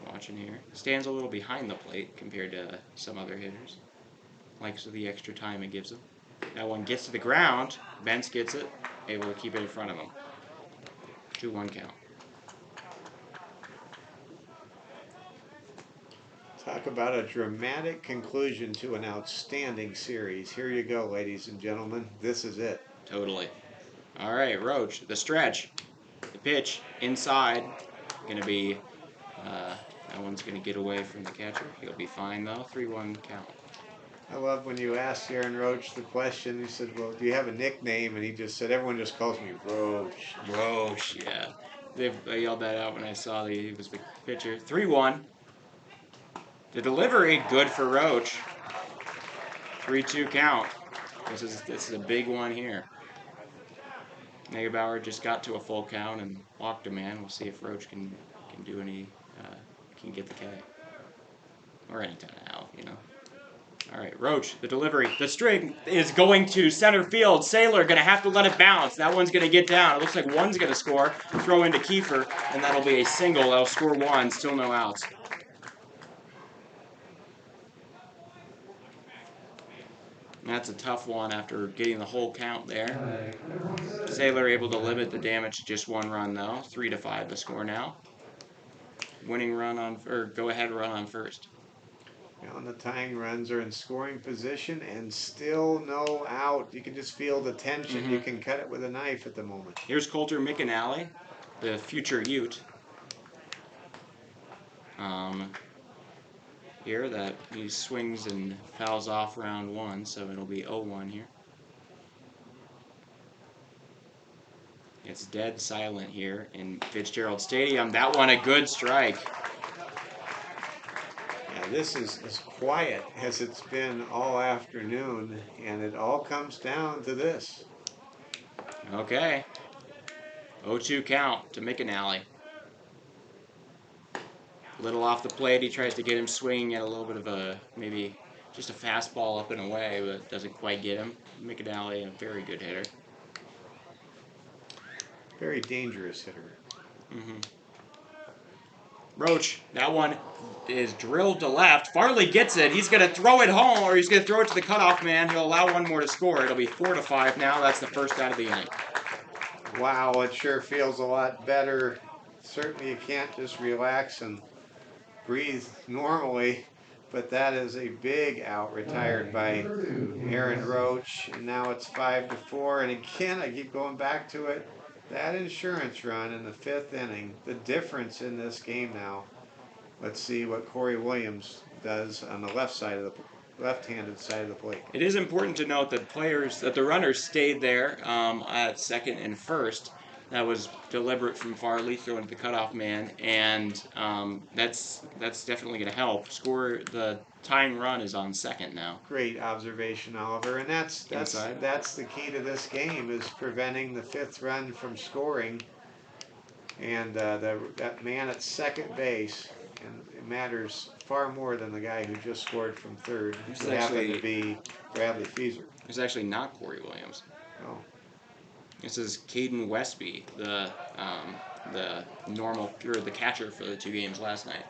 watching here, stands a little behind the plate compared to some other hitters. Likes the extra time it gives him. That one gets to the ground. Bentz gets it, able to keep it in front of him. 2-1 count. Talk about a dramatic conclusion to an outstanding series. Here you go, ladies and gentlemen. This is it. Totally. All right, Roach, the stretch. The pitch, inside. Going to be, that one's going to get away from the catcher. He'll be fine, though. 3-1 count. I love when you asked Aaron Roach the question. He said, "Well, do you have a nickname?" And he just said, "Everyone just calls me Roach." Roach, yeah. I yelled that out when I saw that he was the pitcher. 3-1. The delivery, good for Roach. 3-2 count. This is a big one here. Negebauer just got to a full count and walked a man. We'll see if Roach can do any, can get the K. Or any time out, you know. All right, Roach, the delivery. The string is going to center field. Saylor going to have to let it bounce. That one's going to get down. It looks like one's going to score. Throw into Kiefer, and that'll be a single. That'll score 1. Still no outs. That's a tough one after getting the whole count there. Saylor able to limit the damage to just 1 run, though. 3-5 the score now. Winning run on, or go-ahead run on first. Now the tying runs are in scoring position and still no out. You can just feel the tension. You can cut it with a knife at the moment. Here's Coulter McAnally, the future Ute. Here that he swings and fouls off round 1, so it'll be 0-1 here. It's dead silent here in Fitzgerald Stadium. That one a good strike. Yeah, this is as quiet as it's been all afternoon, and it all comes down to this. Okay. 0-2 count to McAnally. Little off the plate. He tries to get him swinging at a little bit of a, maybe just a fastball up and away, but doesn't quite get him. McAnally, a very good hitter. Very dangerous hitter. Roach, that one is drilled to left. Farley gets it. He's going to throw it home, or he's going to throw it to the cutoff man. He'll allow 1 more to score. It'll be 4-5 now. That's the first out of the inning. Wow, it sure feels a lot better. Certainly you can't just relax and breathe normally. But that is a big out retired by Aaron Roach. And now it's 5-4. And again, I keep going back to it. That insurance run in the 5th inning, the difference in this game now. Let's see what Corey Williams does on the left-handed side of the plate. It is important to note that the runners stayed there at second and first. That was deliberate from Farley throwing to the cutoff man, and that's definitely going to help. The tying run is on second now. Great observation, Oliver, and that's the key to this game is preventing the 5th run from scoring, and that man at second base, and it matters far more than the guy who just scored from third, who happened to be Bradley Feaser. It's actually not Corey Williams. Oh. This is Caden Westby, the catcher for the 2 games last night.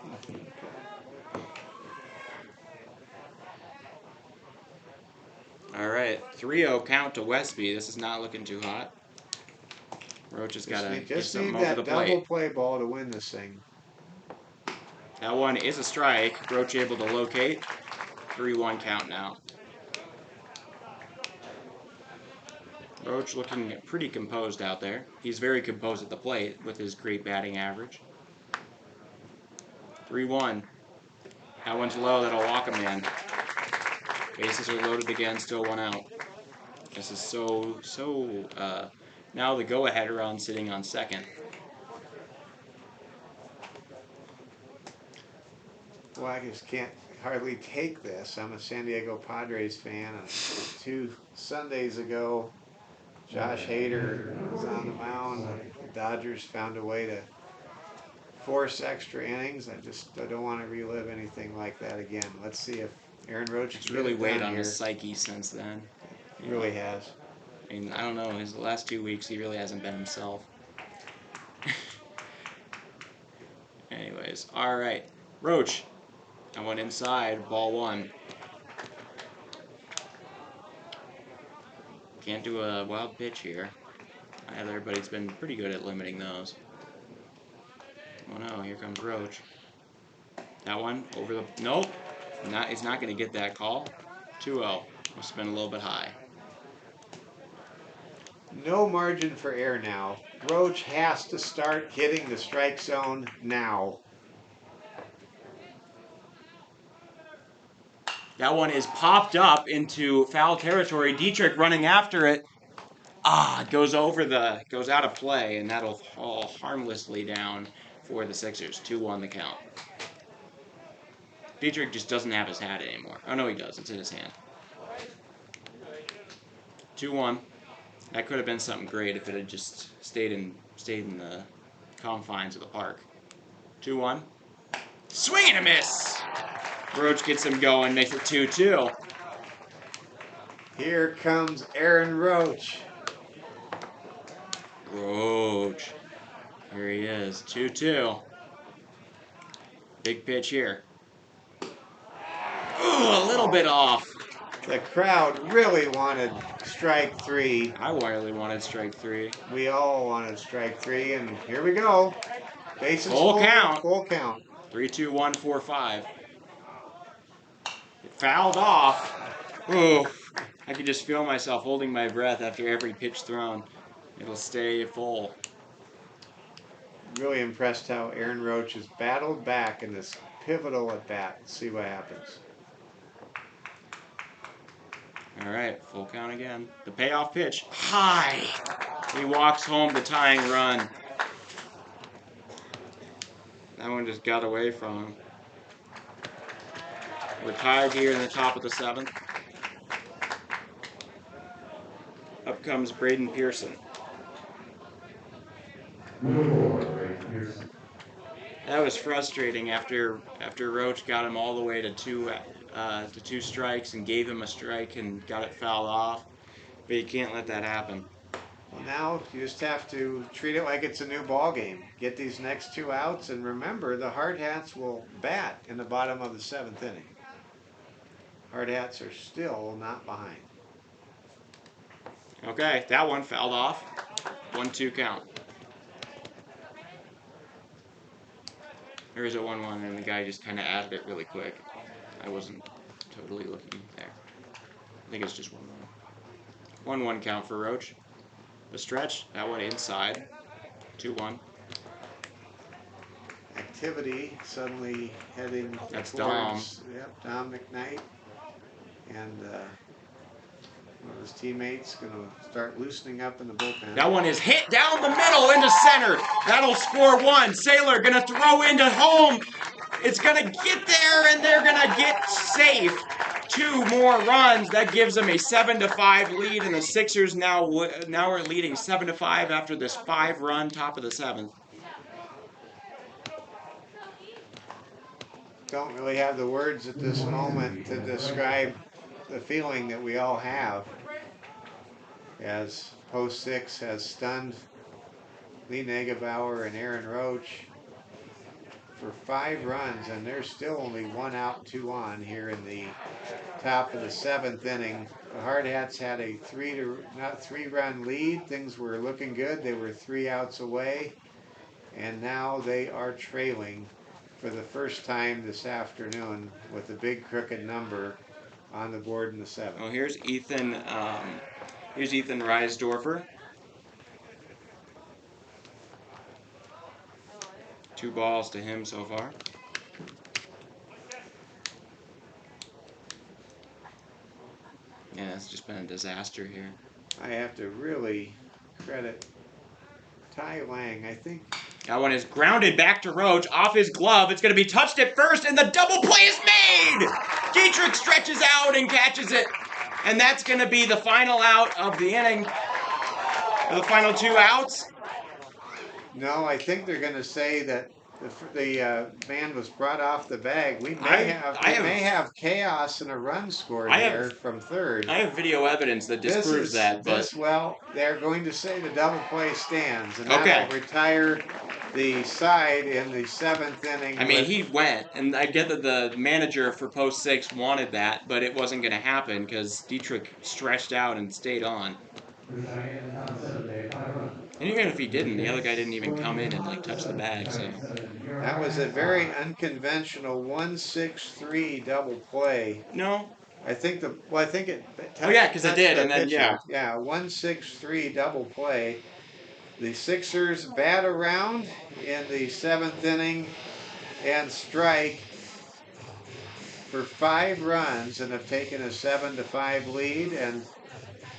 All right, 3-0 count to Westby. This is not looking too hot. Roach has got to get something over the plate. Double play ball to win this thing. That one is a strike. Roach able to locate. 3-1 count now. Roach looking pretty composed out there. He's very composed at the plate with his great batting average. 3-1. That one's low. That'll walk a man. Bases are loaded again. Still 1 out. This is now the go-ahead run sitting on second. Well, I just can't hardly take this. I'm a San Diego Padres fan. 2 Sundays ago, Josh Hader was on the mound. The Dodgers found a way to force extra innings. I don't want to relive anything like that again. Let's see if Aaron Roach has really weighed on his psyche since then. He really has. I mean, I don't know. His last 2 weeks, he really hasn't been himself. Anyways, all right. Roach. I went inside. Ball 1. Can't do a wild pitch here. Everybody's been pretty good at limiting those. Oh no, here comes Roach. That one over the... Nope. He's not going to get that call. 2-0. Must have been a little bit high. No margin for error now. Roach has to start hitting the strike zone now. That one is popped up into foul territory. Dietrich running after it. It goes out of play, and that'll fall harmlessly down for the Sixers. 2-1 the count. Dietrich just doesn't have his hat anymore. Oh, no, he does. It's in his hand. 2-1. That could have been something great if it had just stayed in the confines of the park. 2-1. Swing and a miss! Roach gets him going, makes it 2-2. Here comes Aaron Roach. Roach. Here he is. 2-2. Big pitch here. Ooh, a little bit off. The crowd really wanted strike 3. I really wanted strike 3. We all wanted strike 3, and here we go. Bases full count. Full count. 3-2-1-4-5. It fouled off. Ooh, I could just feel myself holding my breath after every pitch thrown. It'll stay full. Really impressed how Aaron Roach has battled back in this pivotal at bat. Let's see what happens. All right, full count again. The payoff pitch, high. He walks home the tying run. That one just got away from him. We're tied here in the top of the 7th. Up comes Braden Pearson. That was frustrating after Roach got him all the way to 2 strikes and gave him a strike and got it fouled off. But you can't let that happen. Well, now you just have to treat it like it's a new ball game. Get these next 2 outs, and remember, the Hardhats will bat in the bottom of the 7th inning. Hardhats are still not behind. Okay, that one fouled off. 1-2 count. There is a 1-1, and the guy just kind of added it really quick. I wasn't totally looking there. I think it's just 1-1. 1-1 count for Roach. The stretch, that one inside. 2-1. Activity suddenly heading That's towards Dom McKnight. And one of his teammates going to start loosening up in the bullpen. That one is hit down the middle into center. That'll score one. Sailor going to throw into home. It's going to get there, and they're going to get safe. 2 more runs. That gives them a 7-5 lead, and the Sixers now are leading 7-5 after this 5-run top of the 7th. Don't really have the words at this moment to describe the feeling that we all have as Post 6 has stunned Lee Negebauer and Aaron Roach for 5 runs, and there's still only 1 out, 2 on here in the top of the 7th inning. The Hardhats had a 3-run lead. Things were looking good. They were 3 outs away, and now they are trailing for the first time this afternoon with a big crooked number on the board in the 7th. Well, here's Ethan. Here's Ethan Reisdorfer. 2 balls to him so far. Yeah, it's just been a disaster here. I have to really credit Ty Lang. I think that one is grounded back to Roach off his glove. It's going to be touched at first, and the double play is made! Dietrich stretches out and catches it. And that's going to be the final out of the inning. The final 2 outs. No, I think they're going to say that the man was brought off the bag. We may have chaos and a run scored there from third. I have video evidence that disproves that. Well, they're going to say the double play stands, and that will retire the side in the 7th inning. I mean, he went, and I get that the manager for Post 6 wanted that, but it wasn't going to happen because Dietrich stretched out and stayed on. And even if he didn't, the other guy didn't even come in and touch the bag. So that was a very unconventional 1-6-3 double play. No, I think it. Oh yeah, because it did, and then yeah, 1-6-3 double play. The Sixers bat around in the 7th inning and strike for 5 runs and have taken a 7-5 lead, and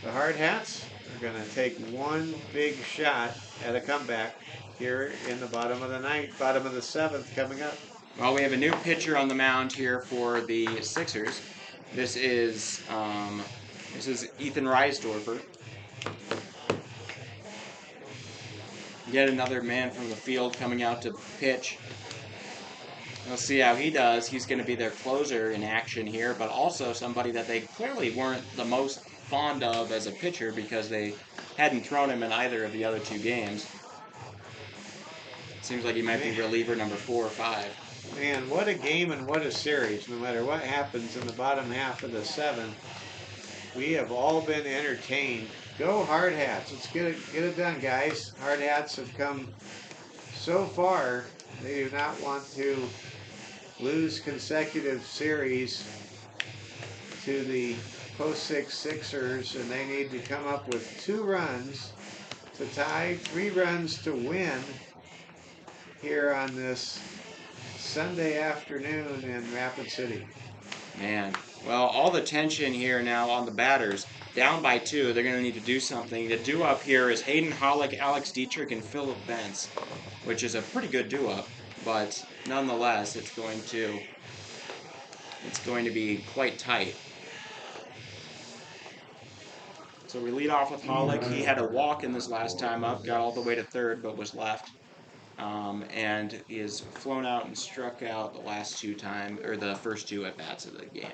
the Hardhats are going to take one big shot at a comeback here in the bottom of the 7th coming up. Well, we have a new pitcher on the mound here for the Sixers. This is Ethan Reisdorfer. Yet another man from the field coming out to pitch. We'll see how he does. He's going to be their closer in action here, but also somebody that they clearly weren't the most fond of as a pitcher because they hadn't thrown him in either of the other 2 games. Seems like he might be reliever number 4 or 5. Man, what a game and what a series. No matter what happens in the bottom half of the 7th, we have all been entertained. Go Hardhats. Let's get it done, guys. Hardhats have come so far. They do not want to lose consecutive series to the Post 6 Sixers, and they need to come up with 2 runs to tie, 3 runs to win here on this Sunday afternoon in Rapid City. Man, well, all the tension here now on the batters. Down by 2, they're going to need to do something. The do-up here is Hayden Hollick, Alex Dietrich, and Philip Bentz, which is a pretty good do-up, but nonetheless, it's going to be quite tight. So we lead off with Hollick. He had a walk in this last time up, got all the way to third, but was left. And is flown out and struck out the last 2 times, or the first 2 at bats of the game.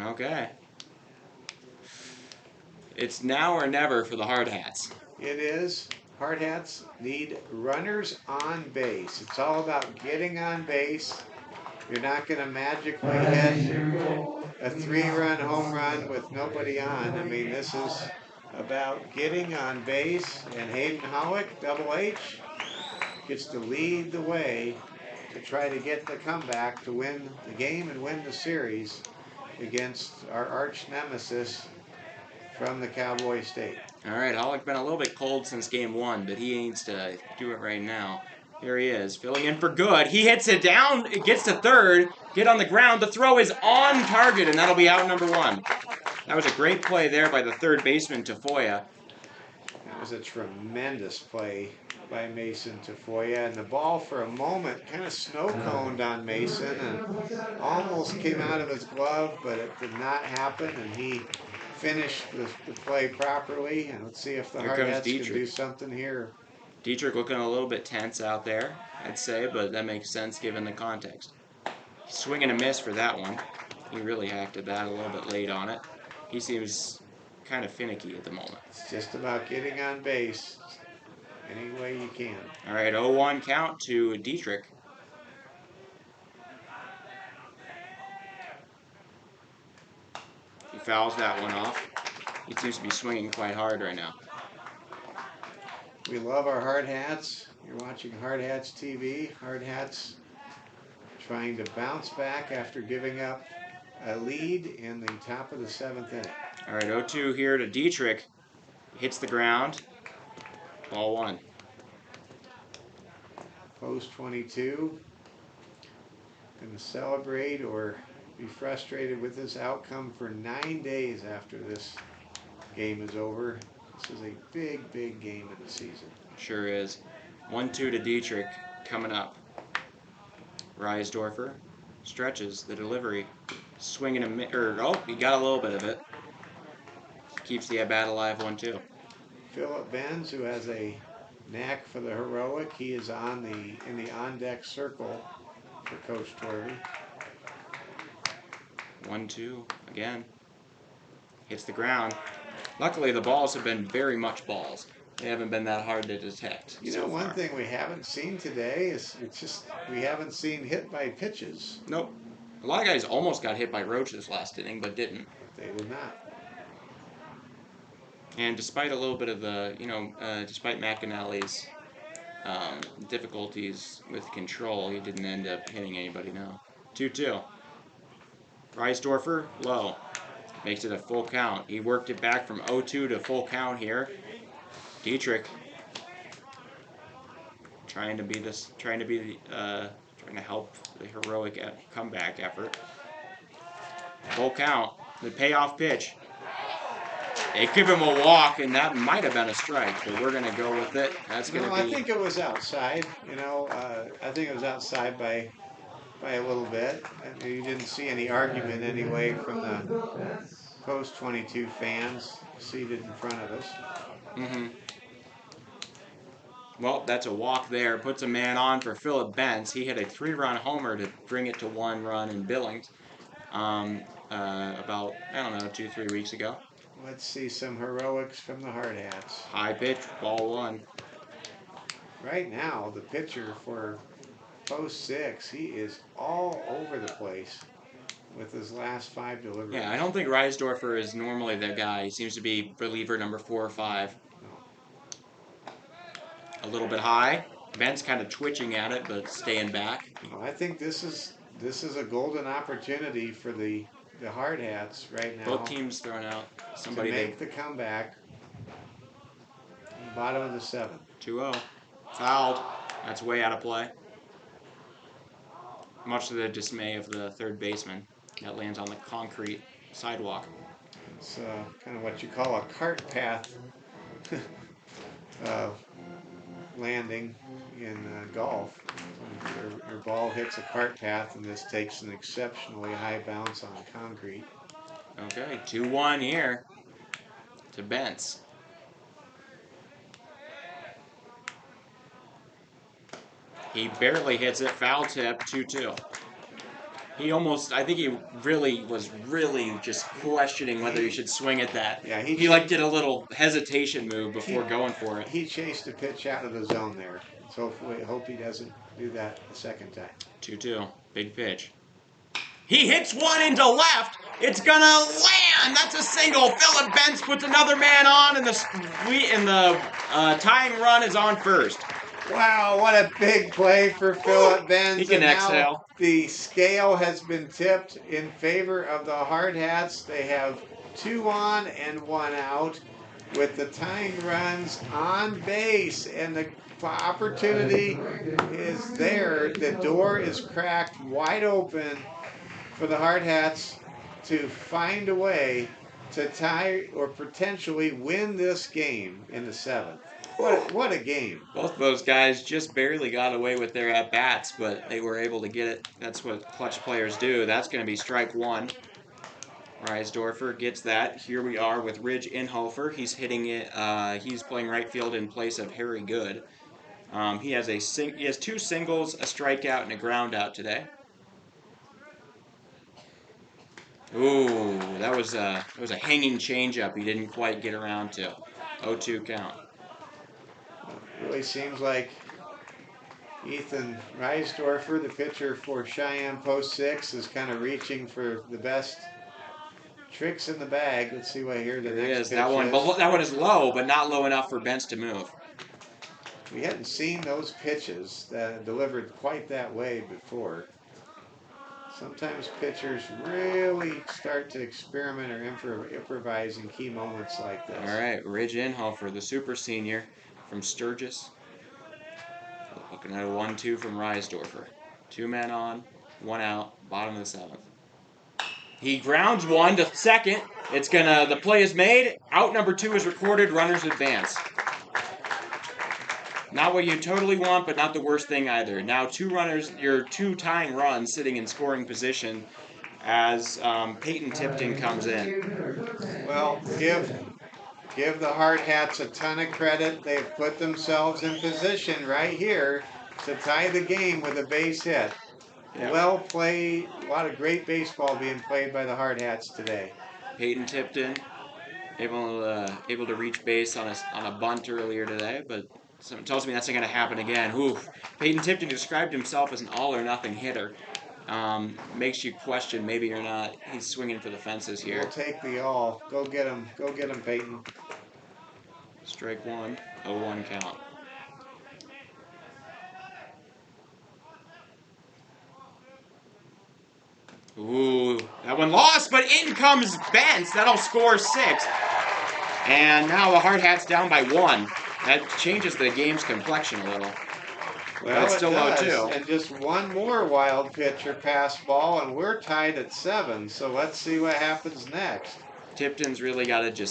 Okay. It's now or never for the Hardhats. It is. Hardhats need runners on base. It's all about getting on base. You're not going to magically hit a 3-run home run with nobody on. I mean, this is about getting on base. And Hayden Howick, Double H, gets to lead the way to try to get the comeback to win the game and win the series against our arch nemesis from the Cowboy State. All right, Hollick been a little bit cold since game 1, but he needs to do it right now. Here he is, filling in for good. He hits it down, it gets to third, get on the ground. The throw is on target, and that'll be out number 1. That was a great play there by the third baseman, Tafoya. That was a tremendous play by Mason Tafoya, and the ball for a moment kind of snow-coned on Mason and almost came out of his glove, but it did not happen, and he finished the play properly. And let's see if the Hardhats can do something here. Dietrich looking a little bit tense out there, I'd say, but that makes sense given the context. Swing and a miss for that one. He really hacked at that a little bit late on it. He seems kind of finicky at the moment. It's just about getting on base any way you can. All right, 0-1 count to Dietrich. He fouls that one off. He seems to be swinging quite hard right now. We love our Hardhats. You're watching Hardhats TV. Hardhats trying to bounce back after giving up a lead in the top of the 7th inning. All right, 0-2 here to Dietrich. Hits the ground. Ball 1. Post 22. Going to celebrate or be frustrated with this outcome for 9 days after this game is over. This is a big, big game of the season. Sure is. 1-2 to Dietrich coming up. Reisdorfer stretches the delivery. Swinging he got a little bit of it. Keeps the at-bat alive, 1-2. Philip Benz, who has a knack for the heroic, he is in the on-deck circle for Coach Torvey. 1-2 again. Hits the ground. Luckily, the balls have been very much balls. They haven't been that hard to detect. You know, one thing we haven't seen today is we haven't seen hit by pitches. Nope. A lot of guys almost got hit by roaches last inning, but didn't. They did not. And despite a little bit of the, despite McAnally's difficulties with control, he didn't end up hitting anybody, no. 2-2. Reisdorfer, low. Makes it a full count. He worked it back from 0-2 to full count here. Dietrich trying to help the heroic comeback effort. Full count. The payoff pitch. They give him a walk, and that might have been a strike, but we're going to go with it. That's going to be. I think it was outside. I think it was outside by a little bit. And you didn't see any argument anyway from the post 22 fans seated in front of us. Mm-hmm. Well, that's a walk there. Puts a man on for Philip Benz. He hit a 3-run homer to bring it to 1 run in Billings about, 2-3 weeks ago. Let's see some heroics from the Hardhats. High pitch, ball 1. Right now, the pitcher for post 6, he is all over the place with his last 5 deliveries. Yeah, I don't think Reisdorfer is normally that guy. He seems to be reliever number 4 or 5. A little bit high. Ben's kind of twitching at it, but staying back. I think this is a golden opportunity for the Hardhats right now. Both teams throwing out somebody to make the comeback. Bottom of the 7th. 2-0. Fouled. That's way out of play. Much to the dismay of the third baseman. That lands on the concrete sidewalk. It's kind of what you call a cart path landing in golf. Your ball hits a cart path, and this takes an exceptionally high bounce on concrete. Okay, 2-1 here to Bentz. He barely hits it. Foul tip, 2-2. I think he was just questioning whether he should swing at that. Yeah, he did a little hesitation move before going for it. He chased a pitch out of the zone there. So we hope he doesn't do that the second time. 2-2, big pitch. He hits one into left. It's gonna land. That's a single. Philip Benz puts another man on, and the tying run is on first. Wow, what a big play for Phillip Benz. He can And now exhale. the scale has been tipped in favor of the Hardhats. They have 2 on and 1 out with the tying runs on base, and the opportunity is there. The door is cracked wide open for the Hardhats to find a way to tie or potentially win this game in the 7th. What a game. Both of those guys just barely got away with their at-bats, but they were able to get it. That's what clutch players do. That's going to be strike 1. Reisdorfer gets that. Here we are with Ridge Inhofer. He's hitting it. He's playing right field in place of Harry Good. He has 2 singles, a strikeout, and a ground out today. Ooh, that was a hanging changeup. He didn't quite get around to. 0-2 count. Really seems like Ethan Reisdorfer, the pitcher for Cheyenne Post 6, is kind of reaching for the best tricks in the bag. Let's see what here the There next it is. pitch That one, is. but that one is low, but not low enough for Bentz to move. We hadn't seen those pitches that delivered quite that way before. Sometimes pitchers really start to experiment or improvise in key moments like this. All right, Ridge Inhofer, the super senior from Sturgis. Looking at a 1-2 from Reisdorfer. 2 men on, 1 out, bottom of the 7th. He grounds one to second. The play is made. Out number 2 is recorded. Runners advance. Not what you totally want, but not the worst thing either. Now 2 runners, your 2 tying runs sitting in scoring position as Peyton Tipton comes in. Well, give the Hardhats a ton of credit. They've put themselves in position right here to tie the game with a base hit. Yep. Well played. A lot of great baseball being played by the Hardhats today. Peyton Tipton able to reach base on a bunt earlier today, but something tells me that's not going to happen again. Oof. Peyton Tipton described himself as an all-or-nothing hitter. Makes you question maybe or not he's swinging for the fences here. We'll take the all. Go get him. Go get him, Peyton. Strike 1, 0-1 count. Ooh, that one lost, but in comes Bentz. That'll score 6. And now the Hardhats down by 1. That changes the game's complexion a little. Well, but it's still it does. 0-2. And just one more wild pitch or pass ball, and we're tied at 7. So let's see what happens next. Tipton's really got to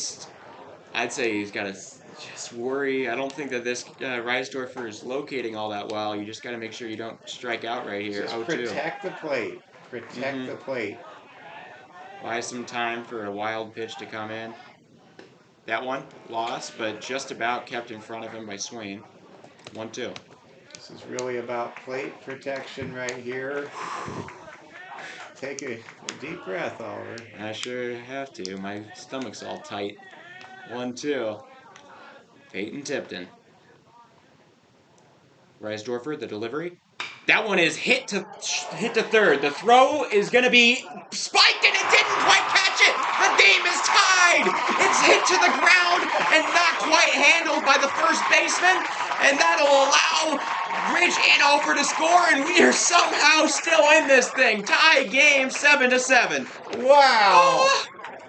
I'd say he's got to just worry. I don't think that this Reisdorfer is locating all that well. You just got to make sure you don't strike out right here. Just 0-2. protect the plate. Protect the plate. Buy some time for a wild pitch to come in. That one lost, but just about kept in front of him by Swain. 1-2. This is really about plate protection right here. Take a deep breath, Oliver. I sure have to. My stomach's all tight. 1-2. Peyton Tipton. Reisdorfer, the delivery. That one is hit to third. The throw is going to be spiked, and it didn't quite catch it. The game is tied. It's hit to the ground and not quite handled by the first baseman, and that'll allow Ridge Inhofer to score, and we are somehow still in this thing. Tie game 7-7. Wow.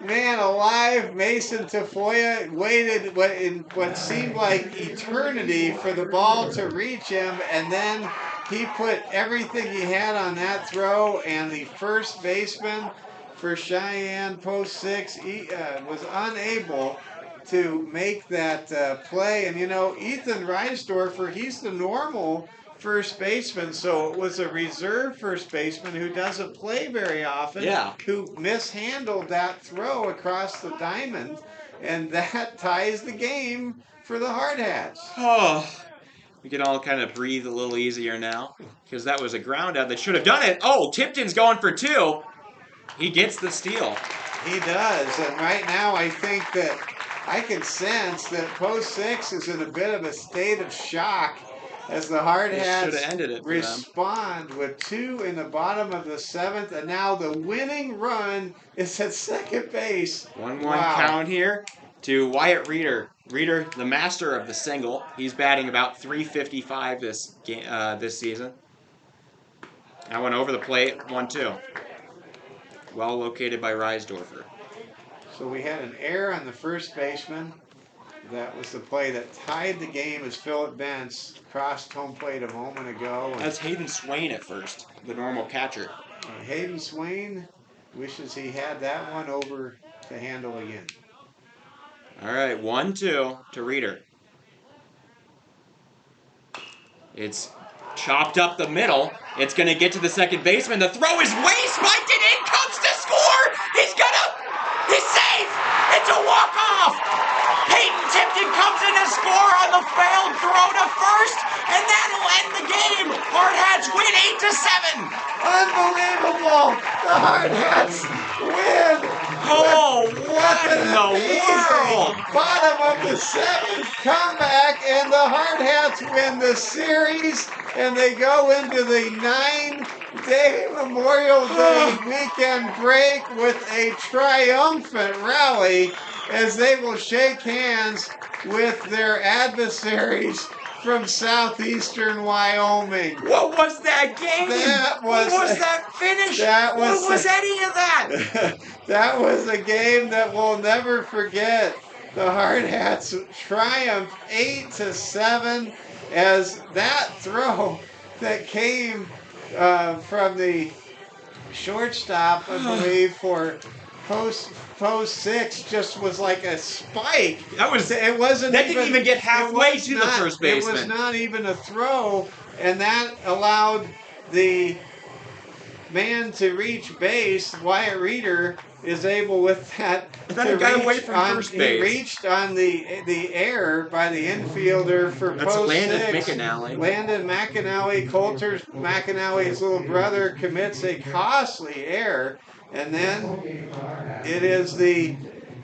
Man alive, Mason Tafoya waited in what seemed like eternity for the ball to reach him, and then he put everything he had on that throw, and the first baseman for Cheyenne Post 6 was unable to make that play. And, you know, Ethan Reisdorfer, he's the normal first baseman, so it was a reserve first baseman who doesn't play very often, who mishandled that throw across the diamond, and that ties the game for the Hardhats. Oh, we can all kind of breathe a little easier now, because that was a ground out that should have done it. Oh, Tipton's going for 2. He gets the steal. He does, and right now I think that I can sense that Post 6 is in a bit of a state of shock as the Hardhats respond with 2 in the bottom of the 7th, and now the winning run is at second base. 1-1 count here to Wyatt Reeder. Reeder, the master of the single. He's batting about .355 this season. I went over the plate, 1-2. Well located by Reisdorfer. So we had an error on the first baseman. That was the play that tied the game as Philip Bentz crossed home plate a moment ago. That's Hayden Swain at first, the normal catcher. Hayden Swain wishes he had that one over to handle again. All right, 1-2 to Reeder. It's chopped up the middle. It's going to get to the second baseman. The throw is way spiked and in comes to score. He's safe. It's a walk-off. Peyton Tipton comes in to score on the failed throw to first, and that'll end the game. Hardhats win 8-7. Unbelievable! The Hardhats win! Oh, what in the world? Bottom of the seventh comeback, and the Hardhats win the series, and they go into the 9-day Memorial Day weekend break with a triumphant rally as they will shake hands with their adversaries from southeastern Wyoming. What was that game? What was that finish? What was any of that? That was a game that we'll never forget. The Hardhats triumph 8-7 as that throw that came from the shortstop, I believe, for post six just was like a spike. It wasn't. That didn't even get halfway to the first baseman. It was not even a throw, and that allowed the man to reach base. Wyatt Reeder is able with that. And then it got away from first base. He reached on the error by the infielder for That's post Landon six. McAnally. Landon McAnally, Coulter McAnally's little brother, commits a costly error. And then it is the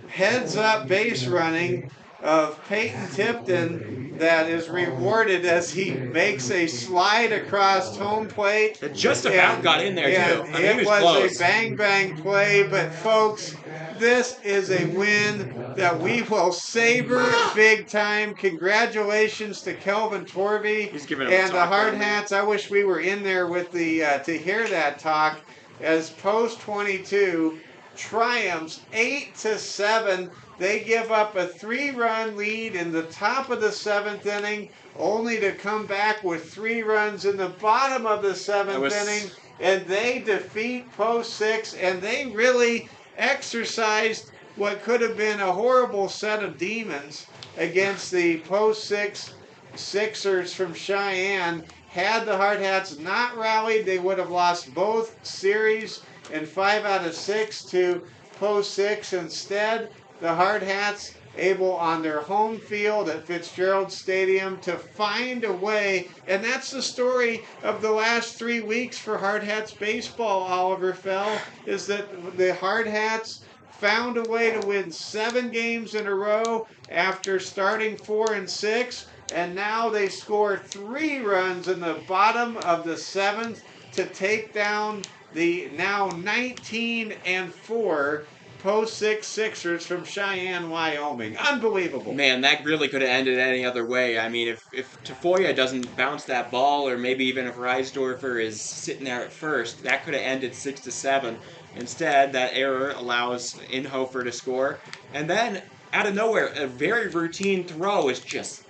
heads-up base running of Peyton Tipton that is rewarded as he makes a slide across home plate. It just about got in there, too. I mean, it was was close. a bang-bang play, but folks, this is a win that we will savor big time. Congratulations to Kelvin Torvey and the Hardhats. I wish we were in there with the to hear that talk. As Post 22 triumphs 8-7, they give up a 3-run lead in the top of the 7th inning, only to come back with 3 runs in the bottom of the 7th inning, and they defeat Post 6, and they really exercised what could have been a horrible set of demons against the Post 6 Sixers from Cheyenne. Had the Hardhats not rallied, they would have lost both series in 5 out of 6 to Post 6. Instead, the Hardhats able on their home field at Fitzgerald Stadium to find a way, and that's the story of the last 3 weeks for Hardhats baseball, Oliver Fell, is that the Hardhats found a way to win 7 games in a row after starting 4-6. And now they score 3 runs in the bottom of the 7th to take down the now 19-4 Post 6 Sixers from Cheyenne, Wyoming. Unbelievable. Man, that really could have ended any other way. I mean, if Tafoya doesn't bounce that ball, or maybe even if Reisdorfer is sitting there at first, that could have ended 6-7. Instead, that error allows Inhofer to score. And then, out of nowhere, a very routine throw is just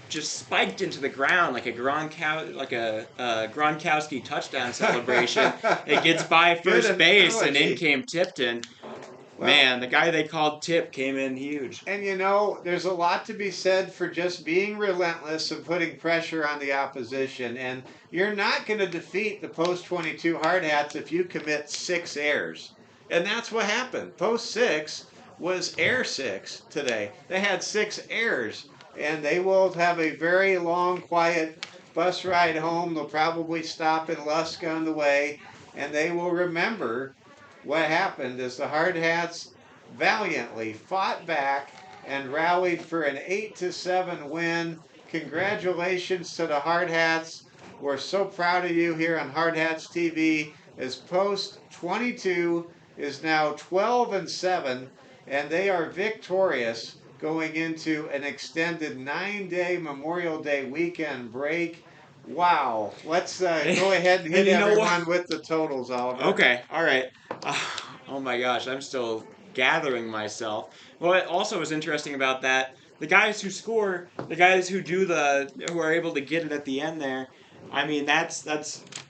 spiked into the ground like a Gronkowski touchdown celebration. It gets by first base, and in came Tipton. Well, man, the guy they called Tip came in huge. And you know, there's a lot to be said for just being relentless and putting pressure on the opposition. And you're not going to defeat the Post 22 Hardhats if you commit 6 errors. And that's what happened. Post 6 was error 6 today. They had 6 errors. And they will have a very long, quiet bus ride home. They'll probably stop in Lusk on the way. And they will remember what happened as the Hardhats valiantly fought back and rallied for an 8-7 win. Congratulations to the Hardhats. We're so proud of you here on Hardhats TV as Post 22 is now 12-7, and they are victorious. going into an extended 9-day Memorial Day weekend break. Wow. Let's go ahead and hit And you know what? everyone with the totals, Oliver. Okay, all right. Oh my gosh, I'm still gathering myself. What also was interesting about that, the guys who score, the guys who are able to get it at the end there. I mean, that's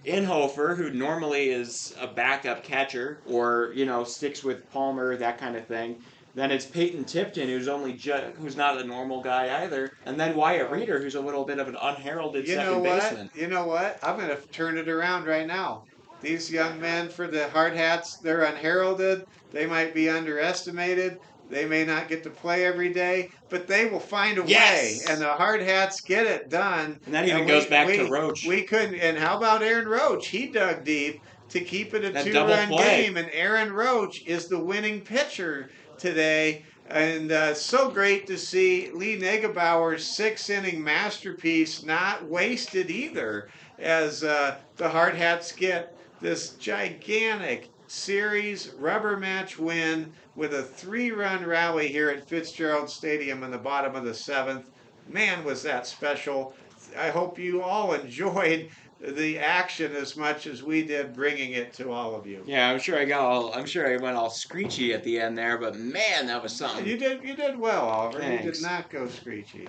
Inhofer, who normally is a backup catcher or sticks with Palmer, that kind of thing. Then it's Peyton Tipton, who's not a normal guy either, and then Wyatt Reeder, who's a little bit of an unheralded You know second what? baseman. You know what? I'm going to turn it around right now. These young men for the Hardhats, they're unheralded. They might be underestimated. They may not get to play every day, but they will find a way. Yes, And the Hardhats get it done. and that even And goes back to Roach. we couldn't. And how about Aaron Roach? He dug deep to keep it a That double two-run play. game. And Aaron Roach is the winning pitcher today. And so great to see Lee Negebauer's 6-inning masterpiece not wasted either, as the Hardhats get this gigantic series rubber match win with a 3-run rally here at Fitzgerald Stadium in the bottom of the 7th. Man, was that special. I hope you all enjoyed the action as much as we did bringing it to all of you. Yeah, I'm sure I went all screechy at the end there, but man, that was something. You did well, Oliver. Thanks. You did not go screechy.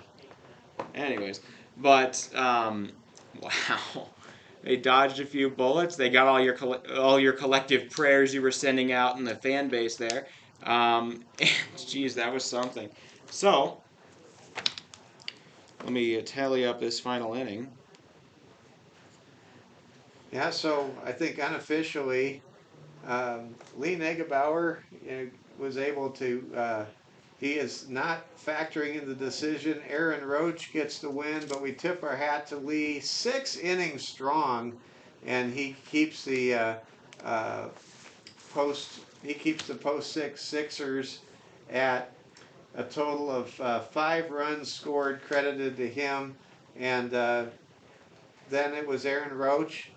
Anyways, but wow, they dodged a few bullets. They got all your collective prayers you were sending out in the fan base there. And geez, that was something. So let me tally up this final inning. Yeah, so I think unofficially, Lee Negebauer was able to. He is not factoring in the decision. Aaron Roach gets the win, but we tip our hat to Lee. 6 innings strong, and he keeps the post. He keeps the post Sixers at a total of 5 runs scored, credited to him, and then it was Aaron Roach.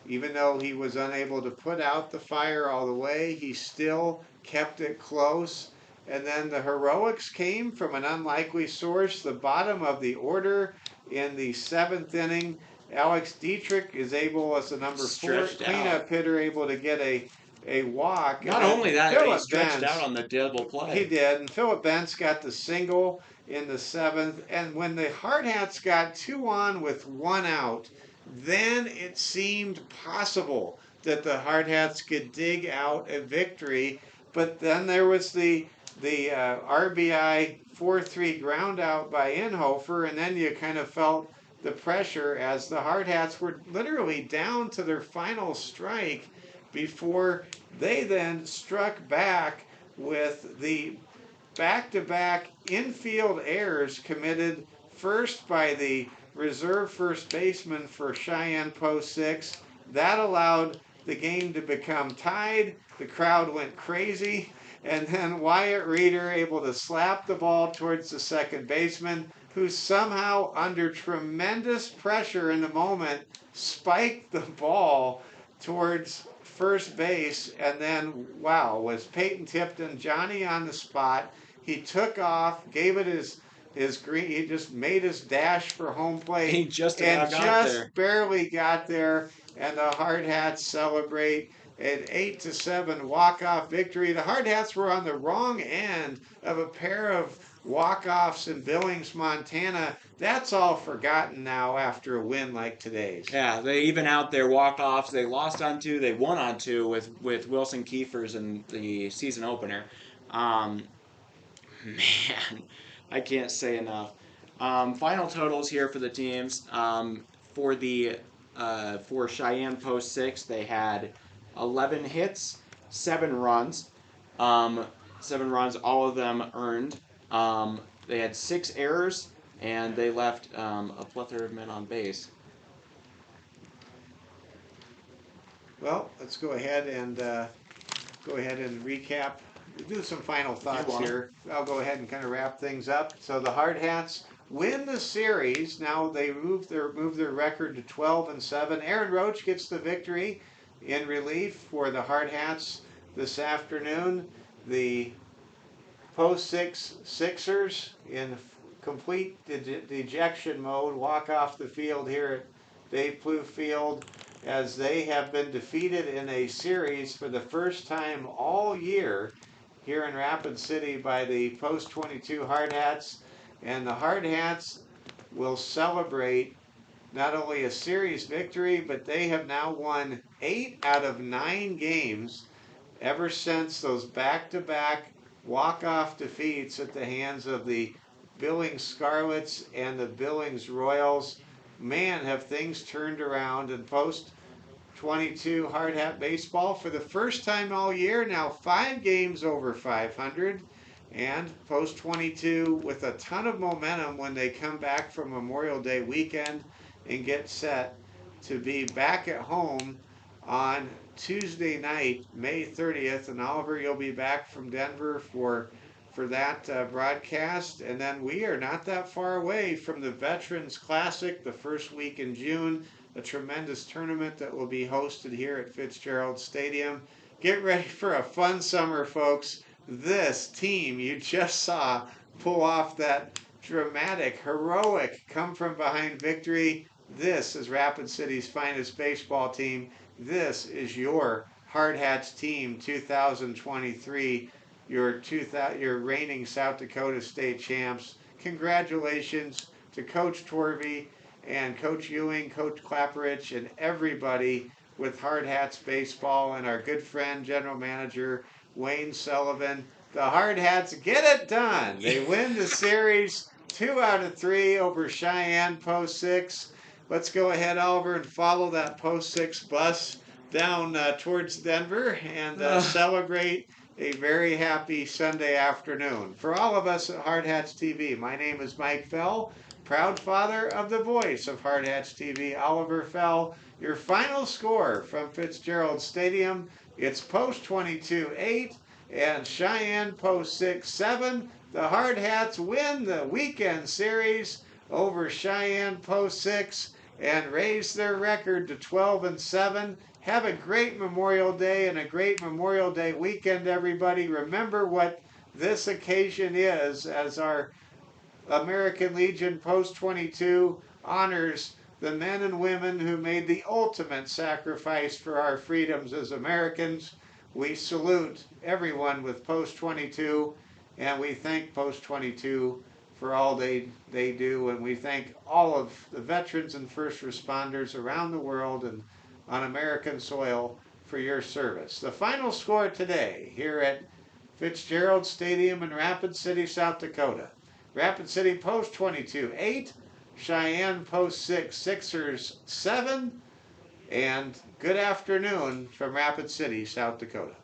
Even though he was unable to put out the fire all the way, he still kept it close. And then the heroics came from an unlikely source. The bottom of the order in the 7th inning, Alex Dietrich is able, as the number 4 Stretched cleanup out. hitter, able to get a walk. Not And only that, he Philip stretched Benz, out on the double play. he did, and Philip Benz got the single in the 7th. And when the Hardhats got 2 on with 1 out, then it seemed possible that the Hardhats could dig out a victory. But then there was the RBI 4-3 ground out by Inhofer, and then you kind of felt the pressure as the Hardhats were literally down to their final strike before they then struck back with the back-to-back infield errors committed first by the reserve first baseman for Cheyenne Post 6. That allowed the game to become tied. The crowd went crazy. And then Wyatt Reeder able to slap the ball towards the second baseman, who somehow, under tremendous pressure in the moment, spiked the ball towards first base. And then, wow, was Peyton Tipton, Johnny on the spot. He took off, gave it his green. He just made his dash for home plate. He just and about got just there. barely got there. And the Hardhats celebrate an 8-7 walk-off victory. The Hardhats were on the wrong end of a pair of walk-offs in Billings, Montana. That's all forgotten now after a win like today's. Yeah, they even out their walk-offs. They lost on 2. They won on 2 with Wilson Kiefers in the season opener. Man, I can't say enough. Final totals here for the teams. For Cheyenne Post 6, they had 11 hits, 7 runs. 7 runs, all of them earned. They had 6 errors, and they left a plethora of men on base. Well, let's go ahead and recap. Do some final thoughts here. I'll go ahead and kind of wrap things up. So the Hardhats win the series. Now they move their record to 12-7. Aaron Roach gets the victory in relief for the Hardhats this afternoon. The Post 6 Sixers in complete dejection mode walk off the field here at Dave Plouffe Field as they have been defeated in a series for the first time all year here in Rapid City by the Post 22 Hardhats. And the Hardhats will celebrate not only a series victory, but they have now won 8 out of 9 games ever since those back-to-back walk-off defeats at the hands of the Billings Scarlets and the Billings Royals. Man, have things turned around in Post 22 Hard Hat Baseball for the first time all year. Now 5 games over 500. And Post 22 with a ton of momentum when they come back from Memorial Day weekend and get set to be back at home on Tuesday night, May 30th. And Oliver, you'll be back from Denver for that broadcast. And then we are not that far away from the Veterans Classic the first week in June, a tremendous tournament that will be hosted here at Fitzgerald Stadium. Get ready for a fun summer, folks. This team you just saw pull off that dramatic, heroic come-from-behind victory. This is Rapid City's finest baseball team. This is your Hardhats team 2023, your reigning South Dakota State champs. Congratulations to Coach Torvey and Coach Ewing, Coach Clapperich, and everybody with Hardhats baseball, and our good friend, General Manager Wayne Sullivan. The Hardhats get it done. They win the series 2 out of 3 over Cheyenne Post 6. Let's go ahead, Oliver, and follow that Post 6 bus down towards Denver and celebrate a very happy Sunday afternoon. For all of us at Hardhats TV, my name is Mike Fell, proud father of the voice of Hardhats TV, Oliver Fell. Your final score from Fitzgerald Stadium, it's Post 22 8 and Cheyenne Post 6 7. The Hardhats win the weekend series over Cheyenne Post 6 and raise their record to 12-7. Have a great Memorial Day and a great Memorial Day weekend, everybody. Remember what this occasion is as our American Legion Post 22 honors the men and women who made the ultimate sacrifice for our freedoms as Americans. We salute everyone with Post 22, and we thank Post 22 for all they do, and we thank all of the veterans and first responders around the world and on American soil for your service. The final score today here at Fitzgerald Stadium in Rapid City, South Dakota. Rapid City Post 22 8, Cheyenne Post 6 Sixers 7, and good afternoon from Rapid City, South Dakota.